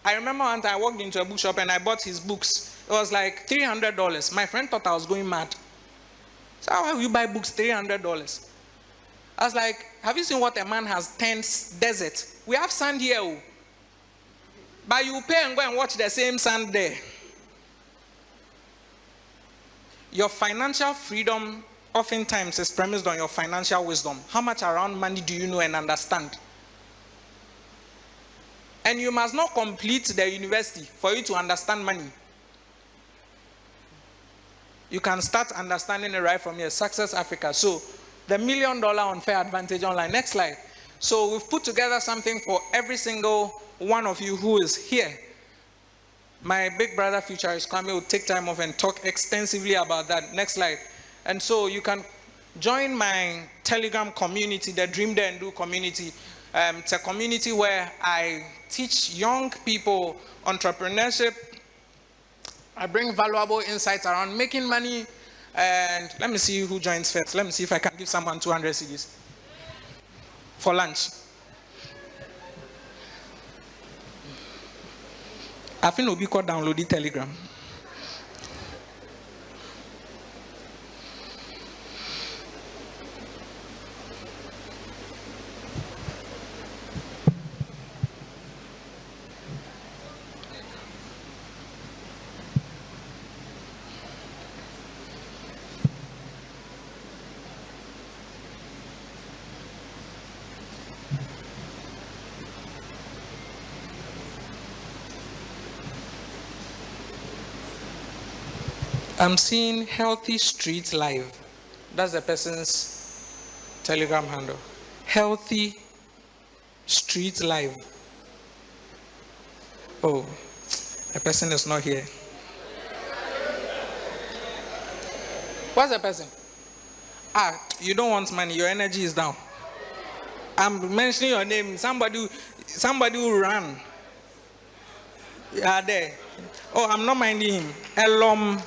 I remember one time I walked into a bookshop and I bought his books. It was like $300. My friend thought I was going mad. So how will you buy books $300? I was like, have you seen what a man has turned desert? We have sand here. Oh. But you pay and go and watch the same sand there. Your financial freedom oftentimes is premised on your financial wisdom. How much around money do you know and understand? And you must not complete the university for you to understand money. You can start understanding it right from here. Success Africa. So, the $1 Million Unfair Advantage Online. Next slide. So, we've put together something for every single one of you who is here. My big brother Futurist Kwame will take time off and talk extensively about that. Next slide. And so, you can join my Telegram community, the Dream There and Do community. It's a community where I teach young people entrepreneurship. I bring valuable insights around making money. And let me see who joins first. Let me see if I can give someone 200 cedis for lunch. I think Obi could download the Telegram. I'm seeing Healthy Street Live. That's the person's Telegram handle. Healthy Street Live. Oh, the person is not here. What's the person? You don't want money. Your energy is down. I'm mentioning your name. Somebody will run. You are there. Oh, I'm not minding him. Elom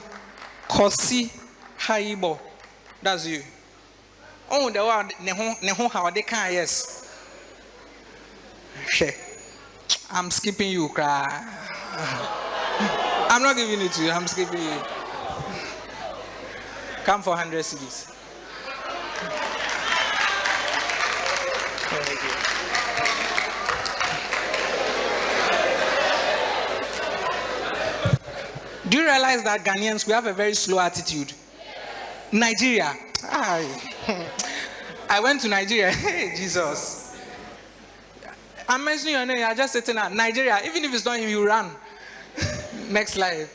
Kosi Haibo. That's you. Oh, the word neho how they can, yes. I'm skipping you, cry. I'm not giving it to you, I'm skipping you. Come for 100 cedis. Do you realize that Ghanaians, we have a very slow attitude? Yes. Nigeria. I went to Nigeria. Hey, Jesus. I'm mentioning your name. You're just sitting at Nigeria. Even if it's not him, you run. Next slide.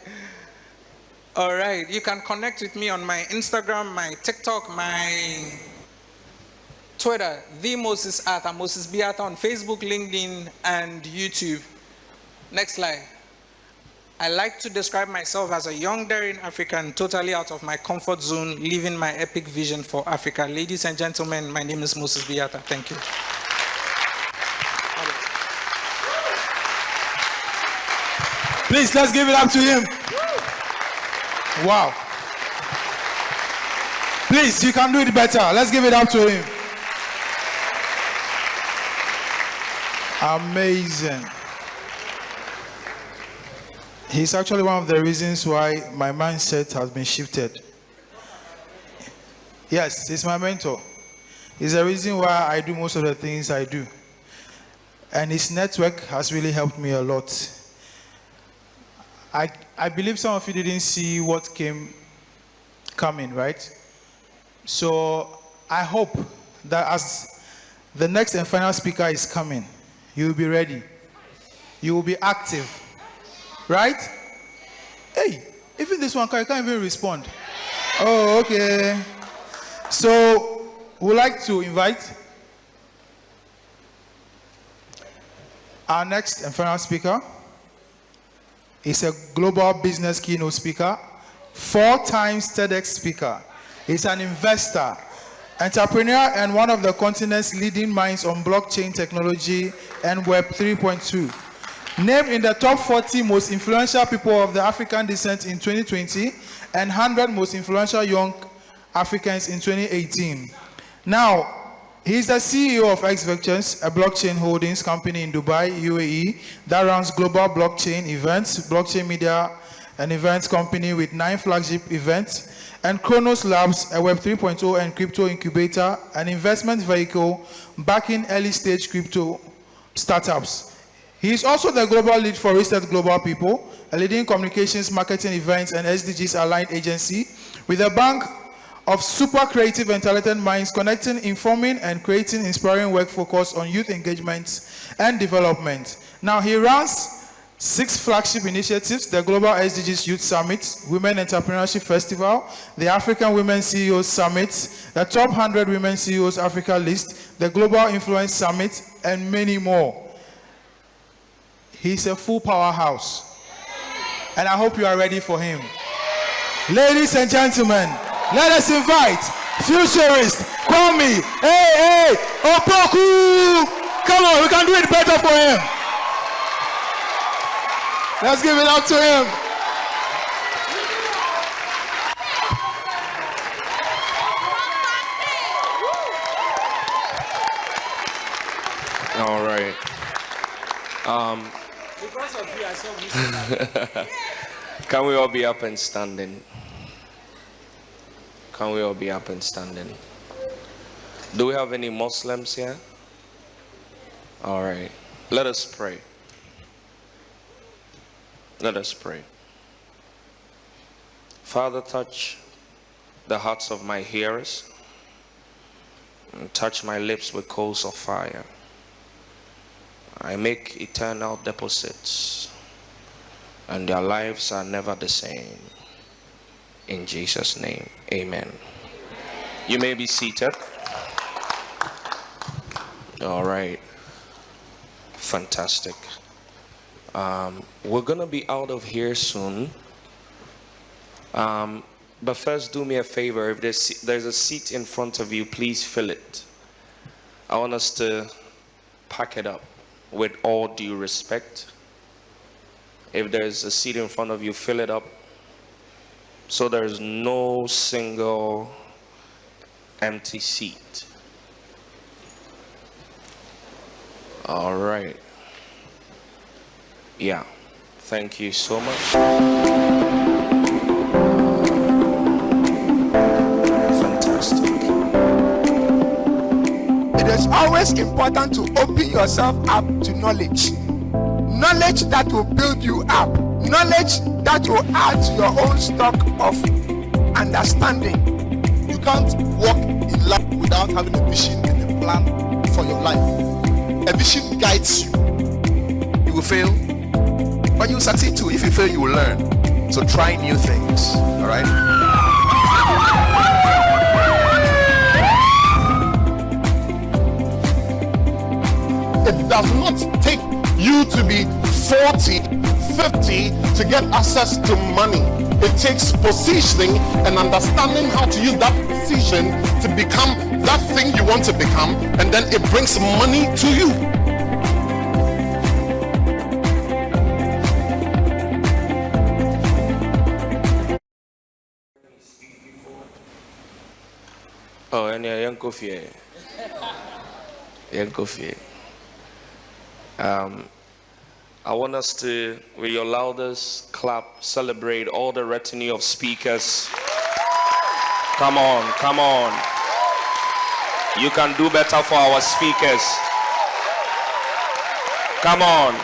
All right. You can connect with me on my Instagram, my TikTok, my Twitter, The Moses Arthur, Moses B. Arthur on Facebook, LinkedIn, and YouTube. Next slide. I like to describe myself as a young, daring African, totally out of my comfort zone, living my epic vision for Africa. Ladies and gentlemen, my name is Moses B. Arthur. Thank you. Please, let's give it up to him. Wow. Please, you can do it better. Let's give it up to him. Amazing. He's actually one of the reasons why my mindset has been shifted. Yes, he's my mentor. He's the reason why I do most of the things I do. And his network has really helped me a lot. I believe some of you didn't see what came coming, right? So I hope that as the next and final speaker is coming, you will be ready. You will be active, right? Hey, even this one, you can't even respond. Oh, okay. So we'd like to invite our next and final speaker. He's a global business keynote speaker, 4 times TEDx speaker. He's an investor, entrepreneur, and one of the continent's leading minds on blockchain technology and Web 3.2. Named in the top 40 most influential people of the African descent in 2020 and 100 most influential young Africans in 2018. Now, he's the CEO of X Ventures, a blockchain holdings company in Dubai, UAE, that runs global blockchain events, blockchain media and events company with 9 flagship events, and Chronos Labs, a Web 3.0 and crypto incubator, an investment vehicle backing early stage crypto startups. He is also the global lead for Reset Global People, a leading communications, marketing, events, and SDGs aligned agency with a bank of super creative and talented minds connecting, informing, and creating inspiring work focused on youth engagement and development. Now, he runs 6 flagship initiatives: the Global SDGs Youth Summit, Women Entrepreneurship Festival, the African Women CEOs Summit, the Top 100 Women CEOs Africa List, the Global Influence Summit, and many more. He's a full powerhouse, and I hope you are ready for him. Ladies and gentlemen, let us invite futurist Kwame Opoku. Come on, we can do it better for him. Let's give it up to him. All right. Because of you, I saw this. Can we all be up and standing? Can we all be up and standing? Do we have any Muslims here? All right. Let us pray. Let us pray. Father, touch the hearts of my hearers and touch my lips with coals of fire. I make eternal deposits, and their lives are never the same. In Jesus' name, amen. You may be seated. All right. Fantastic. We're going to be out of here soon. But first, do me a favor. If there's a seat in front of you, please fill it. I want us to pack it up with all due respect. If there's a seat in front of you, fill it up. So there's no single empty seat. All right. Yeah. Thank you so much. Fantastic. It is always important to open yourself up to knowledge. Knowledge that will build you up. Knowledge that will add to your own stock of understanding. You can't walk in life without having a vision and a plan for your life. A vision guides you. You will fail, but you will succeed too. If you fail, you will learn. So try new things. All right. It does not take you to be 40, 50 to get access to money. It takes positioning and understanding how to use that position to become that thing you want to become, and then it brings money to you. Oh, and yeah, young coffee. Young coffee. I want us to, with your loudest clap, celebrate all the retinue of speakers. Come on, come on. You can do better for our speakers. Come on.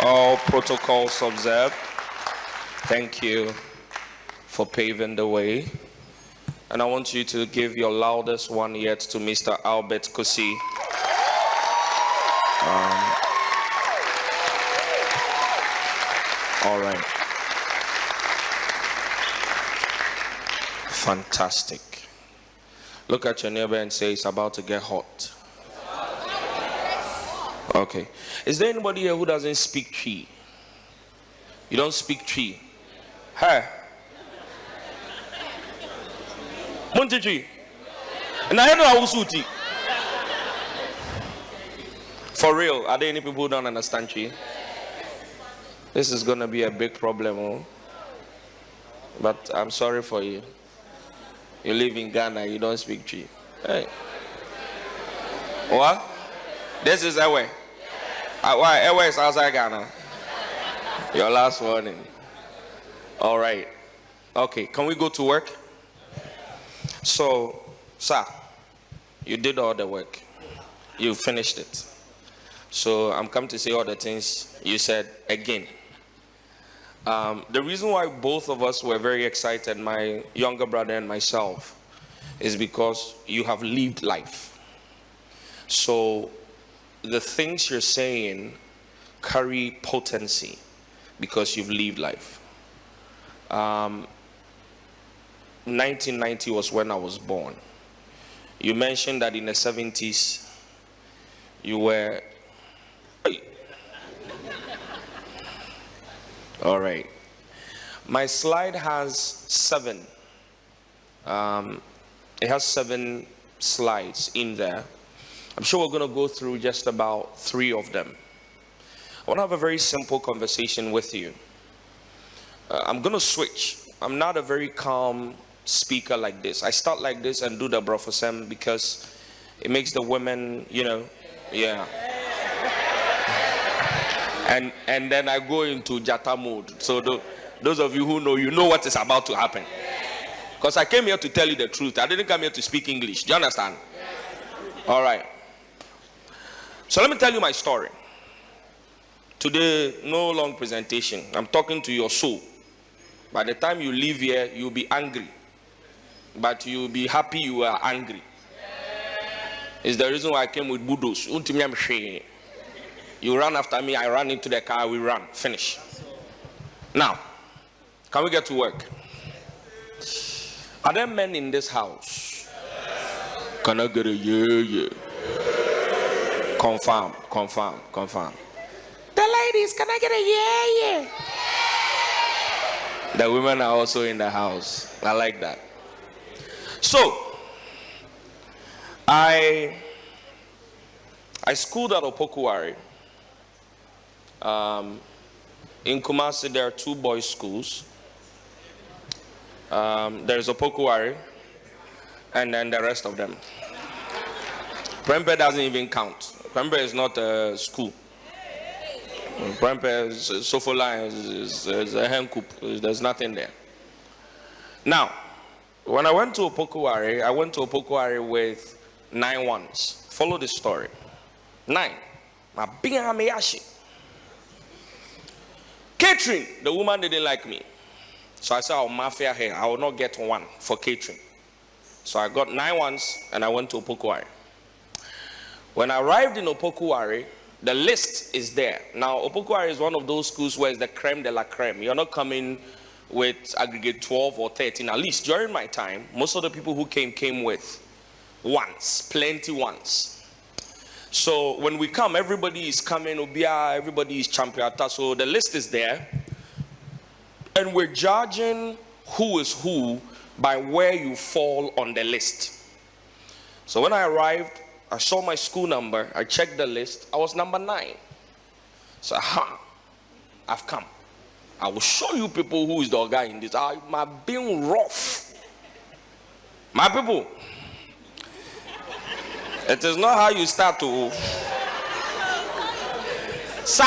All protocols observed. Thank you for paving the way. And I want you to give your loudest one yet to Mr. Albert Kosi. All right. Fantastic. Look at your neighbor and say it's about to get hot. Okay. Is there anybody here who doesn't speak Twi? You don't speak Twi? Hey. Monte Twi. And I know Awusuti. For real, are there any people who don't understand Twi? This is going to be a big problem, oh? But I'm sorry for you. You live in Ghana, you don't speak Twi. Hey. What? This is Ewe. Why? Ewe is outside Ghana. Your last warning. All right. Okay, can we go to work? So, sir, you did all the work. You finished it. So I'm come to say all the things you said again. The reason why both of us were very excited, my younger brother and myself, is because you have lived life. So the things you're saying carry potency because you've lived life. 1990 was when I was born. You mentioned that in the 70s you were... All right. My slide has 7. It has 7 slides in there. I'm sure we're going to go through just about 3 of them. I want to have a very simple conversation with you. I'm going to switch. I'm not a very calm speaker like this. I start like this and do the brofosem because it makes the women, you know, yeah. And then I go into Jata mode. So those of you who know, you know what is about to happen. Because I came here to tell you the truth. I didn't come here to speak English. Do you understand? All right. So let me tell you my story. Today, no long presentation. I'm talking to your soul. By the time you leave here, you'll be angry. But you'll be happy you are angry. It's the reason why I came with budos. You run after me, I run into the car, we run. Finish. Now, can we get to work? Are there men in this house? Can I get a yeah? Confirm. The ladies, can I get a yeah? The women are also in the house. I like that. So, I schooled at Opokuwari. In Kumasi, there are 2 boys' schools. There's Opokuwari, and then the rest of them. Prempeh doesn't even count. Prempeh is not a school. Prempeh is Sofola, is a hencoop. There's nothing there. Now, when I went to Opokuwari, with 9 ones. Follow the story. 9. My big Hamayashi. Catering, the woman didn't like me. So I said, I'll mafia her. I will not get 1 for catering. So I got 9 ones and I went to Opokuwari. When I arrived in Opokuwari, the list is there. Now, Opokuwari is one of those schools where it's the creme de la creme. You're not coming with aggregate 12 or 13. At least during my time, most of the people who came with 1s, plenty 1s. So when we come, everybody is coming, Obia, everybody is champion. So the list is there. And we're judging who is who by where you fall on the list. So when I arrived, I saw my school number, I checked the list, I was number 9. So, I've come. I will show you people who is the guy in this. I'm being rough. My people. It is not how you start to. Sir,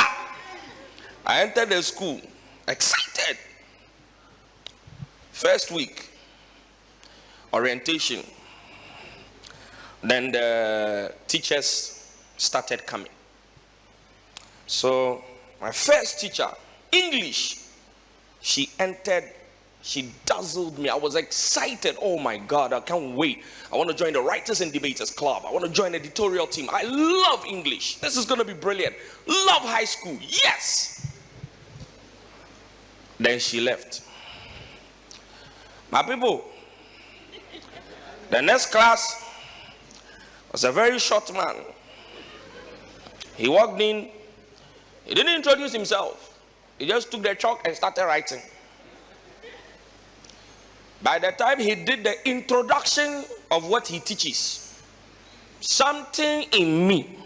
I entered the school, excited. First week, orientation. Then the teachers started coming. So my first teacher, English, she entered, she dazzled me. I was excited. Oh my God, I can't wait. I want to join the Writers and Debaters Club. I want to join the editorial team. I love English. This is going to be brilliant. Love high school. Yes. Then she left. My people, the next class was a very short man. He walked in. He didn't introduce himself. He just took the chalk and started writing. By the time he did the introduction of what he teaches, something in me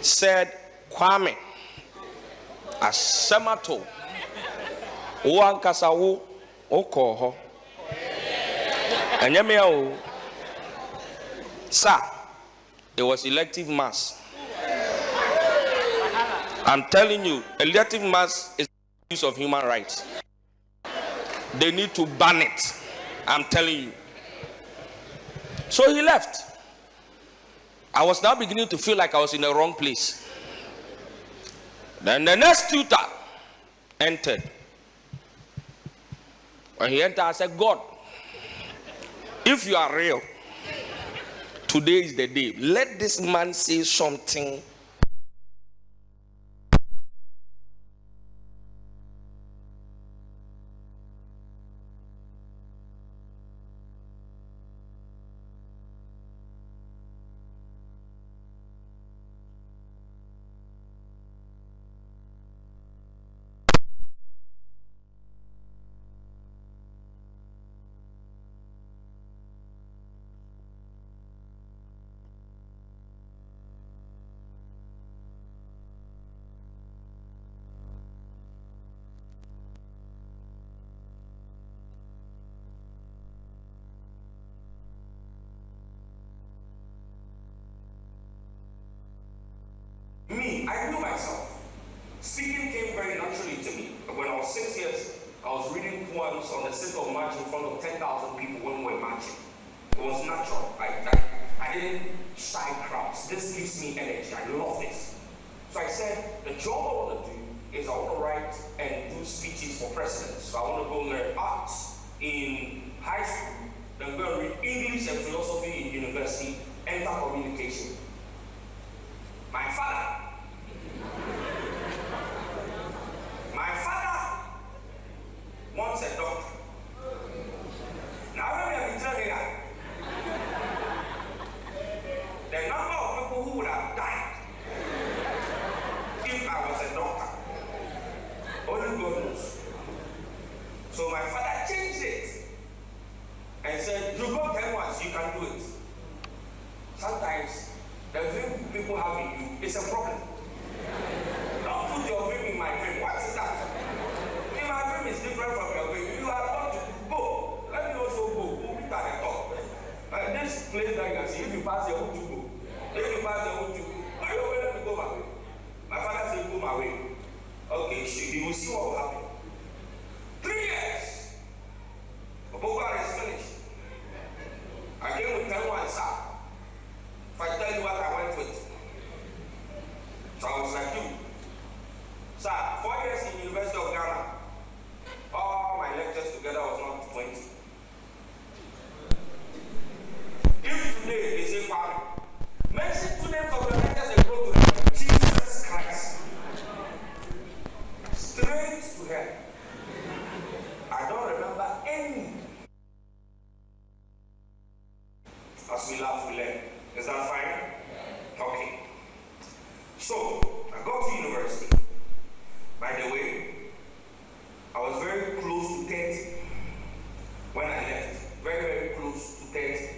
said, Kwame, asemato, uankasawo, okoho, anyameo. Sir, it was elective mass. I'm telling you, elective mass is the use of human rights. They need to ban it. I'm telling you. So he left. I was now beginning to feel like I was in the wrong place. Then the next tutor entered. When he entered, I said, God, if you are real, today is the day. Let this man say something. I knew myself. Speaking came very naturally to me. When I was 6 years, I was reading poems on the 6th of March in front of 10,000 people when we were marching. It was natural. I didn't shy crowds. This gives me energy. I love this. So I said, the job I want to do is I want to write and do speeches for presidents. So I want to go learn arts in high school, then go and read English and philosophy in university, enter communication. My father wants a doctor. Now when we are in here, the number of people who would have died if I was a doctor, only God knows. So my father changed it and said, you go 10 once, you can do it. Sometimes the dream people have in you is a problem. Don't put your dream in my dream. What is that? If my dream is different from your dream, you are going to go. Let me also go. We'll meet at the top. This place that you can see, if you pass your hood, you go. If you pass your hood, you go. Are you aware? Let me go my way. My father said, go my way. Okay, you will see what will happen. 3 years. Boko is finished. I came with 10 ones, sir. If I tell you what I went with. So I was like you. Sir, 4 years in University of Ghana. All my lectures together was not 20. If today they say, Kwame, mention 2 names of the lectures and go to heaven. Jesus Christ. Straight to hell. I don't remember any. As we laugh, we learn. Is that fine? Okay. So, I got to university. By the way, I was very close to 30 when I left. Very, very close to 30.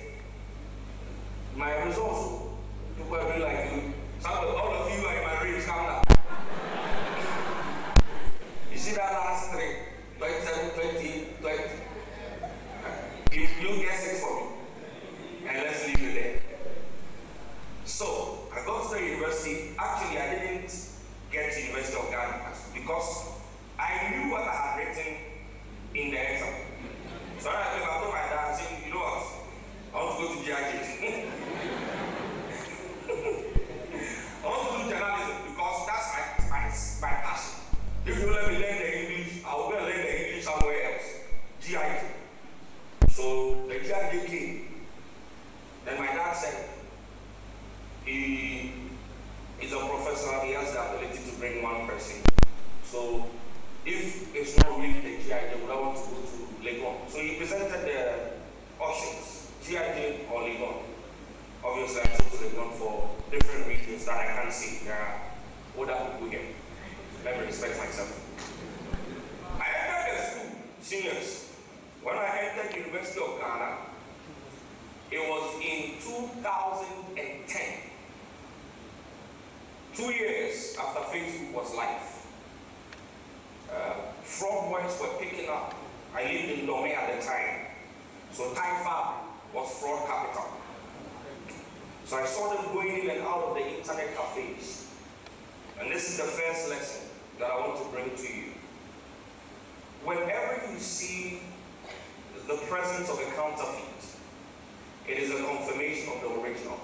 My results, people are really like you. All of you are in my range, come down. You see that last 3, 27, 28, 20. You guess it for me. And let's leave it there. So, I got to the university. Actually, I didn't get to University of Ghana because I knew what I had written in the exam. So I told my dad, I said, you know what? I want to go to GIJ. He is a professor. He has the ability to bring one person. So if it's not really the GIJ, would I want to go to Legon? So he presented the options, GIJ or Legon. Obviously, I chose Legon for different reasons that I can't see. There are older people here. Let me respect myself. I entered the school, seniors. When I entered the University of Ghana, it was in 2010. 2 years after Facebook was live. Fraud boys were picking up. I lived in Lomé at the time. So Taifa was fraud capital. So I saw them going in and out of the internet cafes. And this is the first lesson that I want to bring to you. Whenever you see the presence of a counterfeit, it is a confirmation of the original.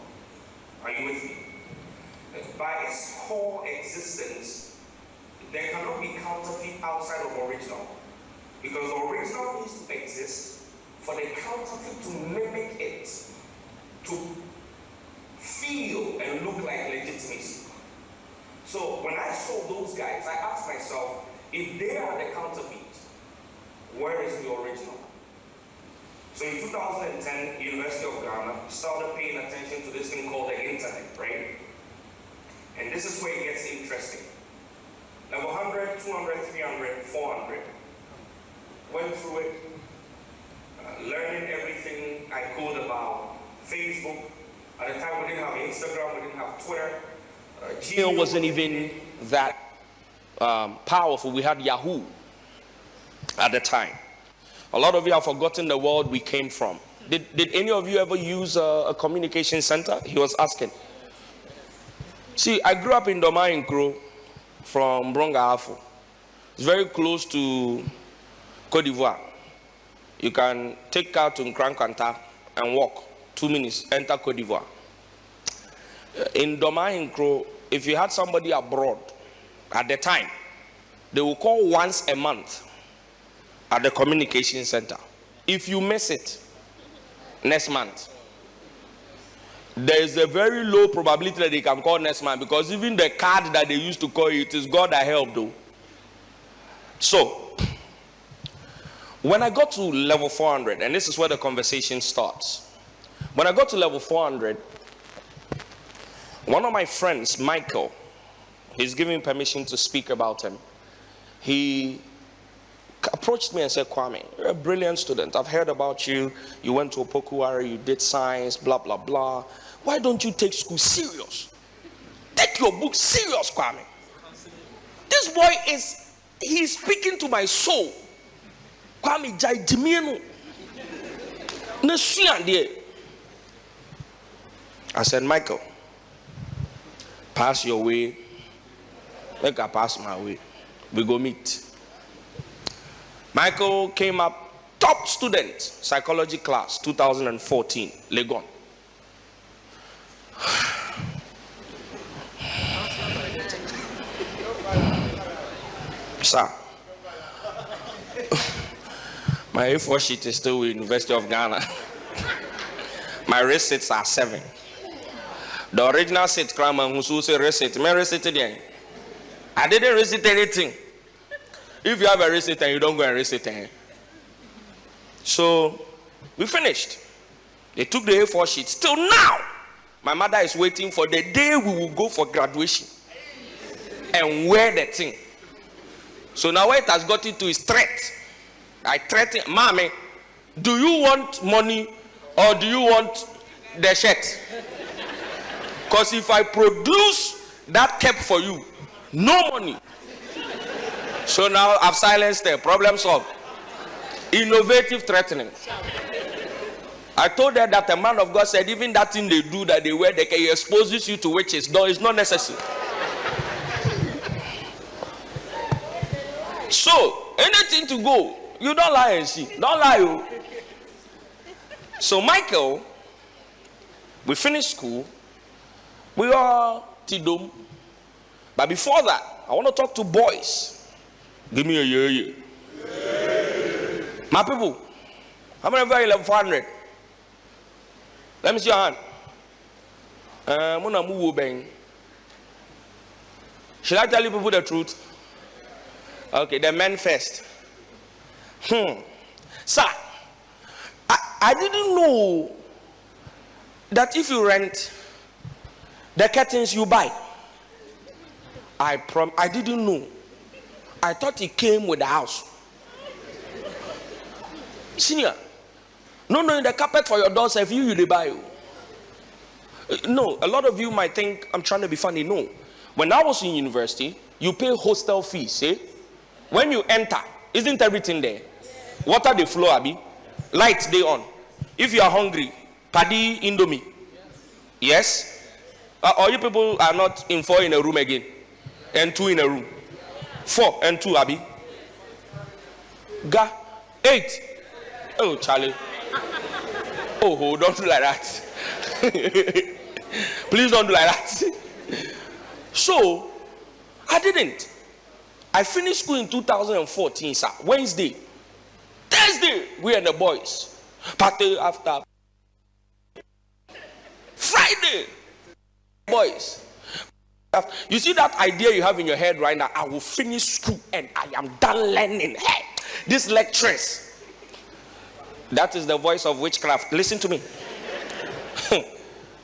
Are you with me? By its whole existence, there cannot be counterfeit outside of original. Because the original needs to exist for the counterfeit to mimic it, to feel and look like legitimacy. So when I saw those guys, I asked myself, if they are the counterfeit, where is the original? So in 2010, University of Ghana started paying attention to this thing called the internet, right? And this is where it gets interesting. Level 100, 200, 300, 400. Went through it, learning everything I could about Facebook. At the time, we didn't have Instagram, we didn't have Twitter. Gmail wasn't even that powerful. We had Yahoo at the time. A lot of you have forgotten the world we came from. Did any of you ever use a communication center? He was asking. See, I grew up in Doma Nkro from Bronga Afo. It's very close to Côte d'Ivoire. You can take car to Nkrankwanta and walk 2 minutes, enter Côte d'Ivoire. In Doma Nkro, if you had somebody abroad at the time, they will call once a month at the communication center. If you miss it next month, there is a very low probability that they can call next month, because even the card that they used to call it is God that helped though. So when I got to level 400, and this is where the conversation starts. When I got to level 400, one of my friends, Michael, he's giving permission to speak about him. He approached me and said, Kwame, you're a brilliant student. I've heard about you. You went to Opokuwari, you did science, blah, blah, blah. Why don't you take school serious? Take your book serious, Kwame. This boy he's speaking to my soul. Kwame Jai Dimienu. I said, Michael, pass your way. Make I pass my way. We go meet. Michael came up, top student, psychology class, 2014, Legon. Sir, my A4 sheet is still with University of Ghana. My receipts are 7. The original seat, Kramer, who say receipt, my receipt again. I didn't receipt anything. If you have a receipt and you don't go and receipt, so we finished. They took the A4 sheet. Till now, my mother is waiting for the day we will go for graduation and wear the thing. So now where it has gotten to is threat. I threaten, Mommy, do you want money or do you want the shirt? Because if I produce that cap for you, no money. So now I've silenced them. Problem solved. Innovative threatening. I told her that the man of God said, even that thing they do that they wear, he exposes you to witches. No, it's not necessary. So, anything to go, you don't lie and see. Don't lie, you. So, Michael, we finished school. We are Tidom. But before that, I want to talk to boys. Give me a year. My people, how many of you are level 400? Let me see your hand. Should I tell you people the truth? Okay, the men first. Sir, I didn't know that if you rent, the curtains you buy. I didn't know. I thought it came with the house. Senior, no, the carpet for your doors, if you they buy. No, a lot of you might think I'm trying to be funny. No. When I was in university, you pay hostel fees, eh? When you enter, isn't everything there? Water the floor, Abi. Lights they on. If you are hungry, paddy indomie. Yes? Or you people are not in 4 in a room again, and 2 in a room. 4 and 2, Abi. 8. Oh, Charlie. Oh, don't do like that. Please don't do like that. So, I didn't. I finished school in 2014, sir. Wednesday. Thursday, we and the boys. Party after. Friday, boys. You see that idea you have in your head right now? I will finish school and I am done learning. Hey, these lectures. That is the voice of witchcraft. Listen to me.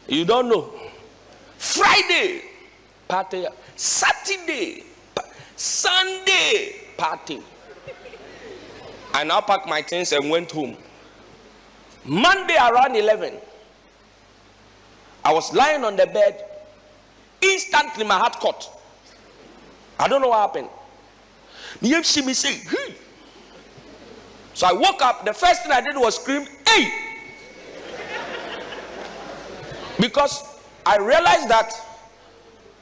You don't know. Friday, party. Saturday, Sunday, party. I now packed my things and went home. Monday around 11, I was lying on the bed. Instantly my heart caught. I don't know what happened. You see me say, hey. So I woke up. The first thing I did was scream, hey. Because I realized that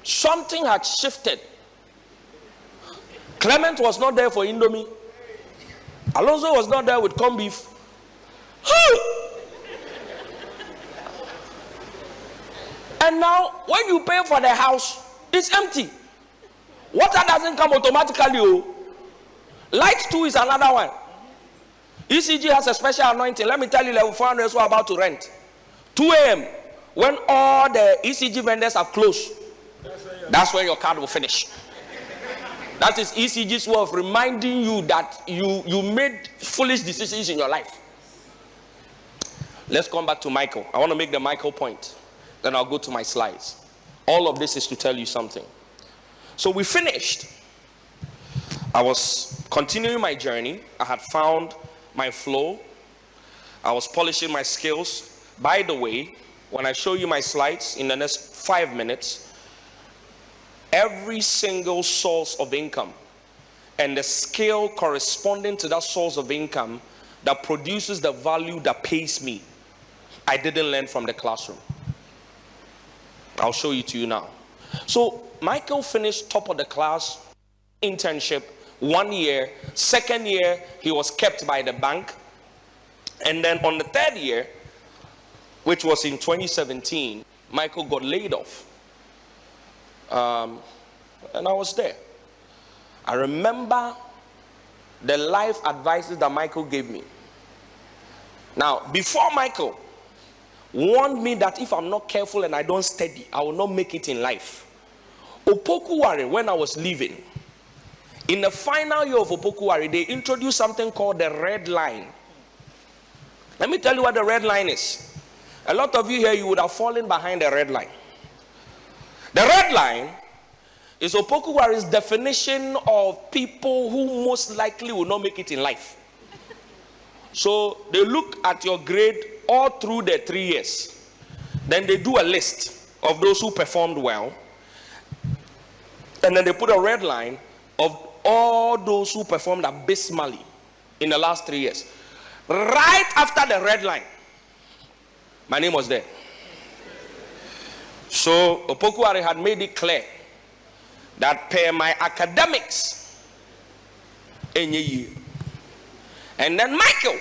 something had shifted. Clement was not there for Indomie. Alonso was not there with corned beef. And now, when you pay for the house, it's empty. Water doesn't come automatically. Oh. Light too is another one. ECG has a special anointing. Let me tell you, level 400 is about to rent. 2 a.m. when all the ECG vendors have closed, that's when your card will finish. That is ECG's way of reminding you that you made foolish decisions in your life. Let's come back to Michael. I want to make the Michael point. Then I'll go to my slides. All of this is to tell you something. So we finished. I was continuing my journey. I had found my flow. I was polishing my skills. By the way, when I show you my slides in the next 5 minutes, every single source of income and the skill corresponding to that source of income that produces the value that pays me, I didn't learn from the classroom. I'll show you to you now. So Michael finished top of the class internship 1 year. 2nd year, he was kept by the bank. And then on the 3rd year, which was in 2017, Michael got laid off. And I was there. I remember the life advices that Michael gave me. Now, before Michael warned me that if I'm not careful and I don't study, I will not make it in life. Opokuwari, when I was leaving, in the final year of Opokuwari, they introduced something called the red line. Let me tell you what the red line is. A lot of you here, you would have fallen behind the red line. The red line is Opokuwari's definition of people who most likely will not make it in life. So they look at your grade all through the 3 years. Then they do a list of those who performed well. And then they put a red line of all those who performed abysmally in the last 3 years. Right after the red line, my name was there. So Opokuwari had made it clear that per my academics, and then Michael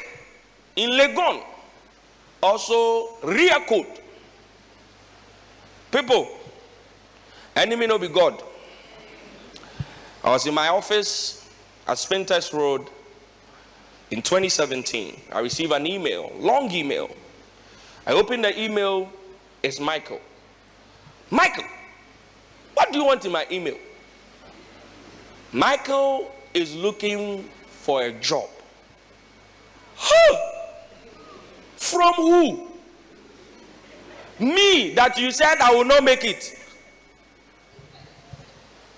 in Legon also rear code. People, enemy no be God. I was in my office at Spintex Road in 2017. I received an email, long email. I opened the email, it's Michael. Michael, what do you want in my email? Michael is looking for a job. Huh? From who? Me, that you said I will not make it.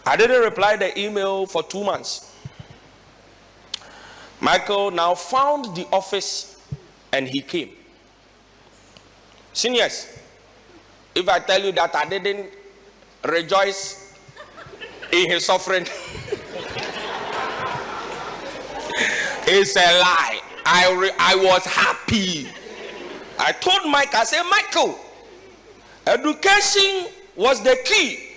I didn't reply the email for 2 months. Michael now found the office and he came. Seniors, if I tell you that I didn't rejoice in his suffering, it's a lie. I was happy. I told Mike, I said, Michael, education was the key,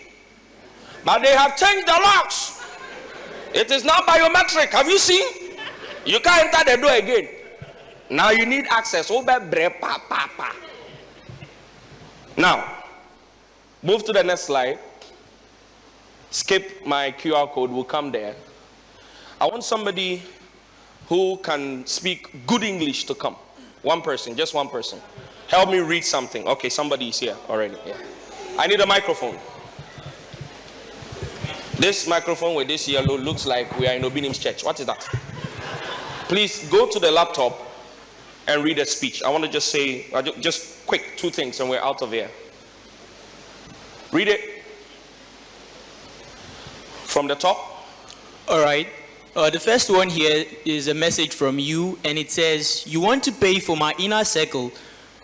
but they have changed the locks. It is now biometric. Have you seen? You can't enter the door again. Now you need access. Now, move to the next slide. Skip my QR code. We'll come there. I want somebody who can speak good English to come. One person, just one person. Help me read something. Okay, somebody is here already. Yeah. I need a microphone. This microphone with this yellow looks like we are in Obinim's church. What is that? Please go to the laptop and read a speech. I want to just say, just quick, 2 things and we're out of here. Read it from the top. All right. The first one here is a message from you, and it says, you want to pay for my inner circle,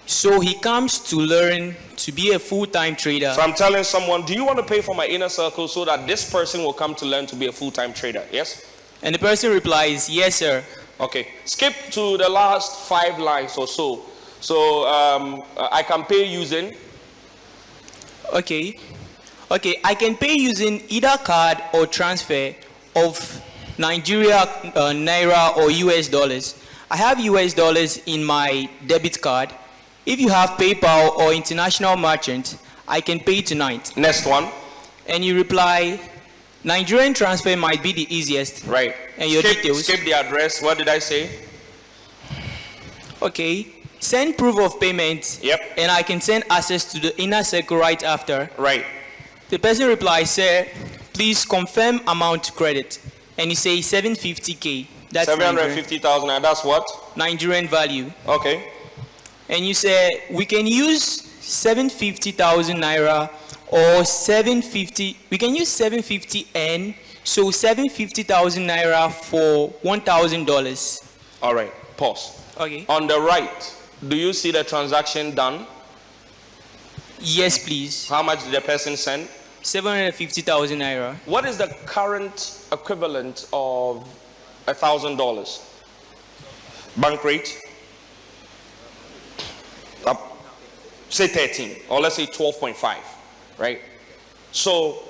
so he comes to learn to be a full-time trader. So I'm telling someone, do you want to pay for my inner circle so that this person will come to learn to be a full-time trader? Yes? And the person replies, yes, sir. Okay. Skip to the last 5 lines or so. So I can pay using. Okay. I can pay using either card or transfer of Nigeria, Naira or US dollars. I have US dollars in my debit card. If you have PayPal or international merchant, I can pay tonight. Next one. And you reply, Nigerian transfer might be the easiest. Right. And your details. Skip the address. What did I say? Okay. Send proof of payment. Yep. And I can send access to the inner circle right after. Right. The person replies, sir, please confirm amount to credit. And you say 750K. That's 750,000, and that's what? Nigerian value. Okay. And you say, we can use 750,000 Naira or 750, we can use 750 N, so 750,000 Naira for $1,000. All right, pause. Okay. On the right, do you see the transaction done? Yes, please. How much did the person send? 750,000 Naira. What is the current equivalent of $1,000? Bank rate? Say 13, or let's say 12.5, right? So,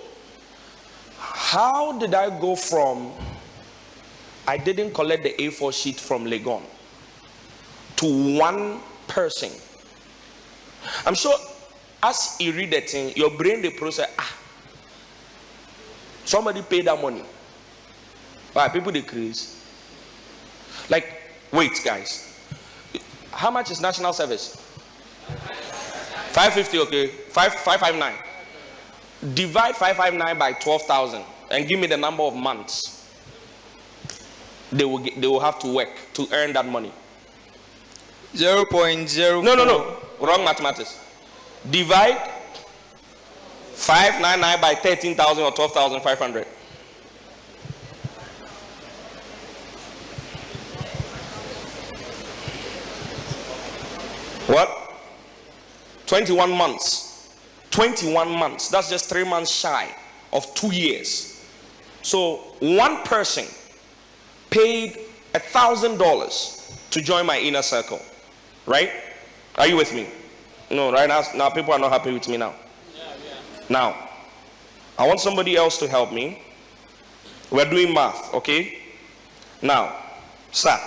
how did I go from, I didn't collect the A4 sheet from Legon, to one person? I'm sure as you read that thing, your brain, the process, somebody paid that money. Why? People decrease. Like, wait, guys. How much is national service? 550, okay. 559. Divide 559 by 12,000 and give me the number of months they will have to work to earn that money. 0.0. No. Wrong mathematics. Divide 599 by 13,000 or 12,500. What? 21 months. 21 months. That's just 3 months shy of 2 years. So one person paid $1,000 to join my inner circle. Right? Are you with me? No, right now people are not happy with me now. Now, I want somebody else to help me. We're doing math, okay? Now, sir,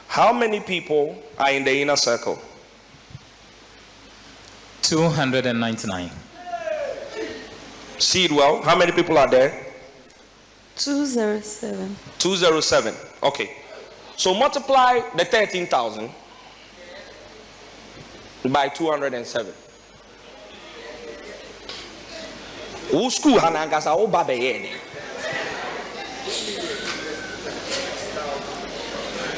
how many people are in the inner circle? 299. See it well. How many people are there? 207. 207. Okay. So multiply the 13,000 by 207. Who school Hanangasa o Babe?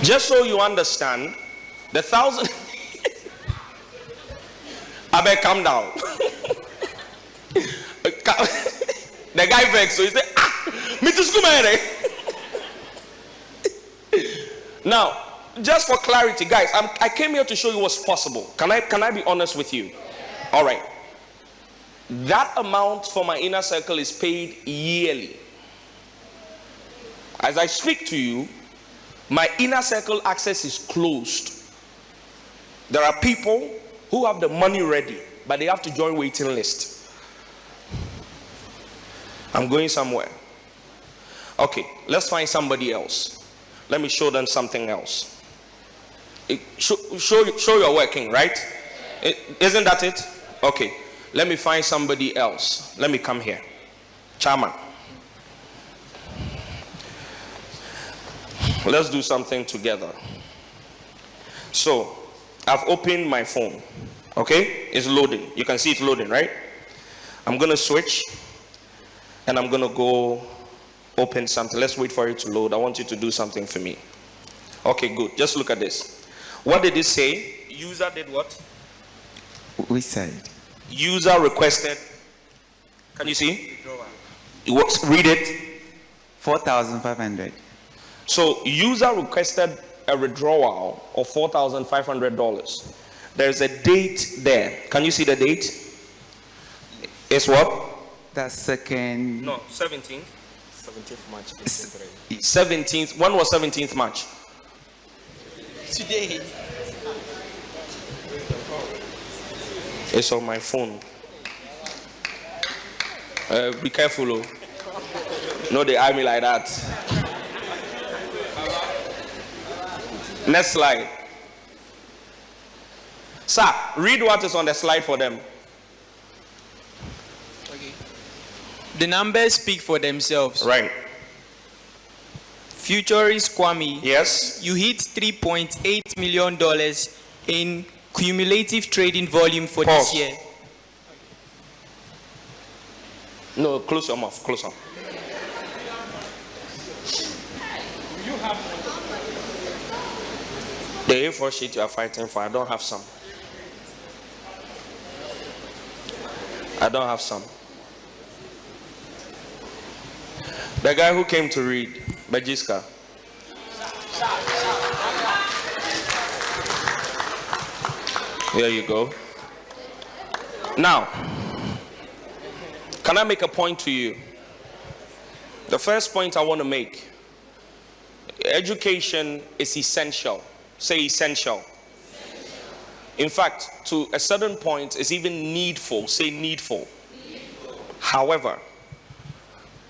Just so you understand, the 1,000. I better calm down. The guy vexed, so he said, me to school, man. Now, just for clarity, guys, I came here to show you what's possible. Can I be honest with you? All right. That amount for my inner circle is paid yearly. As I speak to you, my inner circle access is closed. There are people who have the money ready, but they have to join waiting list. I'm going somewhere. Okay, let's find somebody else. Let me show them something else. Show you're working, right? Isn't that it? Okay, let me find somebody else. Let me come here. Chama. Let's do something together. So, I've opened my phone. Okay, it's loading. You can see it's loading, right? I'm going to switch and I'm going to go open something. Let's wait for it to load. I want you to do something for me. Okay, good. Just look at this. What did it say? User did what? Which side? User requested. Can you see? Read it. 4,500. So user requested a withdrawal of $4,500. There's a date there. Can you see the date? It's what? That's second. No, 17th. 17th March. 17th. When was 17th March? Today. It's on my phone. Be careful, oh. No, they eye me like that. Next slide. Sir, read what is on the slide for them. Okay. The numbers speak for themselves. Right. Futurist Kwame. Yes. You hit $3.8 million in cumulative trading volume for Pause. this year. No, close your mouth. Close up. The A4 sheet you are fighting for, I don't have some. I don't have some. The guy who came to read, Bajiska. There you go. Now, can I make a point to you? The first point I want to make, education is essential. Say essential. In fact, to a certain point, it's even needful. Say needful. However,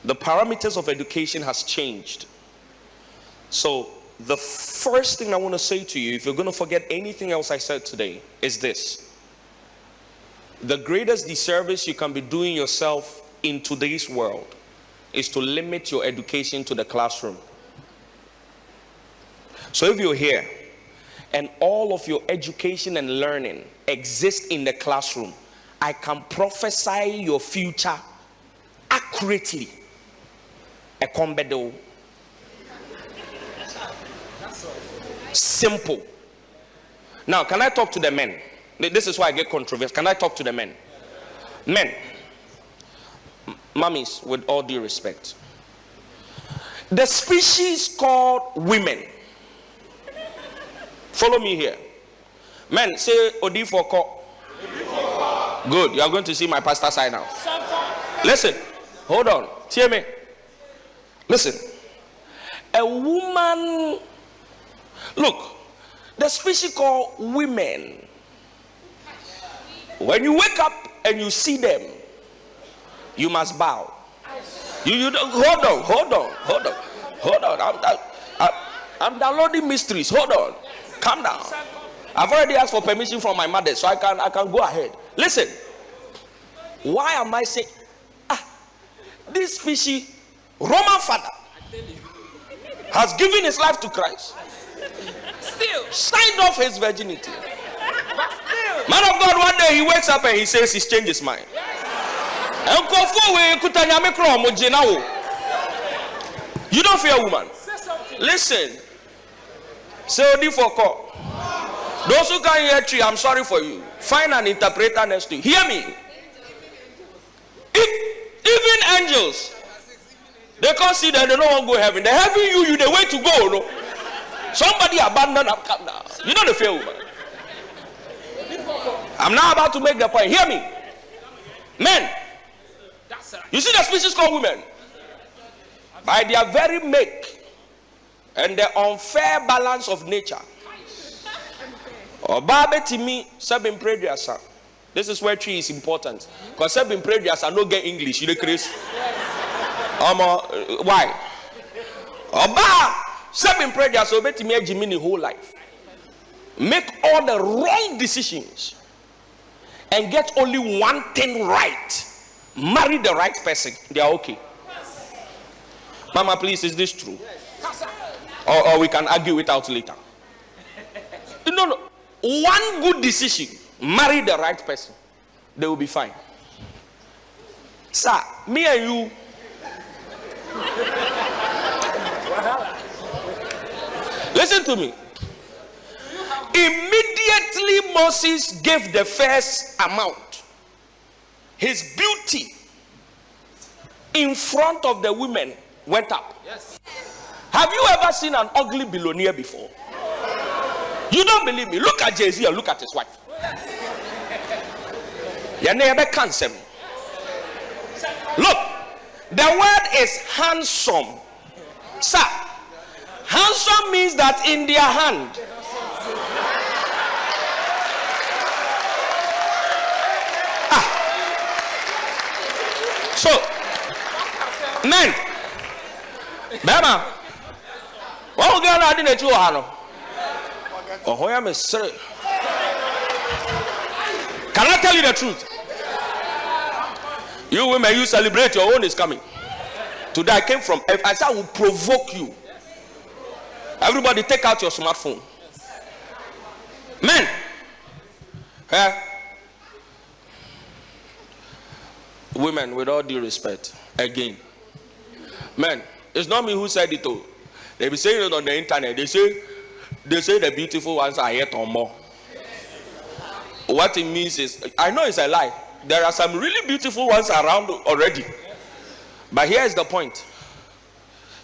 the parameters of education has changed. So the first thing I want to say to you, if you're going to forget anything else I said today, is this. The greatest disservice you can be doing yourself in today's world is to limit your education to the classroom. So if you're here and all of your education and learning exist in the classroom, I can prophesy your future accurately. A combedo. Simple. Now, can I talk to the men? This is why I get controversial. Can I talk to the men? Men, mummies, with all due respect, the species called women. Follow me here. Men, say Odifoko. Good. You are going to see my pastor side now. Listen. Hold on. Hear me. Listen. A woman. Look. The species called women. When you wake up and you see them, you must bow. You don't, hold on. I'm downloading mysteries. Hold on. Calm down. I've already asked for permission from my mother, so I can go ahead. Listen. Why am I saying this species, Roman father, has given his life to Christ, still signed off his virginity. Man of God, one day he wakes up and he says he's changed his mind. You don't fear woman. Listen. Say only for call. Those who can't hear tree, I'm sorry for you. Find an interpreter next to you. Hear me. Even angels, they can't see that they don't want to go to heaven. They having you the way to go. No? Somebody abandoned and come down. You know the fear woman. I'm now about to make the point. Hear me. Men, you see the species called women? By their very make and the unfair balance of nature. This is where tree is important. Because seven prayers are not get English. You know, Chris. Why? Oba seven prayers so bet me Jimmy whole life. Make all the wrong decisions and get only one thing right. Marry the right person. They are okay. Mama, please, is this true? Or we can argue it out later. No. One good decision. Marry the right person. They will be fine. Sir, me and you. Listen to me. Immediately Moses gave the first amount. His beauty in front of the women went up. Yes. Have you ever seen an ugly billionaire before? You don't believe me? Look at Jay-Z and look at his wife. Your neighbor cancer. Look, the word is handsome. Sir, handsome means that in their hand. So, men, Bema, what girl I didn't you hano? Oh, I am a sir. Can I tell you the truth? You women, you celebrate your own is coming. Today I came from. I said I will provoke you. Everybody, take out your smartphone. Men, women, with all due respect, again, men, it's not me who said it all. They be saying it on the internet. They say the beautiful ones are yet or more. What it means is, I know it's a lie. There are some really beautiful ones around already. But here is the point.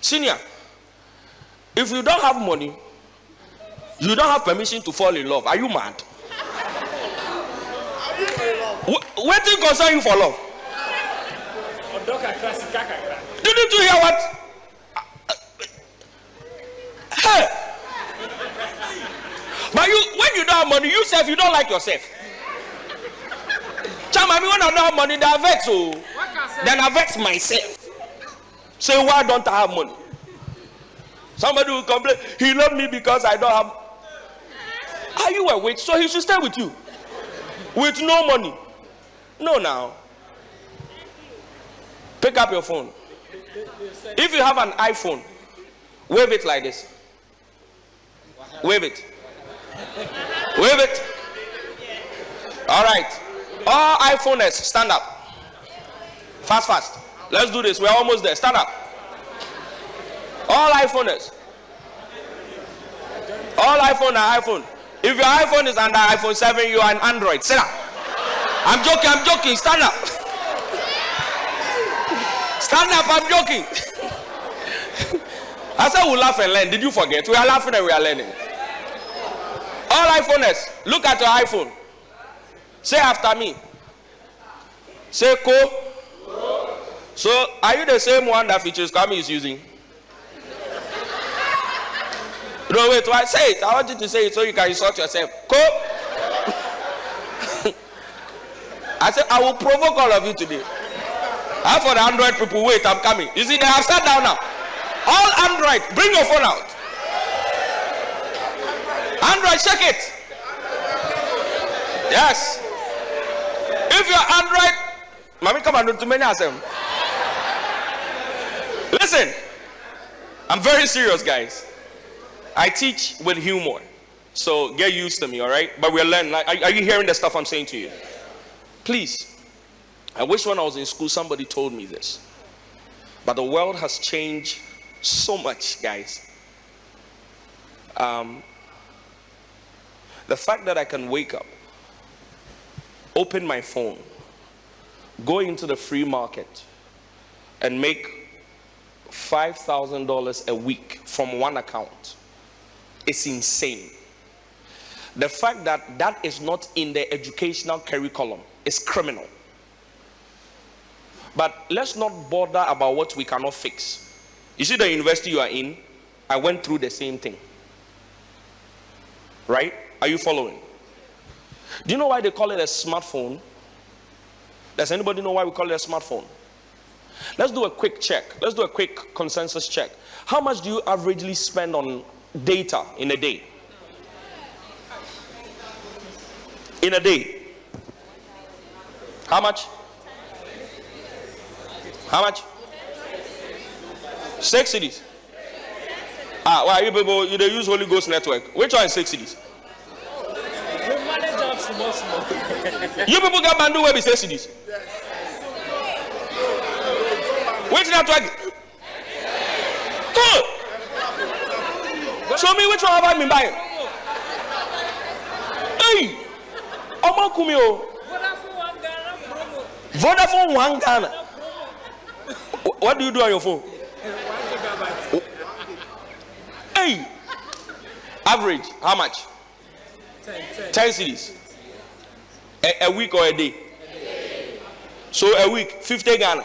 Senior, if you don't have money, you don't have permission to fall in love. Are you mad? What thing concern you for love? Didn't you hear what? Hey! But when you don't have money, you self, you don't like yourself. Chama, when I don't have money, then I vex. Then I vex myself. Say, why don't I have money? Somebody will complain, he loved me because I don't have. Are you a witch? So he should stay with you. With no money. No, now. Pick up your phone. If you have an iPhone, wave it like this. Wave it. Wave it. All right. All iPhones, stand up. Fast, fast. Let's do this. We're almost there. Stand up. All iPhones. All iPhone are iPhone. If your iPhone is under iPhone 7, you are an Android. Sit down. I'm joking. Stand up. Stand up, I'm joking. I said we'll laugh and learn. Did you forget? We are laughing and we are learning. All iPhones, look at your iPhone. Say after me. Say ko. So, are you the same one that Features Kwame is using? No, wait, say it. I want you to say it so you can insult yourself. Ko. I said, I will provoke all of you today. How for the Android people? Wait, I'm coming. You see, they have sat down now. All Android, bring your phone out. Android, check it. Yes. If you're Android, mommy, come on, too many of them. Listen, I'm very serious, guys. I teach with humor, so get used to me, all right? But we're learning. Are you hearing the stuff I'm saying to you? Please, I wish when I was in school somebody told me this. But the world has changed so much, guys. The fact that I can wake up, open my phone, go into the free market, and make $5,000 a week from one account is insane. The fact that that is not in the educational curriculum is criminal. But let's not bother about what we cannot fix. You see the university you are in, I went through the same thing. Right? Are you following? Do you know why they call it a smartphone? Does anybody know why we call it a smartphone? Let's do a quick check. Let's do a quick consensus check. How much do you averagely spend on data in a day? In a day? How much? How much? 6 cities. Why you people, you they use Holy Ghost network? Which one is 6 cities? You people got Bandu where we 6 cities. Which network? Good. Show me which one have I been buying. Hey, Omo Kumio. Vodafone 1 Ghana. What do you do on your phone? Hey, average, how much? 10 cities. A week or a day? So a week, 50 Ghana.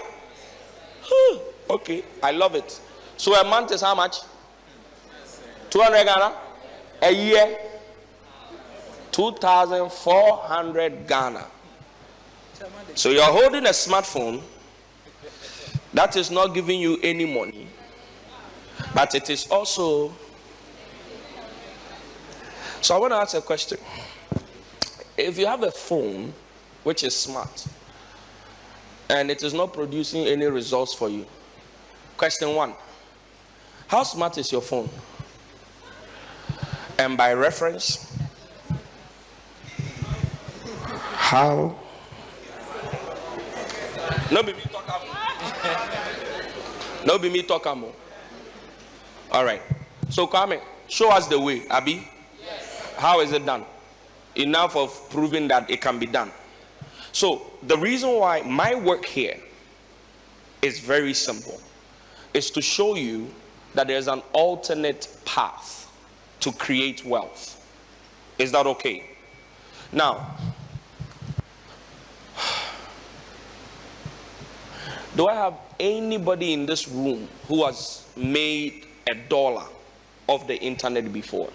Okay, I love it. So a month is how much? 200 Ghana. A year, 2,400 Ghana. So you're holding a smartphone that is not giving you any money, but it is also. So I want to ask a question. If you have a phone which is smart and it is not producing any results for you, question 1, how smart is your phone? And by reference, how? No be me talk am. No be me talk am. All right. So Kwame, show us the way, Abi. Yes. How is it done? Enough of proving that it can be done. So the reason why my work here is very simple is to show you that there's an alternate path to create wealth. Is that okay? Now, do I have anybody in this room who has made $1 off the internet before?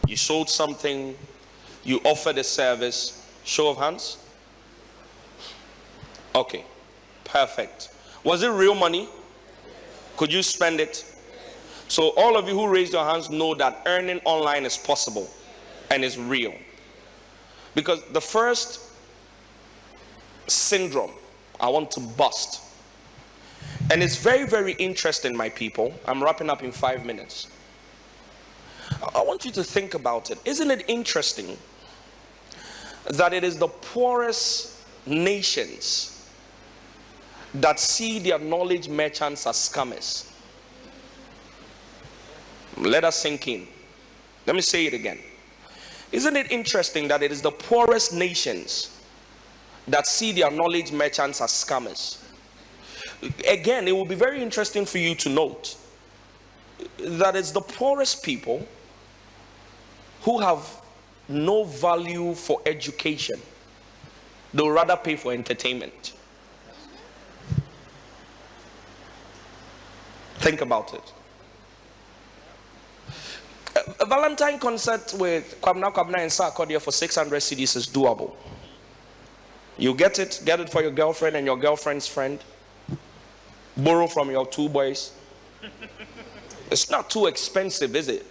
You sold something, you offered a service. Show of hands. Okay, perfect. Was it real money? Could you spend it? So all of you who raised your hands know that earning online is possible and is real. Because the first syndrome I want to bust, and it's very, very interesting, my people. I'm wrapping up in 5 minutes. I want you to think about it. Isn't it interesting that it is the poorest nations that see their knowledge merchants as scammers? Let us sink in. Let me say it again. Isn't it interesting that it is the poorest nations that see their knowledge merchants as scammers? Again, it will be very interesting for you to note that it's the poorest people who have no value for education. They'll rather pay for entertainment. Think about it. A Valentine concert with Kwabena and Sarkodie for 600 cedis is doable. You get it for your girlfriend and your girlfriend's friend. Borrow from your 2 boys. It's not too expensive, is it?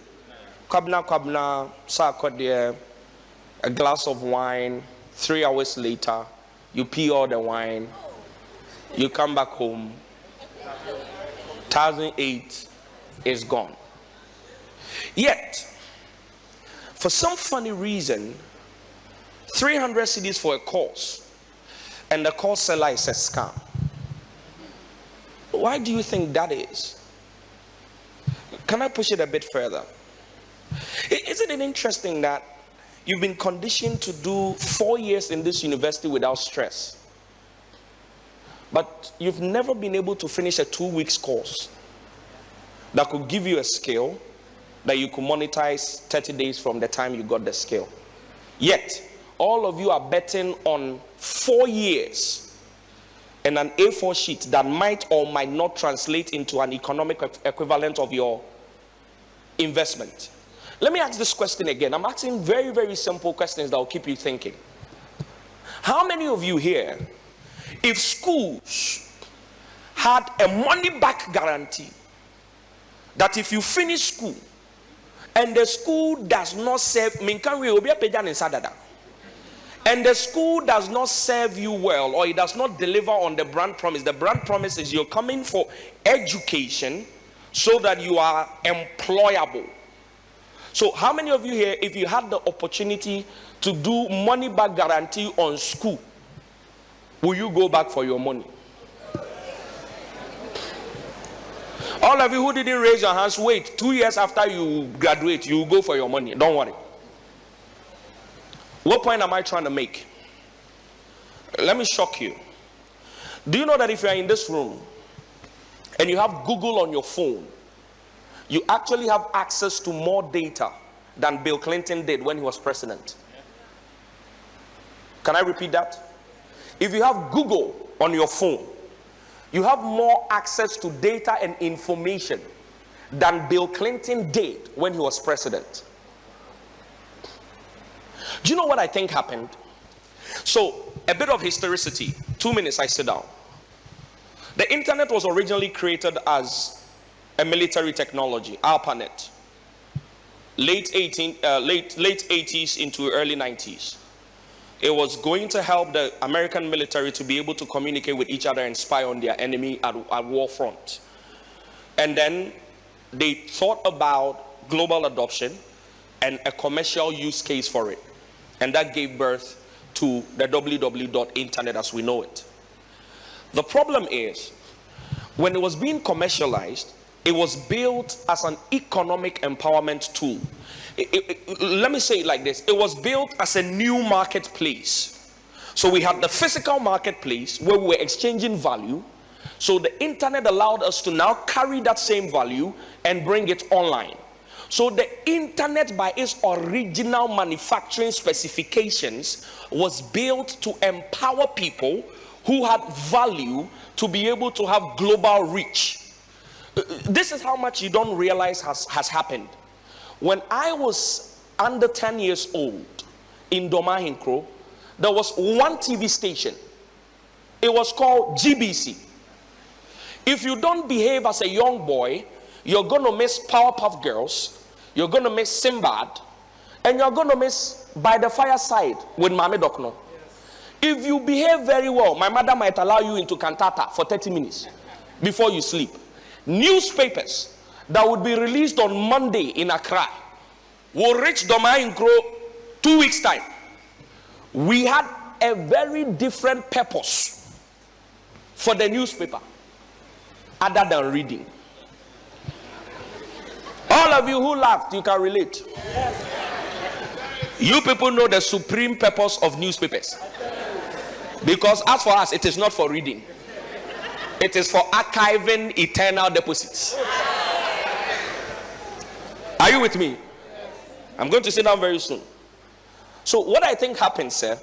Kwabena, Sarkodie, a glass of wine. 3 hours later, you pee all the wine. You come back home. 1,008 is gone. Yet, for some funny reason, 300 cedis for a course and the call seller is a scam. Why do you think that is? Can I push it a bit further? Isn't it interesting that you've been conditioned to do 4 years in this university without stress, but you've never been able to finish a 2-week course that could give you a skill that you could monetize 30 days from the time you got the skill? Yet, all of you are betting on 4 years and an A4 sheet that might or might not translate into an economic equivalent of your investment. Let me ask this question again. I'm asking very, very simple questions that will keep you thinking. How many of you here, if schools had a money back guarantee, that if you finish school and the school does not serve, and the school does not serve you well, or it does not deliver on the brand promise, the brand promise is you're coming for education so that you are employable. So how many of you here, if you had the opportunity to do money back guarantee on school, will you go back for your money? All of you who didn't raise your hands, wait, 2 years after you graduate, you will go for your money. Don't worry. What point am I trying to make? Let me shock you. Do you know that if you are in this room and you have Google on your phone, you actually have access to more data than Bill Clinton did when he was president? Can I repeat that? If you have Google on your phone, you have more access to data and information than Bill Clinton did when he was president. Do you know what I think happened? So, a bit of historicity. 2 minutes, I sit down. The internet was originally created as a military technology, ARPANET. Late 80s into early 90s. It was going to help the American military to be able to communicate with each other and spy on their enemy at war front. And then they thought about global adoption and a commercial use case for it. And that gave birth to the www.internet as we know it. The problem is, when it was being commercialized, it was built as an economic empowerment tool. Let me say it like this. It was built as a new marketplace. So we had the physical marketplace where we were exchanging value. So the internet allowed us to now carry that same value and bring it online. So the internet, by its original manufacturing specifications, was built to empower people who had value to be able to have global reach. This is how much you don't realize has happened. When I was under 10 years old in Domahinkro, there was one TV station. It was called GBC. If you don't behave as a young boy, you're going to miss Powerpuff Girls, you're going to miss Sinbad, and you're going to miss By the Fireside with Mame Dokno. If you behave very well, my mother might allow you into cantata for 30 minutes before you sleep. Newspapers that would be released on Monday in Accra will reach Domahinkro 2 weeks' time. We had a very different purpose for the newspaper other than reading. All of you who laughed, you can relate. Yes. You people know the supreme purpose of newspapers. Because as for us, it is not for reading. It is for archiving eternal deposits. Are you with me? I'm going to sit down very soon. So what I think happened, sir,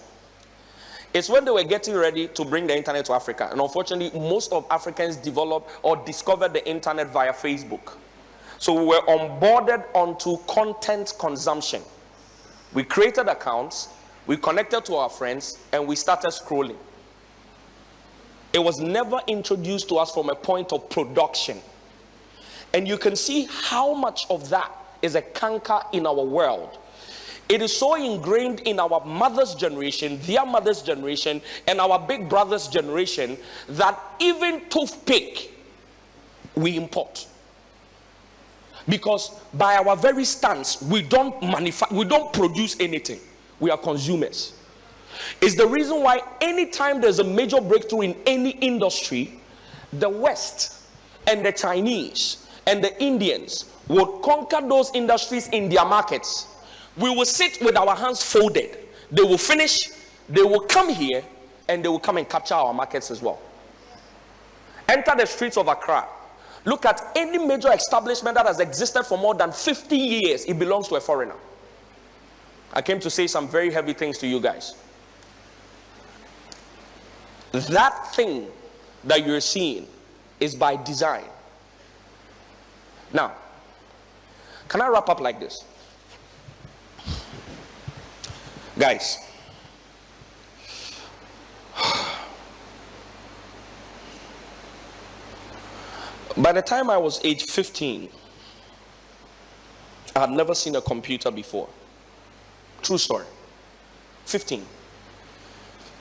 is when they were getting ready to bring the internet to Africa, and unfortunately most of Africans developed or discovered the internet via Facebook. So we were onboarded onto content consumption. We created accounts, we connected to our friends, and we started scrolling. It was never introduced to us from a point of production. And you can see how much of that is a canker in our world. It is so ingrained in our mother's generation, their mother's generation, and our big brother's generation that even toothpick we import. Because by our very stance, we don't produce anything. We are consumers. Is the reason why anytime there's a major breakthrough in any industry, the West and the Chinese and the Indians would conquer those industries in their markets. We will sit with our hands folded. They will finish, they will come here, and they will come and capture our markets as well. Enter the streets of Accra. Look at any major establishment that has existed for more than 50 years. It belongs to a foreigner. I came to say some very heavy things to you guys. That thing that you're seeing is by design. Now, can I wrap up like this? Guys, by the time I was age 15, I had never seen a computer before. True story. 15.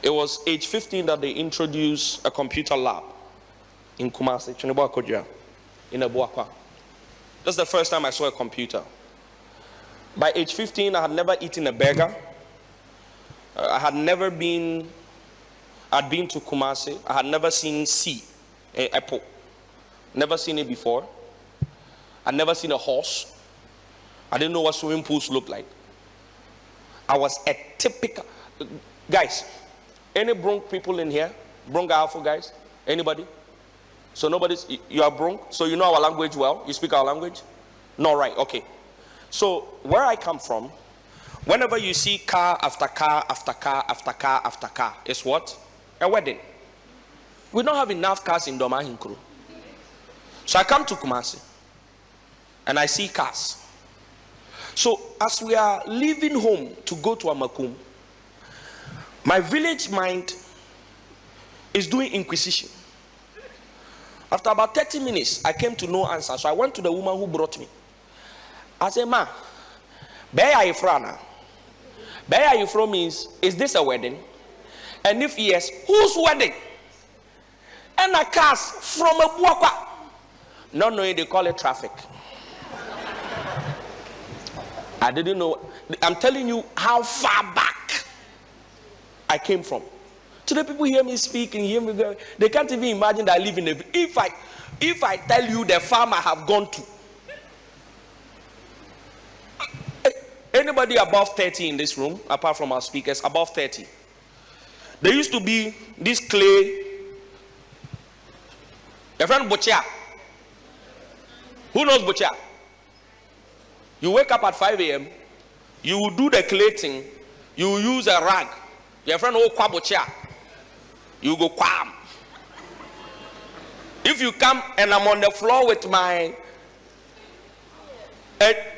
It was age 15 that they introduced a computer lab in Kumasi, in Abuakwa. That's the first time I saw a computer. By age 15, I had never eaten a burger. I'd been to Kumasi. I had never seen an apple. Never seen it before. I'd never seen a horse. I didn't know what swimming pools looked like. I was a typical... Guys, any Bronx people in here? Bronx Alpha guys? Anybody? So nobody's... You are Bronx? So you know our language well? You speak our language? No, right, okay. So where I come from, whenever you see car after car after car after car after car, it's what? A wedding. We don't have enough cars in Doma Hinkru. So I come to Kumasi and I see cars. So as we are leaving home to go to Amakum, my village mind is doing inquisition. After about 30 minutes, I came to no answer. So I went to the woman who brought me. I said, "Ma, where are you from now? Where are you from means, is this a wedding? And if yes, whose wedding?" And a cars from a Buakwa. Not knowing they call it traffic. I didn't know. I'm telling you how far back I came from. Today people hear me speak and hear me go, they can't even imagine that I live in a... If I tell you the farm I have gone to. Anybody above 30 in this room, apart from our speakers, above 30? There used to be this clay... Your friend Bochia. Who knows Bochia? You wake up at 5 a.m. You will do the clay thing. You will use a rag. Your friend Okwa Bochia. You go kwam. If you come and I'm on the floor with my...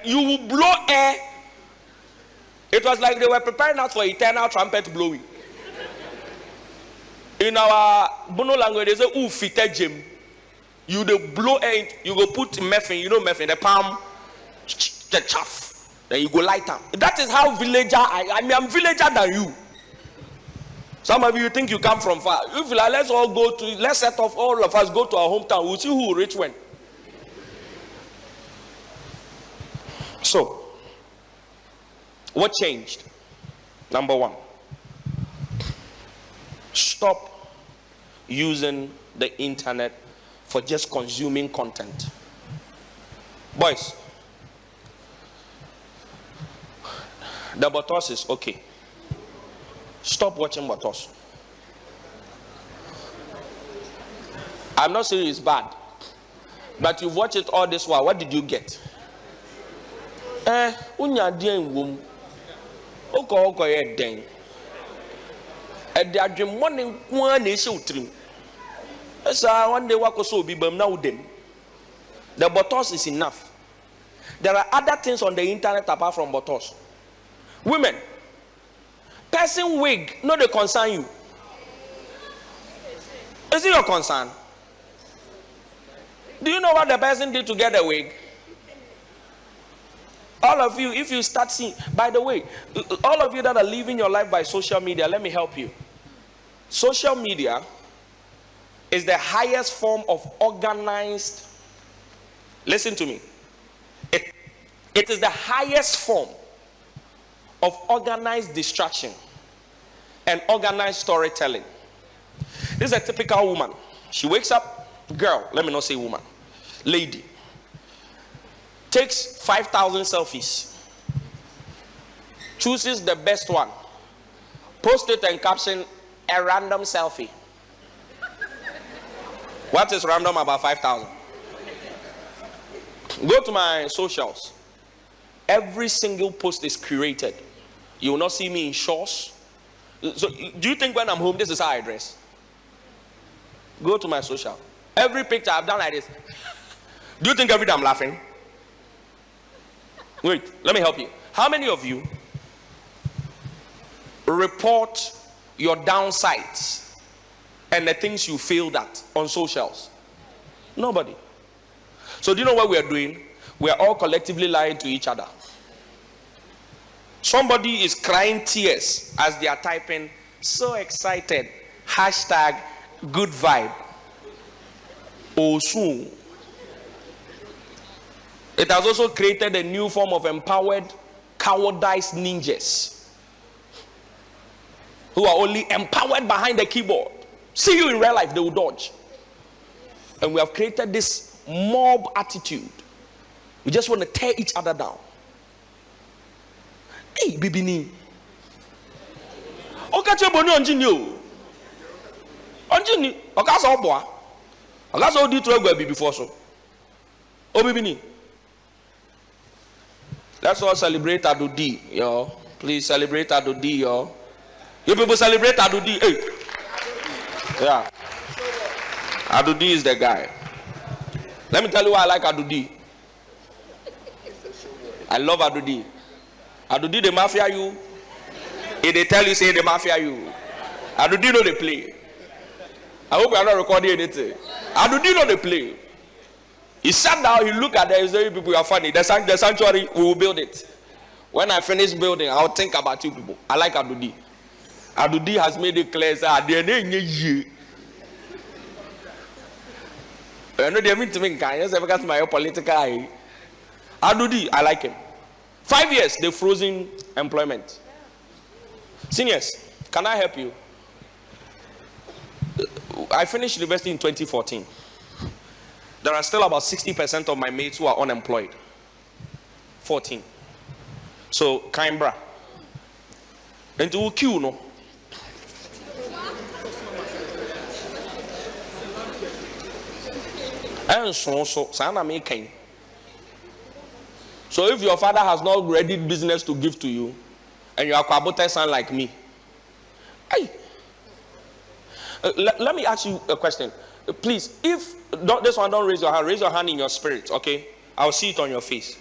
you will blow air. It was like they were preparing us for eternal trumpet blowing. In our Bono language, they say, "Ufite jem." You do blow air, you go put methane, you know methane, the palm, the chaff. Then you go light up. That is how villager, I'm villager than you. Some of you think you come from far. If like, let's set off, all of us go to our hometown, we'll see who will reach when. So, what changed? Number one, stop using the internet for just consuming content. Boys, the Botos is okay. Stop watching Botos. I'm not saying it's bad, but you watch it all this while. What did you get? Unya dien wom. Oko ye den. E de adwem morning kwa na ehye utrim. Esa one day wakoso obi bam na udem. The Botos is enough. There are other things on the internet apart from Botos. Women, person wig, no they concern you. Is it your concern? Do you know what the person did to get a wig? All of you, if you start seeing, by the way, all of you that are living your life by social media, let me help you. Social media is the highest form of organized, listen to me, it is the highest form of organized distraction. and organized storytelling. This is a typical woman. She wakes up, girl, let me not say woman, lady, takes 5,000 selfies, chooses the best one, post it and caption a random selfie. What is random about 5,000? Go to my socials. Every single post is curated. You will not see me in shorts. So do you think when I'm home, this is how I dress? Go to my social. Every picture I've done like this. Do you think every day I'm laughing? Wait, let me help you. How many of you report your downsides and the things you failed at on socials? Nobody. So do you know what we are doing? We are all collectively lying to each other. Somebody is crying tears as they are typing, so excited, hashtag good vibe. Oh, soon. It has also created a new form of empowered, cowardized ninjas who are only empowered behind the keyboard. See you in real life, they will dodge. And we have created this mob attitude. We just want to tear each other down. Hey, Bibini. Okache boni onjini. Onjini. Okasa obwa. Okasa odi trogwe bibi before so. Oh, Bibini. Let's all celebrate Adudi, yo. Please celebrate Adudi, yo. You people celebrate Adudi. Hey. Yeah. Adudi is the guy. Let me tell you why I like Adudi. I love Adudi. Adudi the mafia you. If they tell you say the mafia you. Adudi know they play. I hope you are not recording anything. Adudi know they play. He sat down, he looked at them, he said, people are funny. The sanctuary, we will build it. When I finish building, I'll think about you people. I like Adudi. Adudi has made it clear that I know they mean to me, just because my political eye. Adudi, I like him. 5 years, they've frozen employment. Seniors, can I help you? I finished university in 2014. There are still about 60% of my mates who are unemployed. 14. So, Canberra. Into queue, no? And so, if your father has not ready business to give to you, and you are a son like me, hey, let me ask you a question. Please, if this one don't raise your hand in your spirit, okay? I'll see it on your face.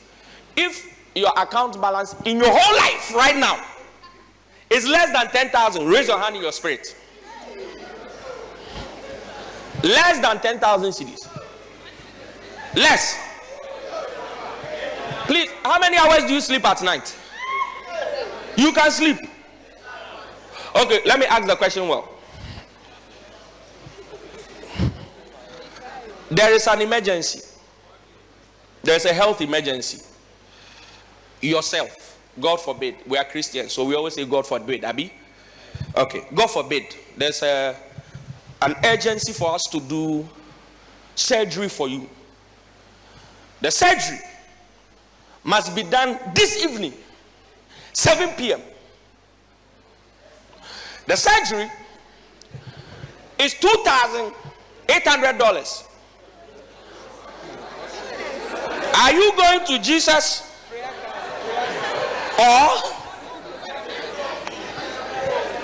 If your account balance in your whole life right now is less than 10,000, raise your hand in your spirit. Less than 10,000 cedis. Less. Please, how many hours do you sleep at night? You can sleep. Okay, let me ask the question well. There is an emergency. There is a health emergency. Yourself, God forbid. We are Christians, so we always say God forbid, Abi. Okay, God forbid. There's an urgency for us to do surgery for you. The surgery must be done this evening, 7 p.m. The surgery is $2,800. Are you going to Jesus? Or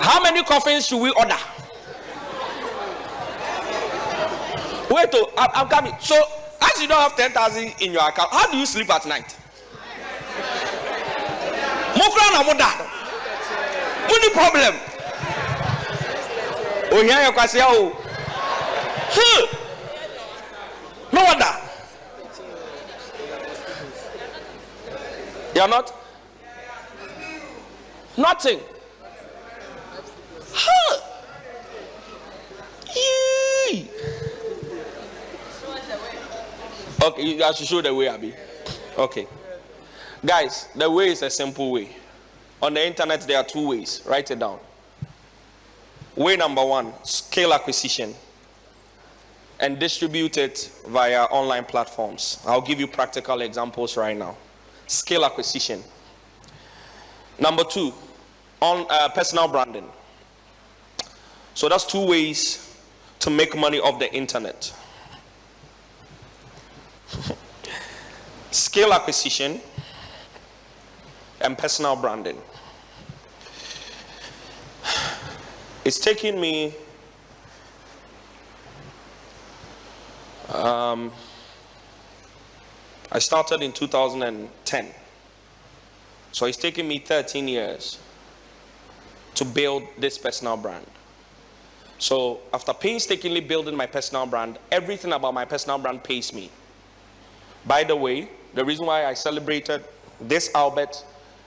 how many coffins should we order? Wait, I'm coming. So, as you don't have 10,000 in your account, how do you sleep at night? What problem? Oh, here you can say, oh, no wonder. You are not? Nothing. Huh. Yee. Okay, I should show the way, Abi. Okay. Guys, the way is a simple way. On the internet, there are 2 ways. Write it down. Way number one, scale acquisition and distribute it via online platforms. I'll give you practical examples right now. Scale acquisition. Number two, on personal branding. So that's two ways to make money off the internet. Scale acquisition and personal branding. It's taken me I started in 2010. So it's taken me 13 years to build this personal brand. So after painstakingly building my personal brand, everything about my personal brand pays me. By the way, the reason why I celebrated this Albert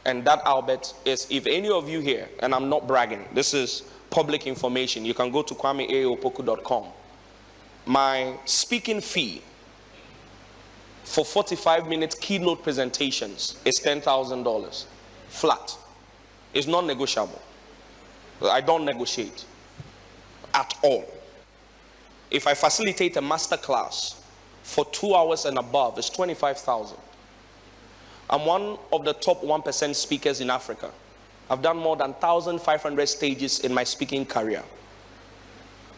and that Albert is, if any of you here, and I'm not bragging, this is public information, you can go to kwameaopoku.com. My speaking fee for 45-minute keynote presentations is $10,000 flat. It's non-negotiable. I don't negotiate at all. If I facilitate a master class for 2 hours and above, it's $25,000. I'm one of the top 1% speakers in Africa. I've done more than 1,500 stages in my speaking career.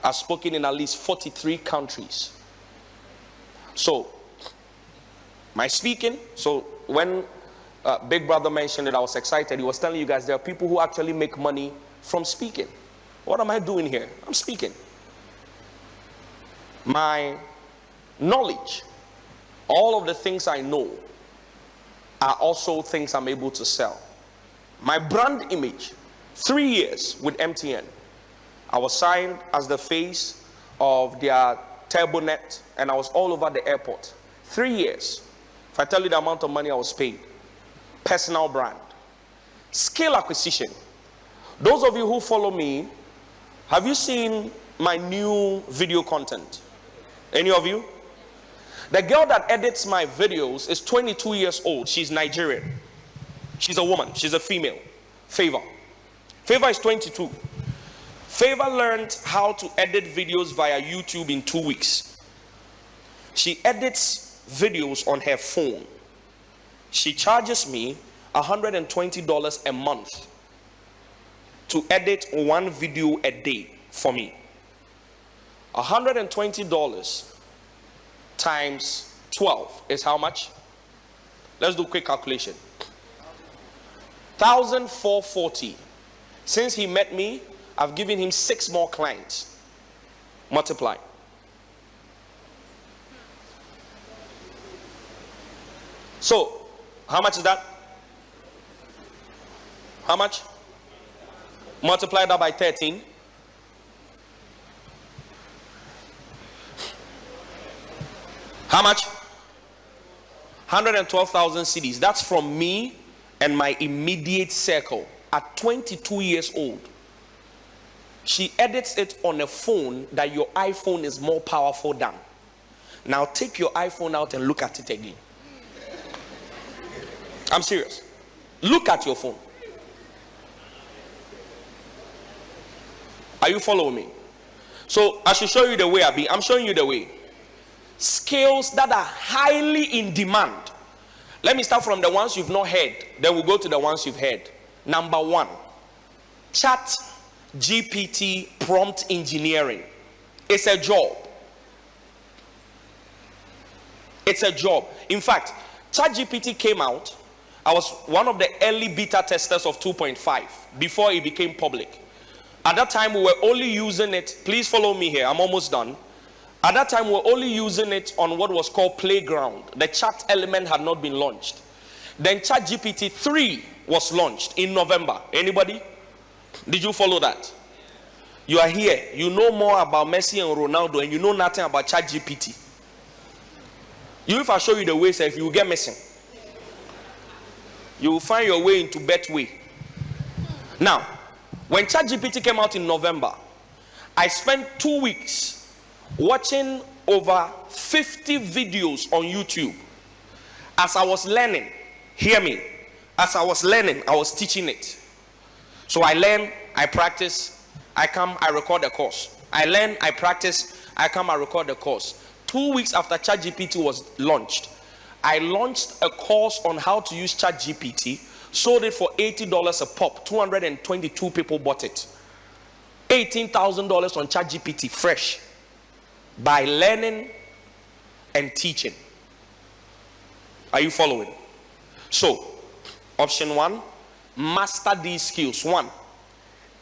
I've spoken in at least 43 countries. So, my speaking, so when Big Brother mentioned it, I was excited. He was telling you guys there are people who actually make money from speaking. What am I doing here? I'm speaking. My knowledge, all of the things I know, are also things I'm able to sell. My brand image, 3 years with MTN. I was signed as the face of their TurboNet, and I was all over the airport. 3 years. If I tell you the amount of money I was paid. Personal brand. Scale acquisition. Those of you who follow me, have you seen my new video content? Any of you? The girl that edits my videos is 22 years old. She's Nigerian. She's a woman. She's a female. Favor. Favor is 22. Favor learned how to edit videos via YouTube in 2 weeks. She edits videos on her phone. She charges me $120 a month to edit one video a day for me. $120 times 12 is how much? Let's do a quick calculation. 1,440. Since he met me, I've given him 6 more clients. Multiply. So, how much is that? How much? Multiply that by 13. How much? 112,000 cedis. That's from me and my immediate circle at 22 years old. She edits it on a phone that your iPhone is more powerful than. Now take your iPhone out and look at it again. I'm serious. Look at your phone. Are you following me? So I should show you the way I'm showing you the way. Skills that are highly in demand. Let me start from the ones you've not heard. Then we'll go to the ones you've heard. Number 1, Chat GPT prompt engineering. It's a job. It's a job. In fact, ChatGPT came out. I was one of the early beta testers of 2.5 before it became public. At that time, we were only using it. Please follow me here. I'm almost done. At that time, we were only using it on what was called Playground. The chat element had not been launched. Then ChatGPT 3 was launched in November. Anybody? Did you follow that? You are here. You know more about Messi and Ronaldo, and you know nothing about ChatGPT. If I show you the way, if you will get missing. You will find your way into Betway. Now, when ChatGPT came out in November, I spent 2 weeks watching over 50 videos on YouTube. As I was learning, hear me, as I was learning, I was teaching it. So I learned, I practiced, I come, I record the course. I learn, I practice, I come, I record the course. 2 weeks after ChatGPT was launched, I launched a course on how to use ChatGPT, sold it for $80 a pop. 222 people bought it. $18,000 on ChatGPT, fresh, by learning and teaching. Are you following? So, option 1, master these skills. 1,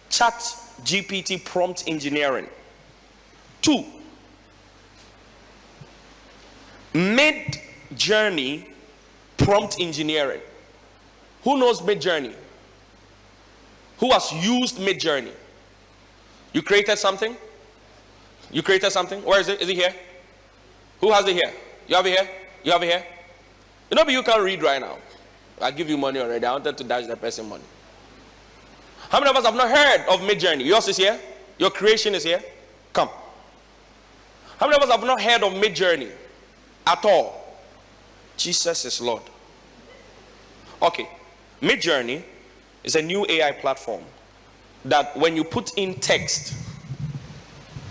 ChatGPT prompt engineering. 2, Mid-Journey prompt engineering. Who knows Mid-Journey? Who has used Mid-Journey? You created something? You created something? Where is it? Is it here? Who has it here? You have it here? You have it here? You know, but you can't read right now. I give you money already. I wanted to dash the person money. How many of us have not heard of Mid-Journey? Yours is here? Your creation is here? Come. How many of us have not heard of Mid-Journey at all? Jesus is Lord. Okay. Mid-Journey is a new AI platform that when you put in text,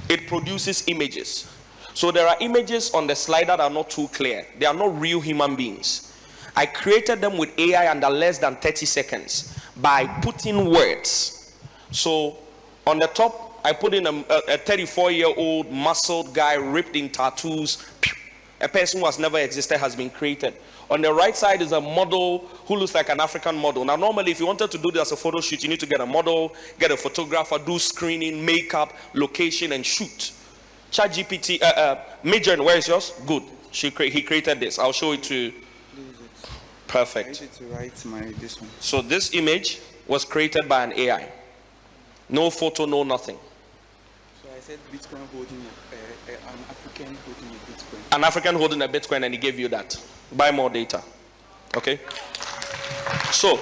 it produces images. So there are images on the slide that are not too clear. They are not real human beings. I created them with AI under less than 30 seconds by putting words. So on the top, I put in a 34-year-old muscled guy ripped in tattoos. A person who has never existed has been created. On the right side is a model who looks like an African model. Now, normally, if you wanted to do this as a photo shoot, you need to get a model, get a photographer, do screening, makeup, location, and shoot. ChatGPT, Mid-Journey, where is yours? Good. He created this. I'll show it to you. Perfect. I need to write this one. So this image was created by an AI. No photo, no nothing. So I said Bitcoin holding an African holding a Bitcoin. An African holding a Bitcoin, and he gave you that. Buy more data. Okay? So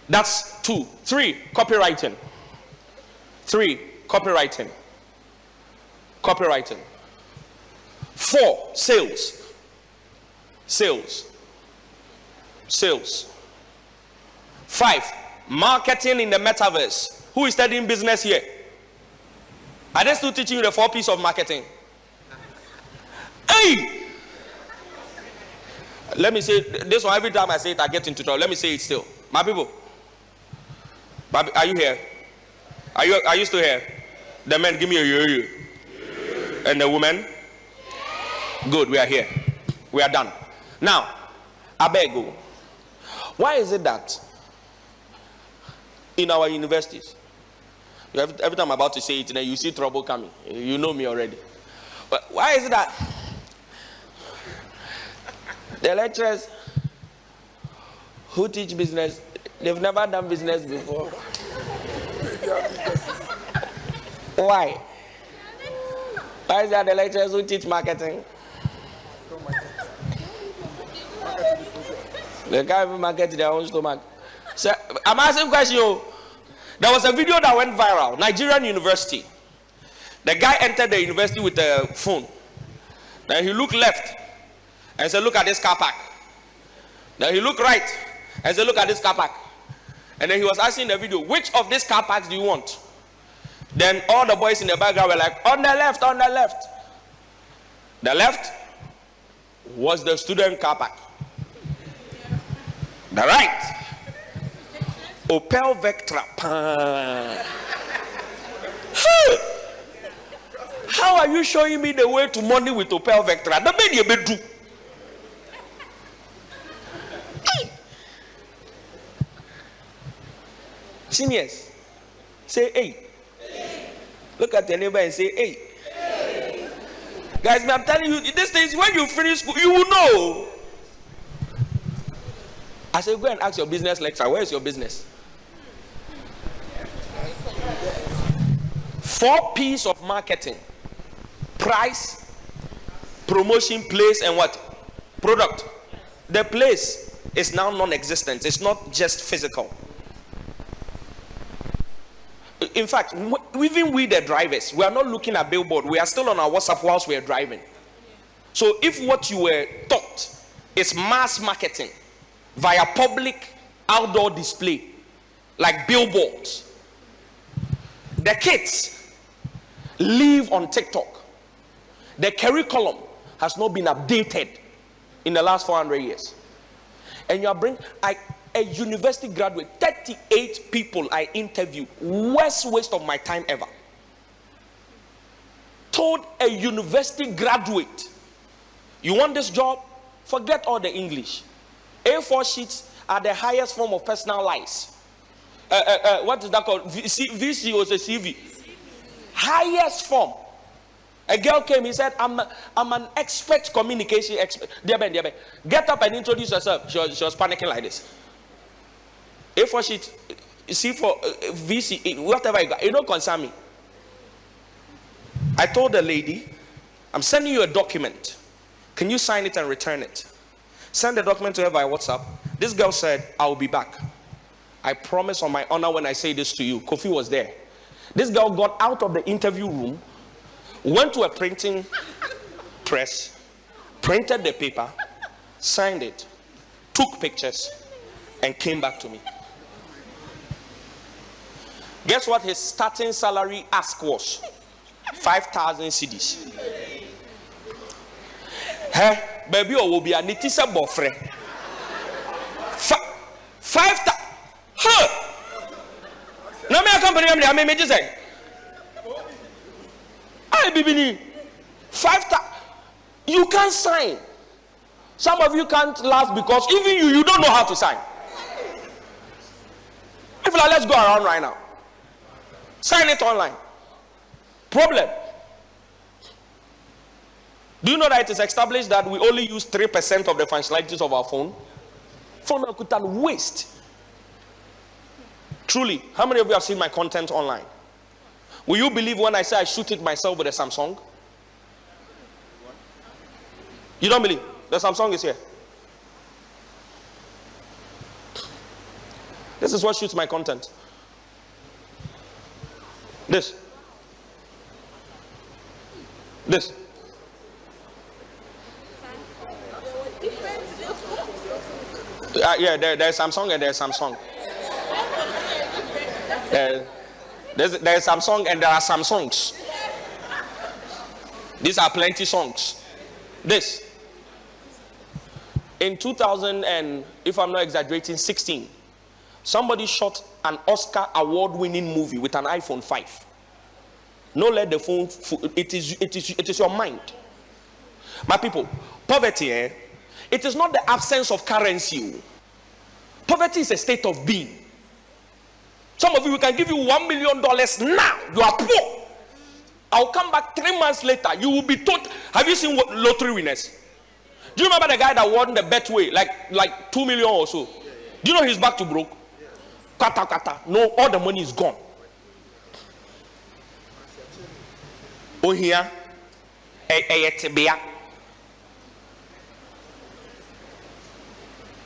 that's 2. 3, copywriting. 3, copywriting. Copywriting. 4, sales. Sales. 5, marketing in the metaverse. Who is studying business here? Are they still teaching you the 4 P's of marketing? Hey! Let me say this one every time I say it, I get into trouble. Let me say it still. My people. Are you here? Are you still here? The men, give me a yo-yo. And the women? Good, we are here. We are done. Now, I beg you. Why is it that in our universities, every time I'm about to say it, then you see trouble coming. You know me already. But why is it that the lecturers who teach business, they've never done business before? Why? Why is that the lecturers who teach marketing? They can't even market their own stomach. So, I'm asking a question. There was a video that went viral. Nigerian university. The guy entered the university with a phone. Then he looked left and said, look at this car park. Then he looked right and said, look at this car park. And then he was asking the video, which of these car parks do you want? Then all the boys in the background were like, on the left, on the left. The left was the student car park. The right, Opel Vectra. How are you showing me the way to money with Opel Vectra? The many you do. Seniors, say hey. Look at your neighbor and say hey. Guys, I'm telling you, these things, when you finish school, you will know. I said, go and ask your business lecturer, where is your business? 4 P's of marketing: price, promotion, place, and what? Product. The place is now non-existent. It's not just physical. In fact, even we the drivers, we are not looking at billboard. We are still on our WhatsApp whilst we are driving. So if what you were taught is mass marketing via public outdoor display, like billboards. The kids live on TikTok. The curriculum has not been updated in the last 400 years. And you are bringing a university graduate, 38 people I interviewed, worst waste of my time ever. Told a university graduate, you want this job? Forget all the English. A4 sheets are the highest form of personal lies. What is that called? VC was a CV. Highest form. A girl came, he said, I'm an expert communication expert. Get up and introduce yourself. She was panicking like this. A4 sheet, C4, VC, whatever you got, it don't concern me. I told the lady, I'm sending you a document. Can you sign it and return it? Send the document to her via WhatsApp. This girl said, I'll be back. I promise on my honor when I say this to you. Kofi was there. This girl got out of the interview room, went to a printing press, printed the paper, signed it, took pictures, and came back to me. Guess what his starting salary ask was? 5,000 cedis. Hey, baby, will be a nitisa bofre. 5,000. Huh? No, me a company. I mean, just say. I be 5,000. You can't sign. Some of you can't laugh because even you don't know how to sign. If like, let's go around right now. Sign it online. Problem. Do you know that it is established that we only use 3% of the functionalities of our phone? Phone could waste. Truly, how many of you have seen my content online? Will you believe when I say I shoot it myself with a Samsung? You don't believe? The Samsung is here. This is what shoots my content. This. Yeah, there's Samsung and there's Samsung. There's Samsung and there are Samsungs. These are plenty songs. This. In 2000 and, if I'm not exaggerating, 16, somebody shot an Oscar award-winning movie with an iPhone 5. No, let the phone. It is your mind. My people, poverty. It is not the absence of currency. Poverty is a state of being. Some of you, we can give you $1 million now. You are poor. I'll come back 3 months later. You will be told. Have you seen lottery winners? Do you remember the guy that won the Betway, like 2 million or so? Do you know he's back to broke? Kata. No, all the money is gone. Oh here,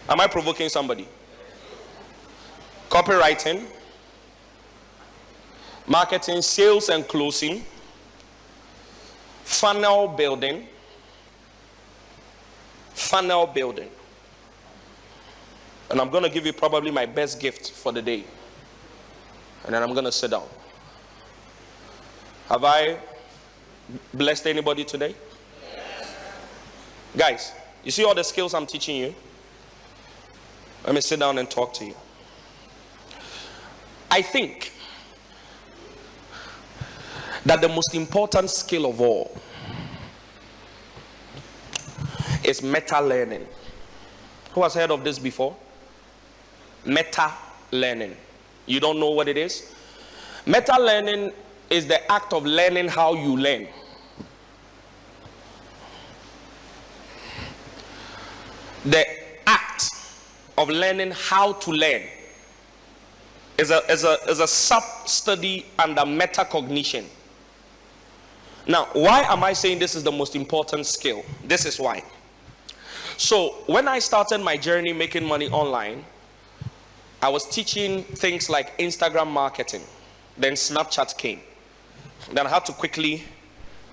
am I provoking somebody? Copywriting, marketing, sales and closing, funnel building. And I'm going to give you probably my best gift for the day. And then I'm going to sit down. Have I blessed anybody today? Yes. Guys, you see all the skills I'm teaching you? Let me sit down and talk to you. I think that the most important skill of all is meta learning. Who has heard of this before? Meta learning. You don't know what it is? Meta learning is the act of learning how you learn. The act of learning how to learn is a sub-study under metacognition. Now, why am I saying this is the most important skill? This is why. So, when I started my journey making money online, I was teaching things like Instagram marketing. Then Snapchat came. Then I had to quickly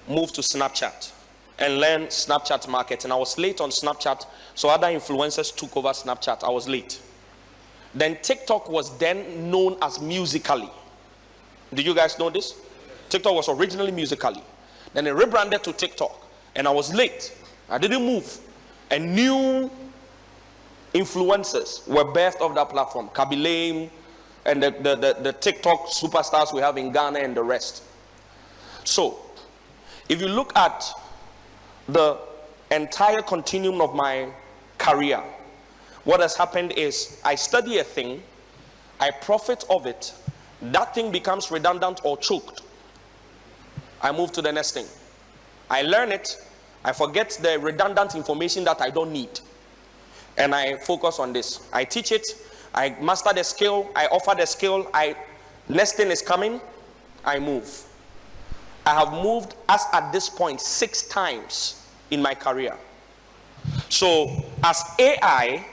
move to Snapchat and learn Snapchat marketing. I was late on Snapchat, so other influencers took over Snapchat. I was late. Then TikTok was then known as Musical.ly. Do you guys know this? TikTok was originally Musical.ly. Then it rebranded to TikTok. And I was late. I didn't move. And new influencers were birthed off that platform. Kaby Lame and the TikTok superstars we have in Ghana and the rest. So, if you look at the entire continuum of my career, what has happened is I study a thing, I profit of it, that thing becomes redundant or choked. I move to the next thing. I learn it, I forget the redundant information that I don't need, and I focus on this. I teach it, I master the skill, I offer the skill, next thing is coming, I move. I have moved as at this point 6 times in my career. So as AI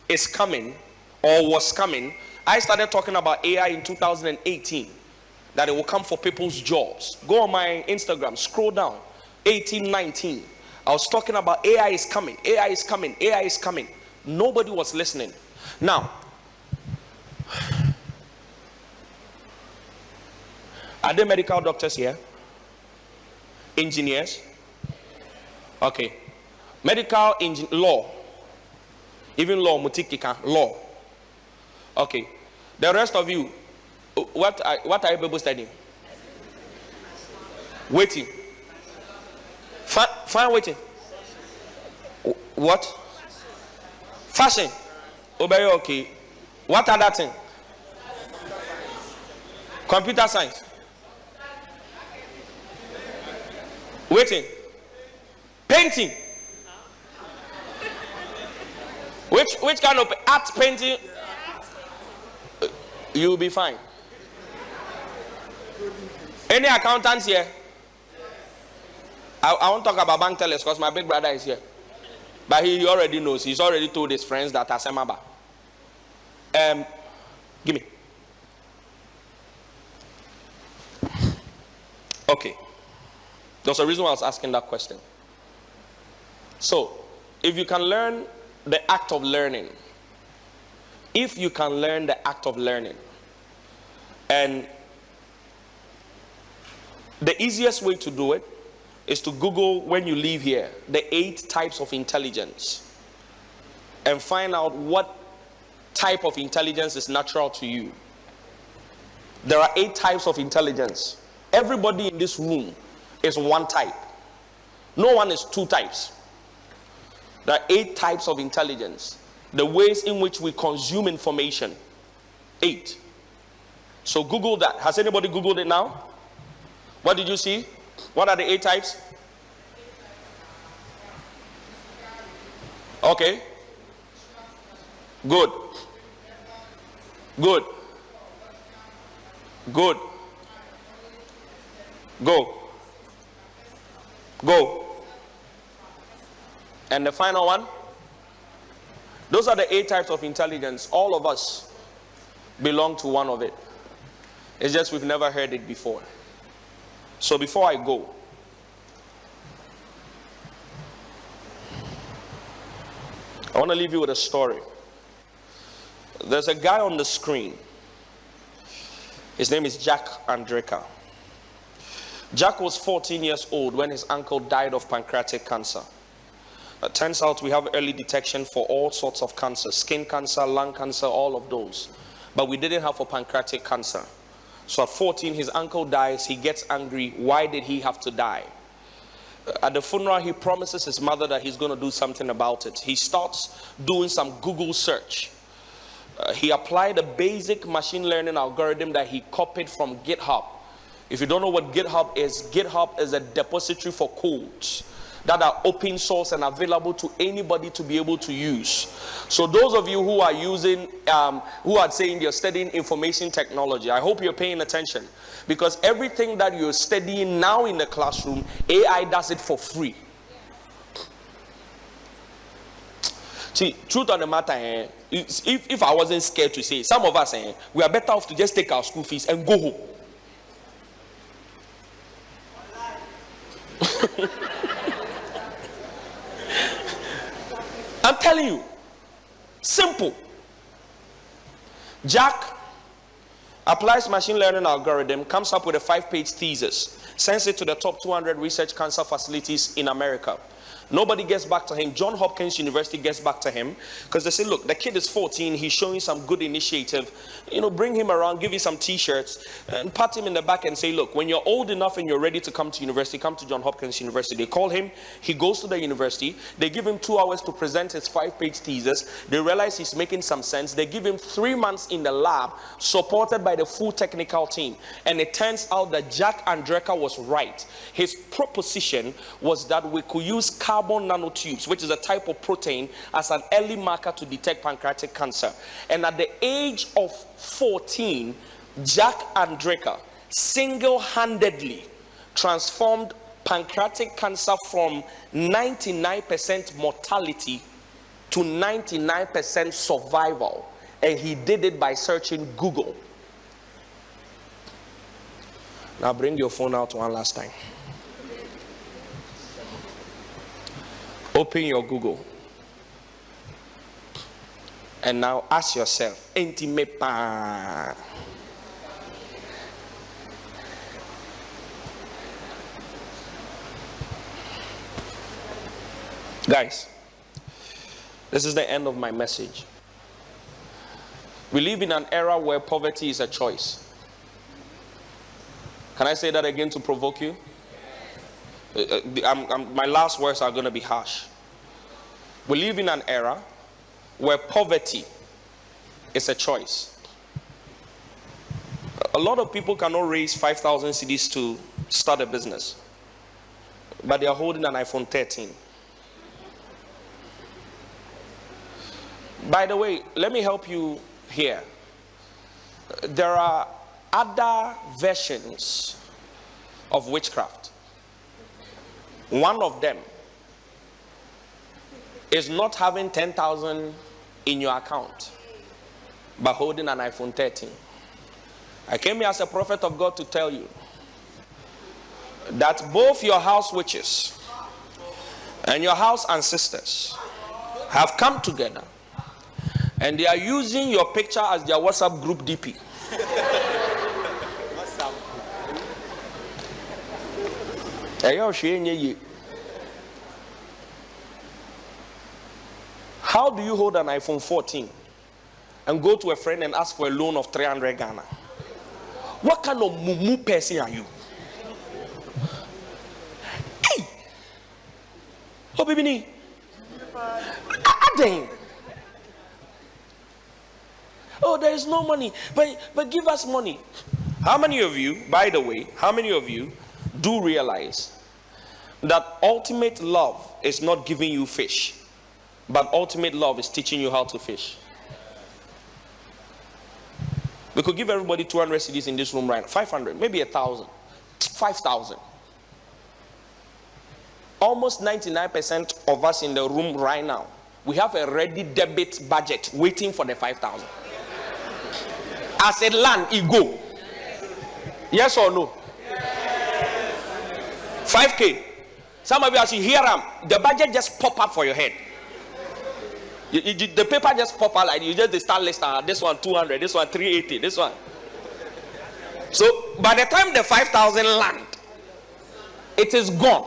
is coming or was coming, I started talking about AI in 2018, that it will come for people's jobs. Go on my Instagram, scroll down, 18, 19. I was talking about AI is coming, AI is coming, AI is coming. Nobody was listening. Now, are there medical doctors here? Engineers? Okay. Medical law. Even law, mutikika, law. Okay. The rest of you, what are you people studying? Waiting. Fine waiting. What? Fashion. Obey, okay. What other thing? Computer science. Waiting. Painting. Which kind of art painting? You'll be fine. Any accountants here? I won't talk about bank tellers because my big brother is here. But he already knows. He's already told his friends that Asemaba. Give me. Okay. There's a reason why I was asking that question. So, if you can learn the act of learning, and the easiest way to do it is to Google, when you leave here, the 8 types of intelligence, and find out what type of intelligence is natural to you. There are 8 types of intelligence. Everybody in this room is one type. No one is 2 types. There are 8 types of intelligence. The ways in which we consume information. 8. So Google that. Has anybody Googled it now? What did you see? What are the 8 types? Okay. Good. Good. Good. Go. Go. And the final one? Those are the 8 types of intelligence. All of us belong to one of it. It's just we've never heard it before. So before I go, I want to leave you with a story. There's a guy on the screen. His name is Jack Andreka. Jack was 14 years old when his uncle died of pancreatic cancer. It turns out we have early detection for all sorts of cancer, skin cancer, lung cancer, all of those. But we didn't have for pancreatic cancer. So at 14, his uncle dies. He gets angry. Why did he have to die? At the funeral, he promises his mother that he's going to do something about it. He starts doing some Google search. He applied a basic machine learning algorithm that he copied from GitHub. If you don't know what GitHub is a depository for codes that are open source and available to anybody to be able to use. So those of you who are using, who are saying you're studying information technology, I hope you're paying attention, because everything that you're studying now in the classroom, AI does it for free. See, truth of the matter, if I wasn't scared to say, some of us, we are better off to just take our school fees and go home. I'm telling you, simple. Jack applies machine learning algorithm, comes up with a 5-page thesis, sends it to the top 200 research cancer facilities in America. Nobody gets back to him. Johns Hopkins University gets back to him because they say, look, the kid is 14. He's showing some good initiative. You know, bring him around, give him some t-shirts and pat him in the back and say, look, when you're old enough and you're ready to come to university, come to Johns Hopkins University. They call him. He goes to the university. They give him 2 hours to present his 5-page thesis. They realize he's making some sense. They give him 3 months in the lab supported by the full technical team. And it turns out that Jack Andreka was right. His proposition was that we could use carbon nanotubes, which is a type of protein, as an early marker to detect pancreatic cancer. And at the age of 14, Jack Andreka single-handedly transformed pancreatic cancer from 99% mortality to 99% survival. And he did it by searching Google. Now bring your phone out one last time. Open your Google. And now ask yourself, Entimepa. Guys, this is the end of my message. We live in an era where poverty is a choice. Can I say that again to provoke you? My last words are going to be harsh. We live in an era where poverty is a choice. A lot of people cannot raise 5,000 cedis to start a business, but they are holding an iPhone 13. By the way, let me help you here. There are other versions of witchcraft. One of them is not having 10,000 in your account, but holding an iPhone 13. I came here as a prophet of God to tell you that both your house witches and your house ancestors have come together, and they are using your picture as their WhatsApp group DP. How do you hold an iPhone 14 and go to a friend and ask for a loan of 300 Ghana? What kind of mumu person are you? Hey! Oh, baby, oh, there is no money, but give us money. How many of you, by the way, how many of you do realize that ultimate love is not giving you fish, but ultimate love is teaching you how to fish? We could give everybody 200 cedis in this room right now, 500, maybe 1,000, 5,000. Almost 99% of us in the room right now, we have a ready debit budget waiting for the 5,000. As a land, it go. Yes or no? 5K. Some of you, as you hear them, the budget just pop up for your head. The paper just pop out like you just start listing. This one 200, this one 380, this one. So by the time the 5,000 land, it is gone.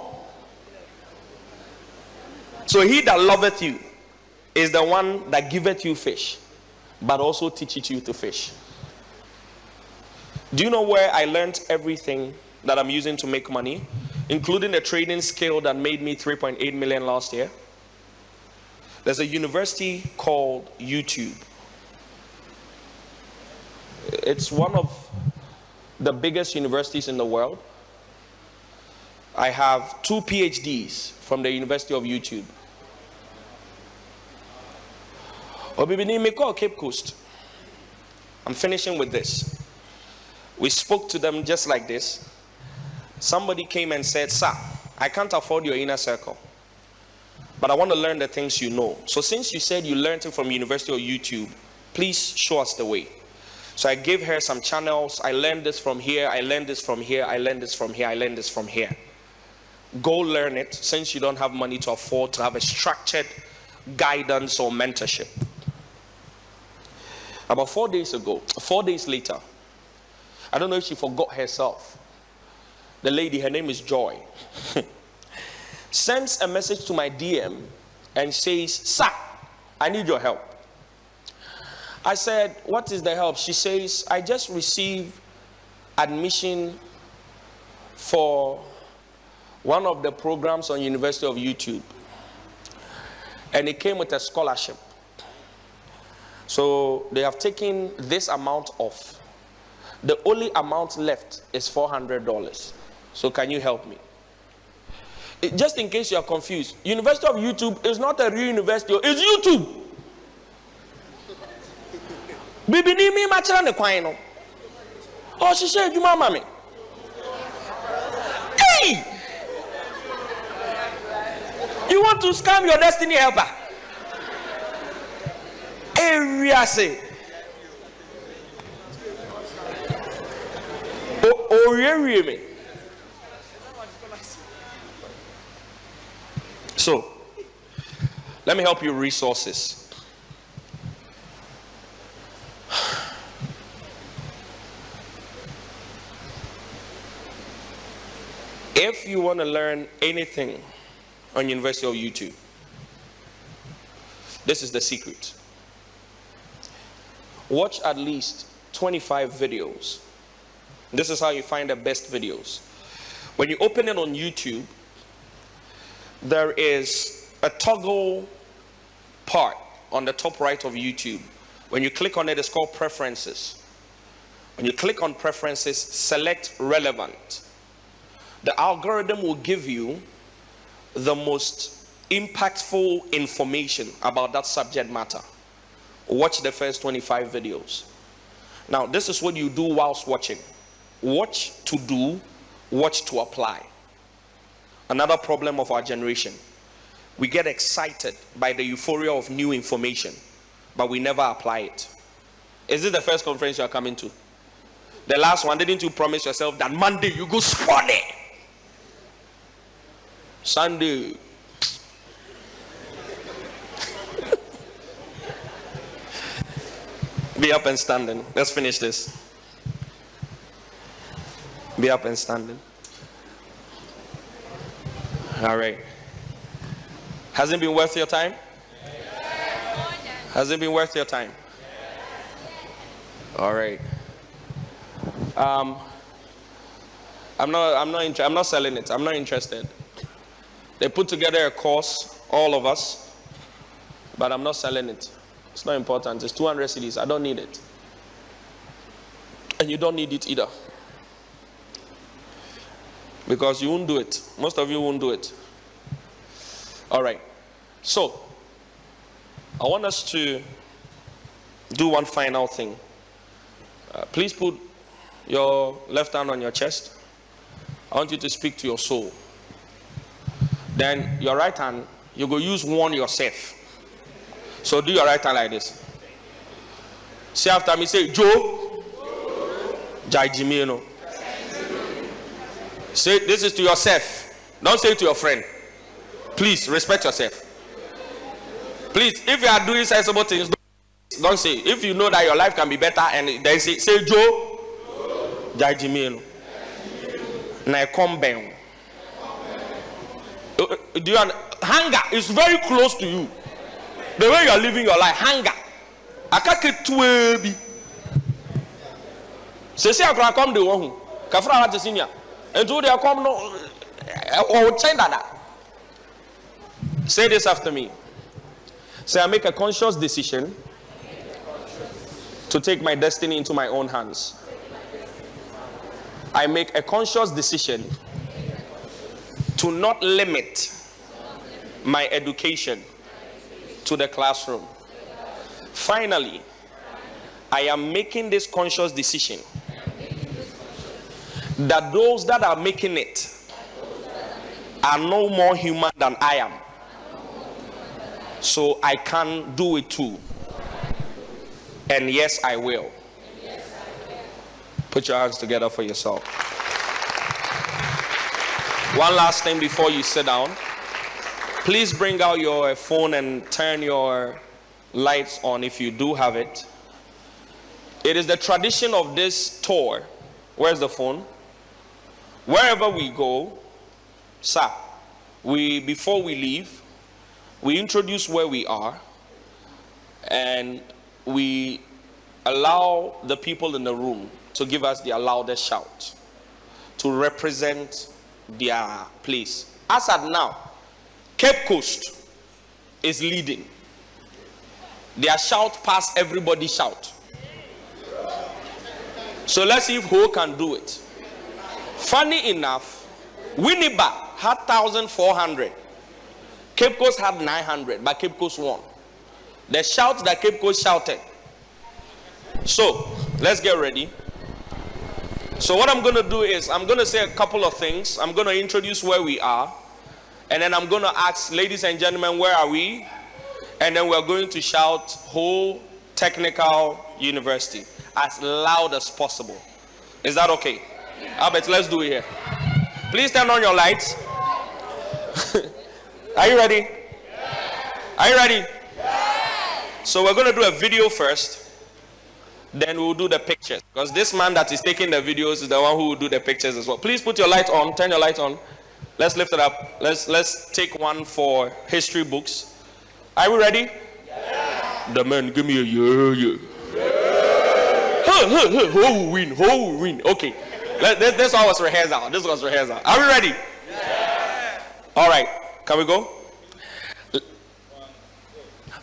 So he that loveth you is the one that giveth you fish, but also teacheth you to fish. Do you know where I learned everything that I'm using to make money, including the trading skill that made me 3.8 million last year? There's a university called YouTube. It's one of the biggest universities in the world. I have 2 PhDs from the University of YouTube. Cape Coast. I'm finishing with this. We spoke to them just like this. Somebody came and said, "Sir, I can't afford your inner circle, but I want to learn the things you know. So since you said you learned it from University of YouTube, please show us the way." So I gave her some channels. I learned this from here. I learned this from here. I learned this from here. I learned this from here. Go learn it, since you don't have money to afford to have a structured guidance or mentorship. About 4 days ago, 4 days later, I don't know if she forgot herself. The lady, her name is Joy, sends a message to my DM and says, "Sir, I need your help." I said, "What is the help?" She says, "I just received admission for one of the programs on University of YouTube, and it came with a scholarship. So they have taken this amount off. The only amount left is $400. So can you help me?" Just in case you are confused, University of YouTube is not a real university, it's YouTube. Bibi ni mi machira ne kwan no. Oh, she said, "You mama." Hey! You want to scam your destiny helper? Area say. Oh, me. So, let me help you with resources. If you want to learn anything on University of YouTube, this is the secret. Watch at least 25 videos. This is how you find the best videos. When you open it on YouTube, there is a toggle part on the top right of YouTube. When you click on it, it's called Preferences. When you click on Preferences, select Relevant. The algorithm will give you the most impactful information about that subject matter. Watch the first 25 videos. Now, this is what you do whilst watching. Watch to do, watch to apply. Another problem of our generation. We get excited by the euphoria of new information, but we never apply it. Is this the first conference you are coming to? The last one, didn't you promise yourself that Monday you go spawning? Sunday. Be up and standing. Let's finish this. Be up and standing. All right. Has it been worth your time? Has it been worth your time? All right. I'm not selling it. I'm not interested. They put together a course, all of us, but I'm not selling it. It's not important. It's 200 cedis. I don't need it. And you don't need it either. Because you won't do it. Most of you won't do it. All right. So, I want us to do one final thing. Please put your left hand on your chest. I want you to speak to your soul. Then your right hand, you go use one yourself. So do your right hand like this. Say after me, say, Joe. Jai Jimeno. Say, this is to yourself. Don't say it to your friend. Please, respect yourself. Please, if you are doing sensible things, don't say. If you know that your life can be better, and then say Joe. Jai Jimeno. Na come bang. Do you hunger is very close to you. The way you are living your life, hunger. I can't get to be. Say I can come the one. Kafra hat senior. And do they come no or China. Say this after me. Say I make a conscious decision to take my destiny into my own hands. I make a conscious decision to not limit my education to the classroom. Finally, I am making this conscious decision that those that are making it are no more human than I am. So I can do it too. And yes, I will. Put your hands together for yourself. One last thing before you sit down. Please bring out your phone and turn your lights on if you do have it. it is the tradition of this tour. Where's the phone? Wherever we go, sir, before we leave, we introduce where we are, and we allow the people in the room to give us their loudest shout to represent their place. As at now, Cape Coast is leading. Their shout past everybody's shout. So let's see if Ho can do it. Funny enough, Winneba had 1,400. Cape Coast had 900, but Cape Coast won. The shout that Cape Coast shouted. So let's get ready. So what I'm going to do is I'm going to say a couple of things. I'm going to introduce where we are, and then I'm going to ask, ladies and gentlemen, where are we? And then we're going to shout Whole Technical University as loud as possible. Is that okay? Albert, let's do it here. Please turn on your lights. Are you ready? Are you ready? So we're going to do a video first, then we'll do the pictures, because this man that is taking the videos is the one who will do the pictures as well. Please put your light on, turn your light on. Let's lift it up. Let's take one for history books. Are we ready? Yeah. The man, give me a yeah. Who will win? Okay. This one was rehearsal. This was rehearsal. Are we ready? Yeah. All right. Can we go?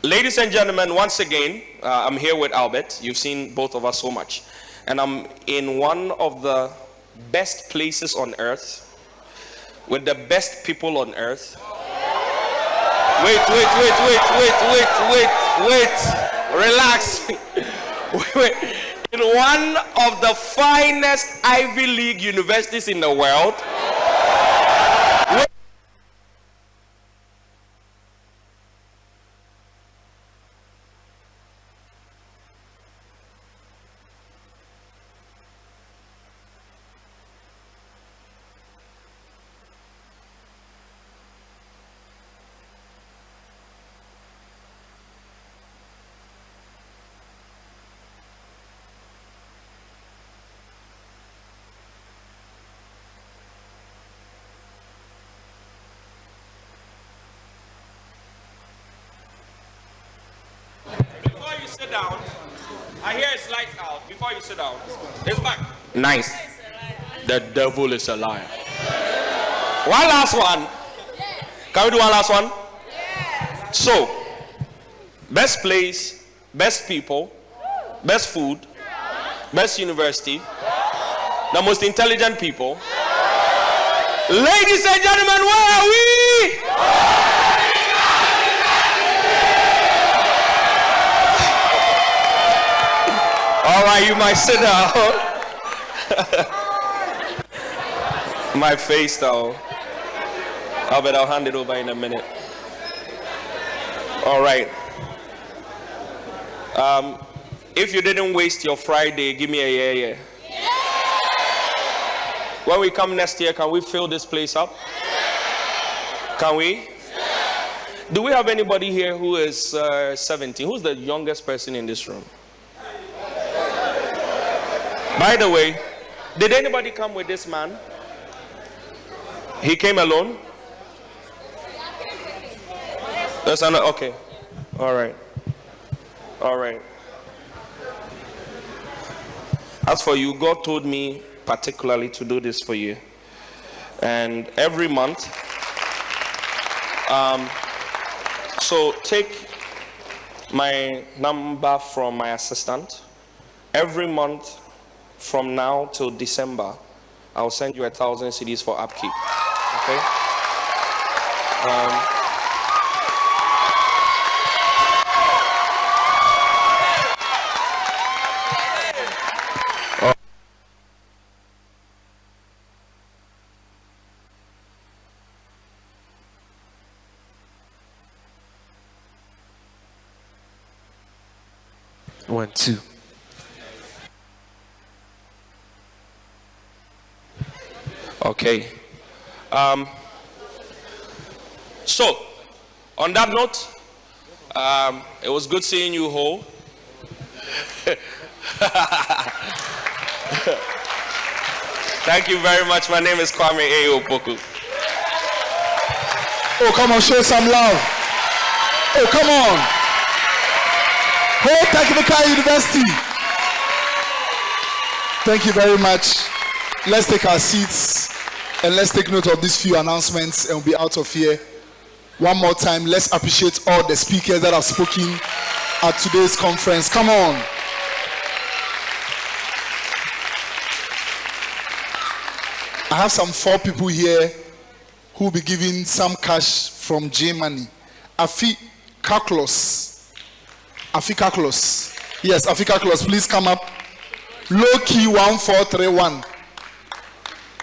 Ladies and gentlemen, once again, I'm here with Albert. You've seen both of us so much. And I'm in one of the best places on earth, with the best people on earth. Wait. Relax. Wait. In one of the finest Ivy League universities in the world. Sit down. I hear it's lights out. Before you sit down, it's back. Nice. The devil is a liar. One last one. Can we do one last one? So, best place, best people, best food, best university, the most intelligent people. Ladies and gentlemen, where are we? All right, you might sit down. My face, though. I'll hand it over in a minute. All right. If you didn't waste your Friday, give me a yeah. When we come next year, can we fill this place up? Can we? Do we have anybody here who is 17? Who's the youngest person in this room? By the way, did anybody come with this man? He came alone? That's another, okay. All right. As for you, God told me particularly to do this for you. And every month, so take my number from my assistant. Every month, from now till December, I'll send you 1,000 CDs for upkeep. Okay? One, two. Okay. So, on that note, it was good seeing you, Ho. Thank you very much. My name is Kwame A. Opoku. Oh, come on, show some love. Oh, come on. Whole Technical University. Thank you very much. Let's take our seats and let's take note of these few announcements and we'll be out of here. One more time, let's appreciate all the speakers that have spoken at today's conference. Come on. I have some 4 people here who will be giving some cash from J Money. Afi Kaklos. Yes, Afi Kaklos, please come up. Low key 1431.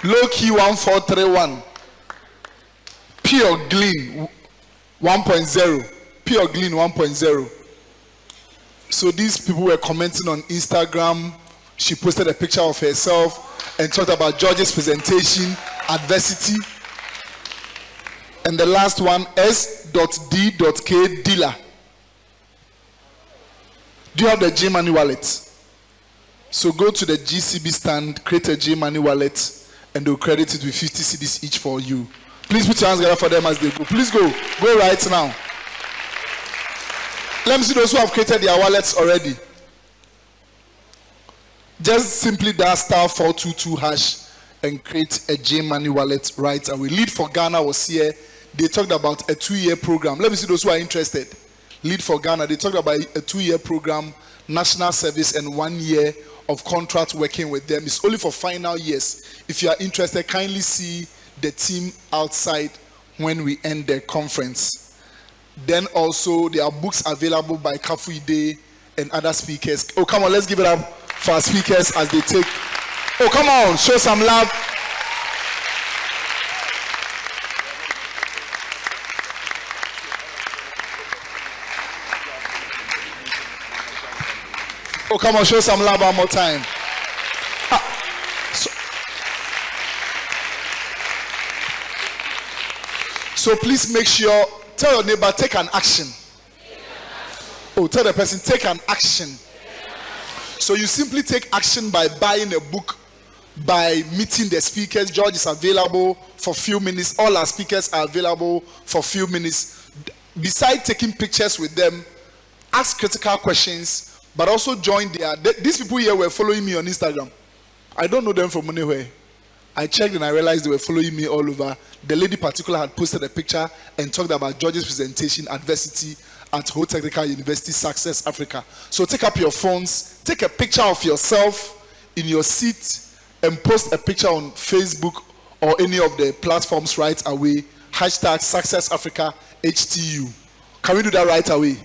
Low key 1431. Pure Glean 1.0. Pure Glean 1.0. So these people were commenting on Instagram. She posted a picture of herself and talked about George's presentation, adversity. And the last one, S.D.K. dealer. Do you have the J Money wallet? So go to the GCB stand, create a J Money wallet, and they'll credit it with 50 cedis each for you. Please put your hands together for them as they go. Please go right now. Let me see those who have created their wallets already. Just simply dial *422# and create a J Money wallet right away. Lead for Ghana was here. They talked about a 2-year program. Let me see those who are interested. Lead for Ghana. They talked about a 2-year program, national service, and 1 year of contract working with them. It's only for final years. If you are interested, kindly see the team outside when we end the conference. Then also there are books available by Kafu Ide and other speakers. Oh, come on, let's give it up for our speakers as they take. Oh, come on, show some love. Oh, come on, show some love one more time. So please make sure, tell your neighbor, take an action. Oh, tell the person, take an action. So you simply take action by buying a book, by meeting the speakers. George is available for a few minutes. All our speakers are available for a few minutes. Besides taking pictures with them, ask critical questions, but also join these people here were following me on Instagram. I don't know them from anywhere. I checked and I realized they were following me all over. The lady particular had posted a picture and talked about George's presentation, adversity at Ho Technical University, Success Africa. So take up your phones, take a picture of yourself in your seat and post a picture on Facebook or any of the platforms right away. Hashtag Success Africa HTU. Can we do that right away?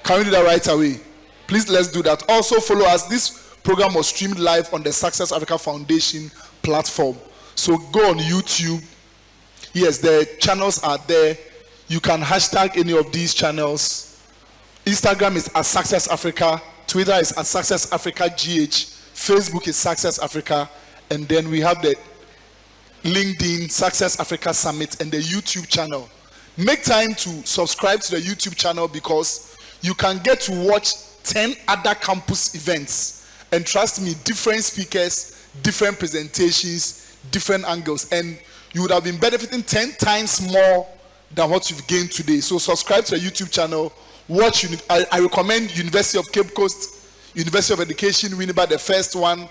Can we do that right away? Please, let's do that. Also follow us. This program was streamed live on the Success Africa Foundation platform. So go on YouTube. Yes, the channels are there. You can hashtag any of these channels. Instagram is at Success Africa. Twitter is at Success Africa GH. Facebook is Success Africa. And then we have the LinkedIn Success Africa Summit and the YouTube channel. Make time to subscribe to the YouTube channel because you can get to watch 10 other campus events. And trust me, different speakers, different presentations, different angles. And you would have been benefiting 10 times more than what you've gained today. So subscribe to the YouTube channel. Watch. I recommend University of Cape Coast, University of Education, Winneba, the first one.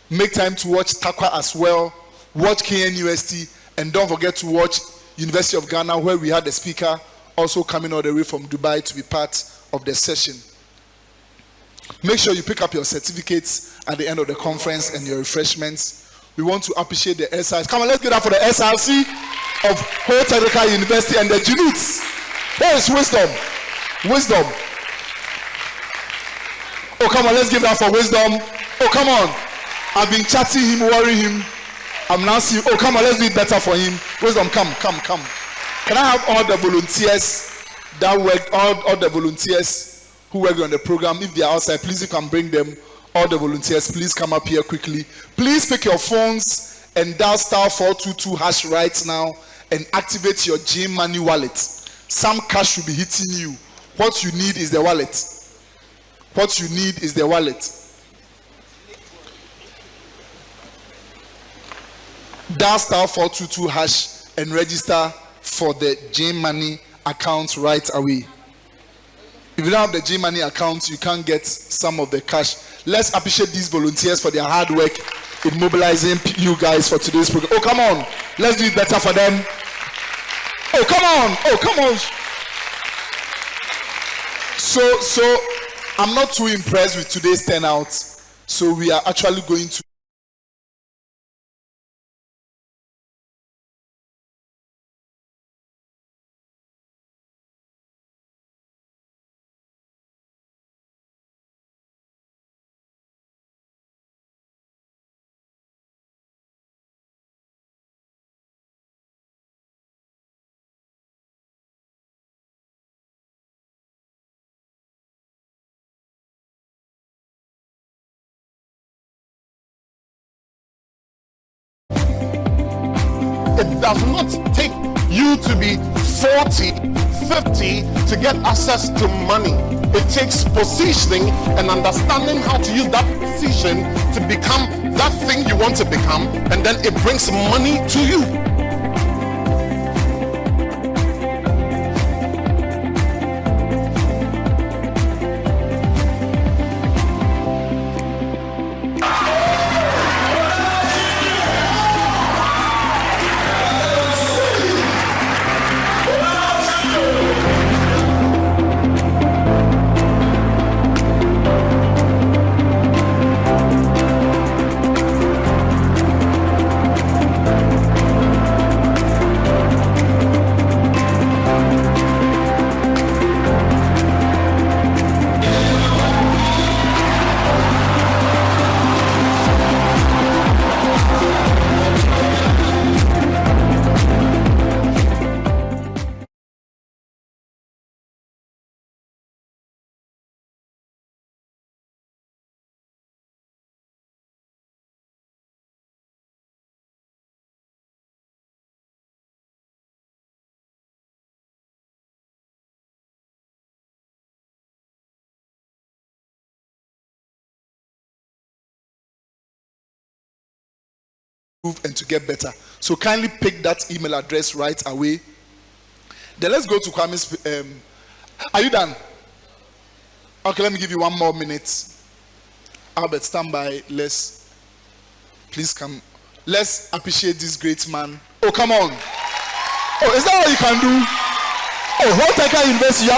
Make time to watch TAQUA as well. Watch KNUST. And don't forget to watch University of Ghana, where we had the speaker also coming all the way from Dubai to be part of the session. Make sure you pick up your certificates at the end of the conference and your refreshments. We want to appreciate the SRC. Come on, let's get up for the SRC of Ho Technical University and the Junits. Where is Wisdom? Wisdom. Oh, come on, let's give that for Wisdom. Oh, come on. I've been chatting him, worrying him. I'm now seeing, oh, come on, let's do it better for him. Wisdom, come. Can I have all the volunteers that work, all the volunteers who work on the program, if they are outside, please, you can bring them. All the volunteers, please come up here quickly. Please pick your phones and dial *422# right now and activate your J Money wallet. Some cash will be hitting you. What you need is the wallet. What you need is the wallet. dial *422# and register for the J Money account right away. If you don't have the J Money account, you can't get some of the cash. Let's appreciate these volunteers for their hard work in mobilizing you guys for today's program. Oh, come on. Let's do it better for them. Oh, come on. Oh, come on. So I'm not too impressed with today's turnout. So we are actually going to it does not take you to be 40, 50 to get access to money. It takes positioning and understanding how to use that position to become that thing you want to become, and then it brings money to you. And to get better. So kindly pick that email address right away. Then let's go to Kwame's. Are you done? Okay, let me give you 1 more minute. Albert, stand by. Please come. Let's appreciate this great man. Oh, come on. Oh, is that what you can do? Oh, Horteka University,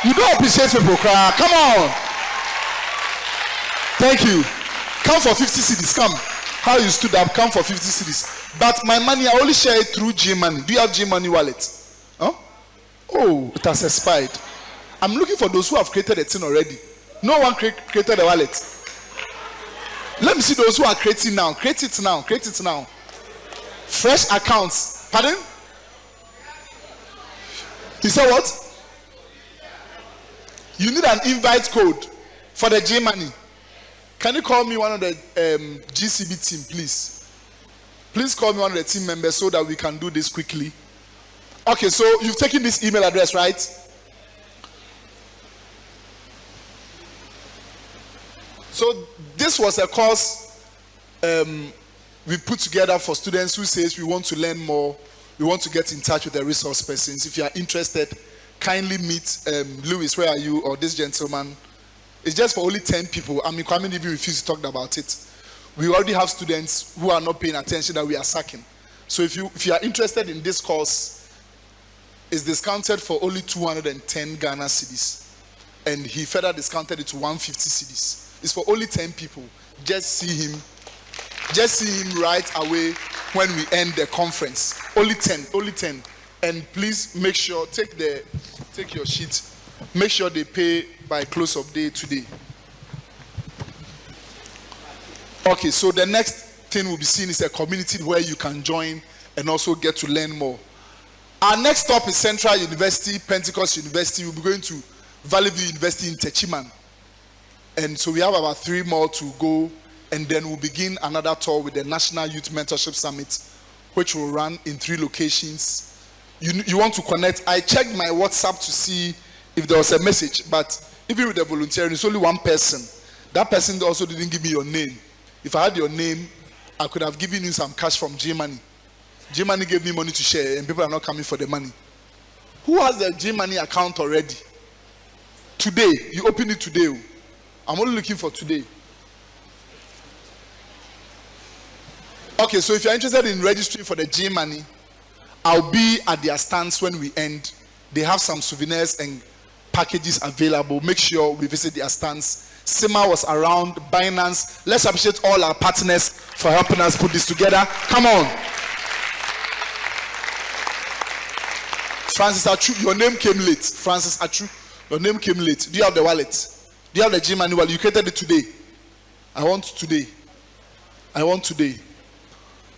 you don't appreciate people. Come on. Thank you. Come for 50 cedis. Come. How you stood up, come for 50 cedis. But my money, I only share it through J Money. Do you have J Money wallet? Huh? Oh, it has expired. I'm looking for those who have created a thing already. No one created a wallet. Let me see those who are creating now. Create it now. Create it now. Fresh accounts. Pardon? You said what? You need an invite code for the J Money. Can you call me one of the GCB team, please? Please call me one of the team members so that we can do this quickly. Okay, so you've taken this email address, right? So this was a course we put together for students who says we want to learn more, we want to get in touch with the resource persons. If you are interested, kindly meet Louis, where are you, or this gentleman. It's just for only 10 people. I mean, Kwame even refused to talk about it. We already have students who are not paying attention that we are sacking. So if you are interested in this course, it's discounted for only 210 Ghana cedis. And he further discounted it to 150 cedis. It's for only 10 people. Just see him right away when we end the conference. Only 10. And please make sure, take your sheet. Make sure they pay by close of day today. Okay, so the next thing we'll be seeing is a community where you can join and also get to learn more. Our next stop is Central University, Pentecost University. We'll be going to Valley View University in Techiman. And so we have about 3 more to go, and then we'll begin another tour with the National Youth Mentorship Summit, which will run in 3 locations. You want to connect. I checked my WhatsApp to see if there was a message, but even with the volunteering, it's only 1 person. That person also didn't give me your name. If I had your name, I could have given you some cash from G-Money. G-Money gave me money to share, and people are not coming for the money. Who has the G-Money account already? Today, you open it today. I'm only looking for today. Okay, so if you're interested in registering for the G-Money, I'll be at their stands when we end. They have some souvenirs and packages available. Make sure we visit their stands. Sima was around, Binance. Let's appreciate all our partners for helping us put this together. Come on. Francis Achu, your name came late. Francis Achu, your name came late. Do you have the wallet? Do you have the G-Money wallet? You created it today. I want today.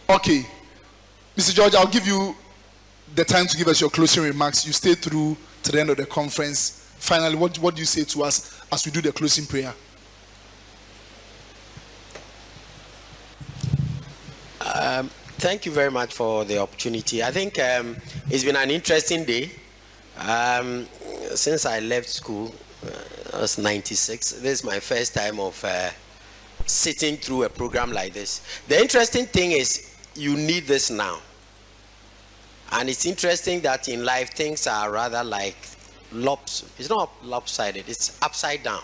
Okay. Mr. George, I'll give you the time to give us your closing remarks. You stay through to the end of the conference. Finally, what do you say to us as we do the closing prayer? Thank you very much for the opportunity. I think it's been an interesting day. Since I left school, I was 96. This is my first time of sitting through a program like this. The interesting thing is you need this now. And it's interesting that in life things are rather like it's not lopsided, it's upside down.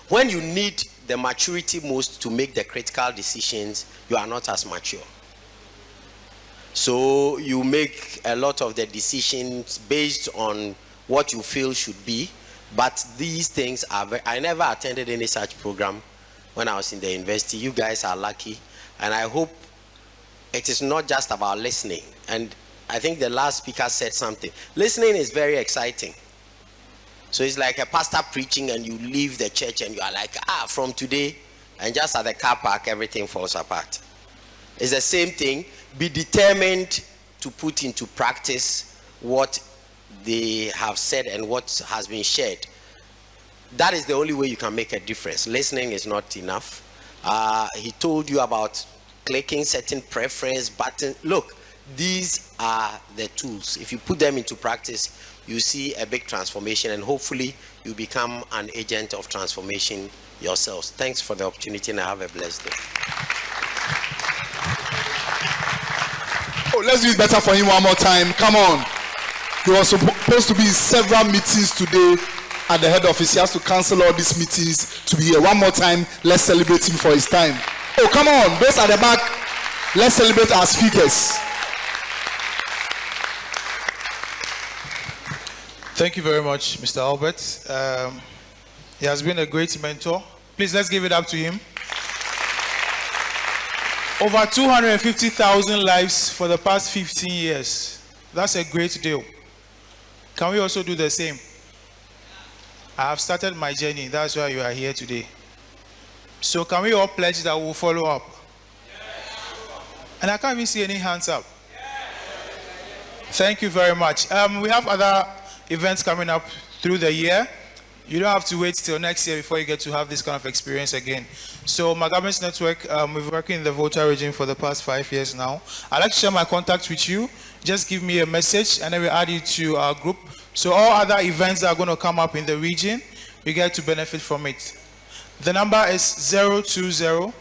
When you need the maturity most to make the critical decisions, you are not as mature. So you make a lot of the decisions based on what you feel should be. But these things are I never attended any such program when I was in the university. You guys are lucky. And I hope it is not just about listening. And I think the last speaker said something. Listening is very exciting. So it's like a pastor preaching and you leave the church and you are like, from today, and just at the car park, everything falls apart. It's the same thing. Be determined to put into practice what they have said and what has been shared. That is the only way you can make a difference. Listening is not enough. He told you about clicking certain preference button. Look, these are the tools. If you put them into practice, you see a big transformation, and hopefully you become an agent of transformation yourselves. Thanks for the opportunity, and have a blessed day. Oh, let's do it better for him one more time. Come on. He was supposed to be in several meetings today at the head office. He has to cancel all these meetings to be here. One more time, let's celebrate him for his time. Oh, come on. Those at the back, let's celebrate our speakers. Thank you very much, Mr. Albert. He has been a great mentor. Please, let's give it up to him. Over 250,000 lives for the past 15 years. That's a great deal. Can we also do the same? I have started my journey. That's why you are here today. So can we all pledge that we'll follow up? And I can't even see any hands up. Thank you very much. We have other events coming up through the year. You don't have to wait till next year before you get to have this kind of experience again. So McGovern's Network, we've been working in the Volta region for the past 5 years now. I'd like to share my contact with you. Just give me a message and then we'll add you to our group. So all other events that are going to come up in the region, we get to benefit from it. The number is 020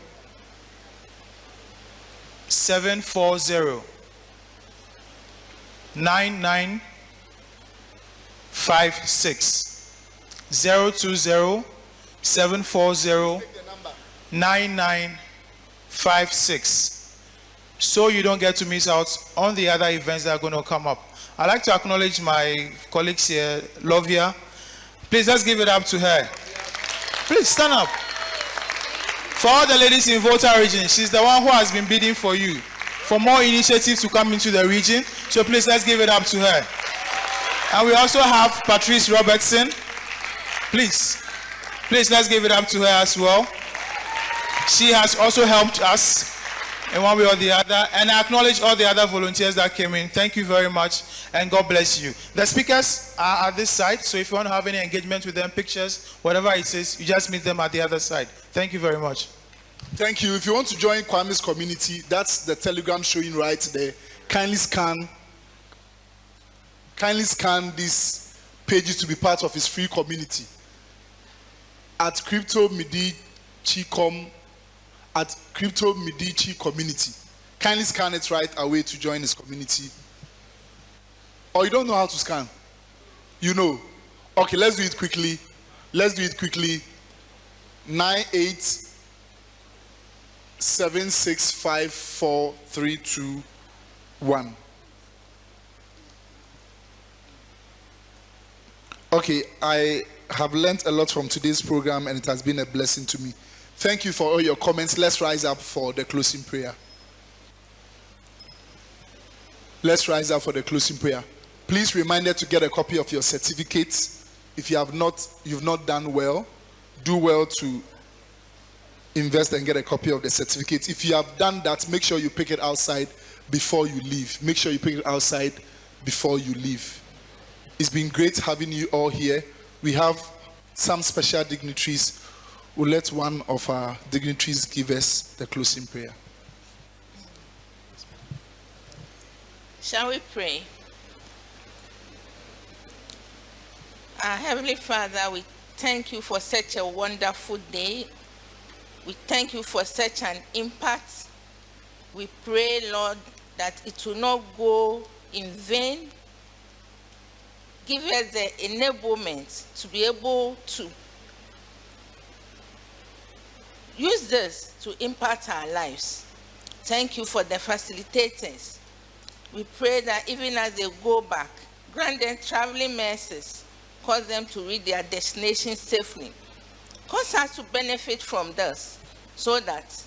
740 9956. 020 740 9956. So you don't get to miss out on the other events that are going to come up. I'd like to acknowledge my colleagues here, Lovia. Please, let's give it up to her. Please stand up. For all the ladies in Volta region, she's the one who has been bidding for you for more initiatives to come into the region. So please, let's give it up to her. And we also have Patrice Robertson. Please, let's give it up to her as well. She has also helped us in one way or the other. And I acknowledge all the other volunteers that came in. Thank you very much, and God bless you. The speakers are at this side, so if you want to have any engagement with them, pictures, whatever it is, you just meet them at the other side. Thank you very much. Thank you. If you want to join Kwame's community, that's the telegram showing right there. Kindly scan these pages to be part of his free community. At Crypto Medici community. Kindly scan it right away to join his community. Or you don't know how to scan? You know. Okay, let's do it quickly. 9876543221. Okay, I have learned a lot from today's program and it has been a blessing to me. Thank you for all your comments. Let's rise up for the closing prayer. Let's rise up for the closing prayer. Please remember to get a copy of your certificates. If you've not done well, do well to invest and get a copy of the certificate. If you have done that, make sure you pick it outside before you leave. Make sure you pick it outside before you leave. It's been great having you all here. We have some special dignitaries. We'll let one of our dignitaries give us the closing prayer. Shall we pray? Our Heavenly Father, we thank you for such a wonderful day. We thank you for such an impact. We pray, Lord, that it will not go in vain. Give us the enablement to be able to use this to impact our lives. Thank you for the facilitators. We pray that even as they go back, grant them traveling mercies, cause them to reach their destination safely. Cause us to benefit from this, so that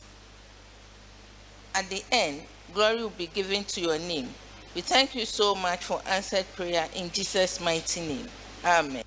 at the end, glory will be given to your name. We thank you so much for answered prayer in Jesus' mighty name. Amen.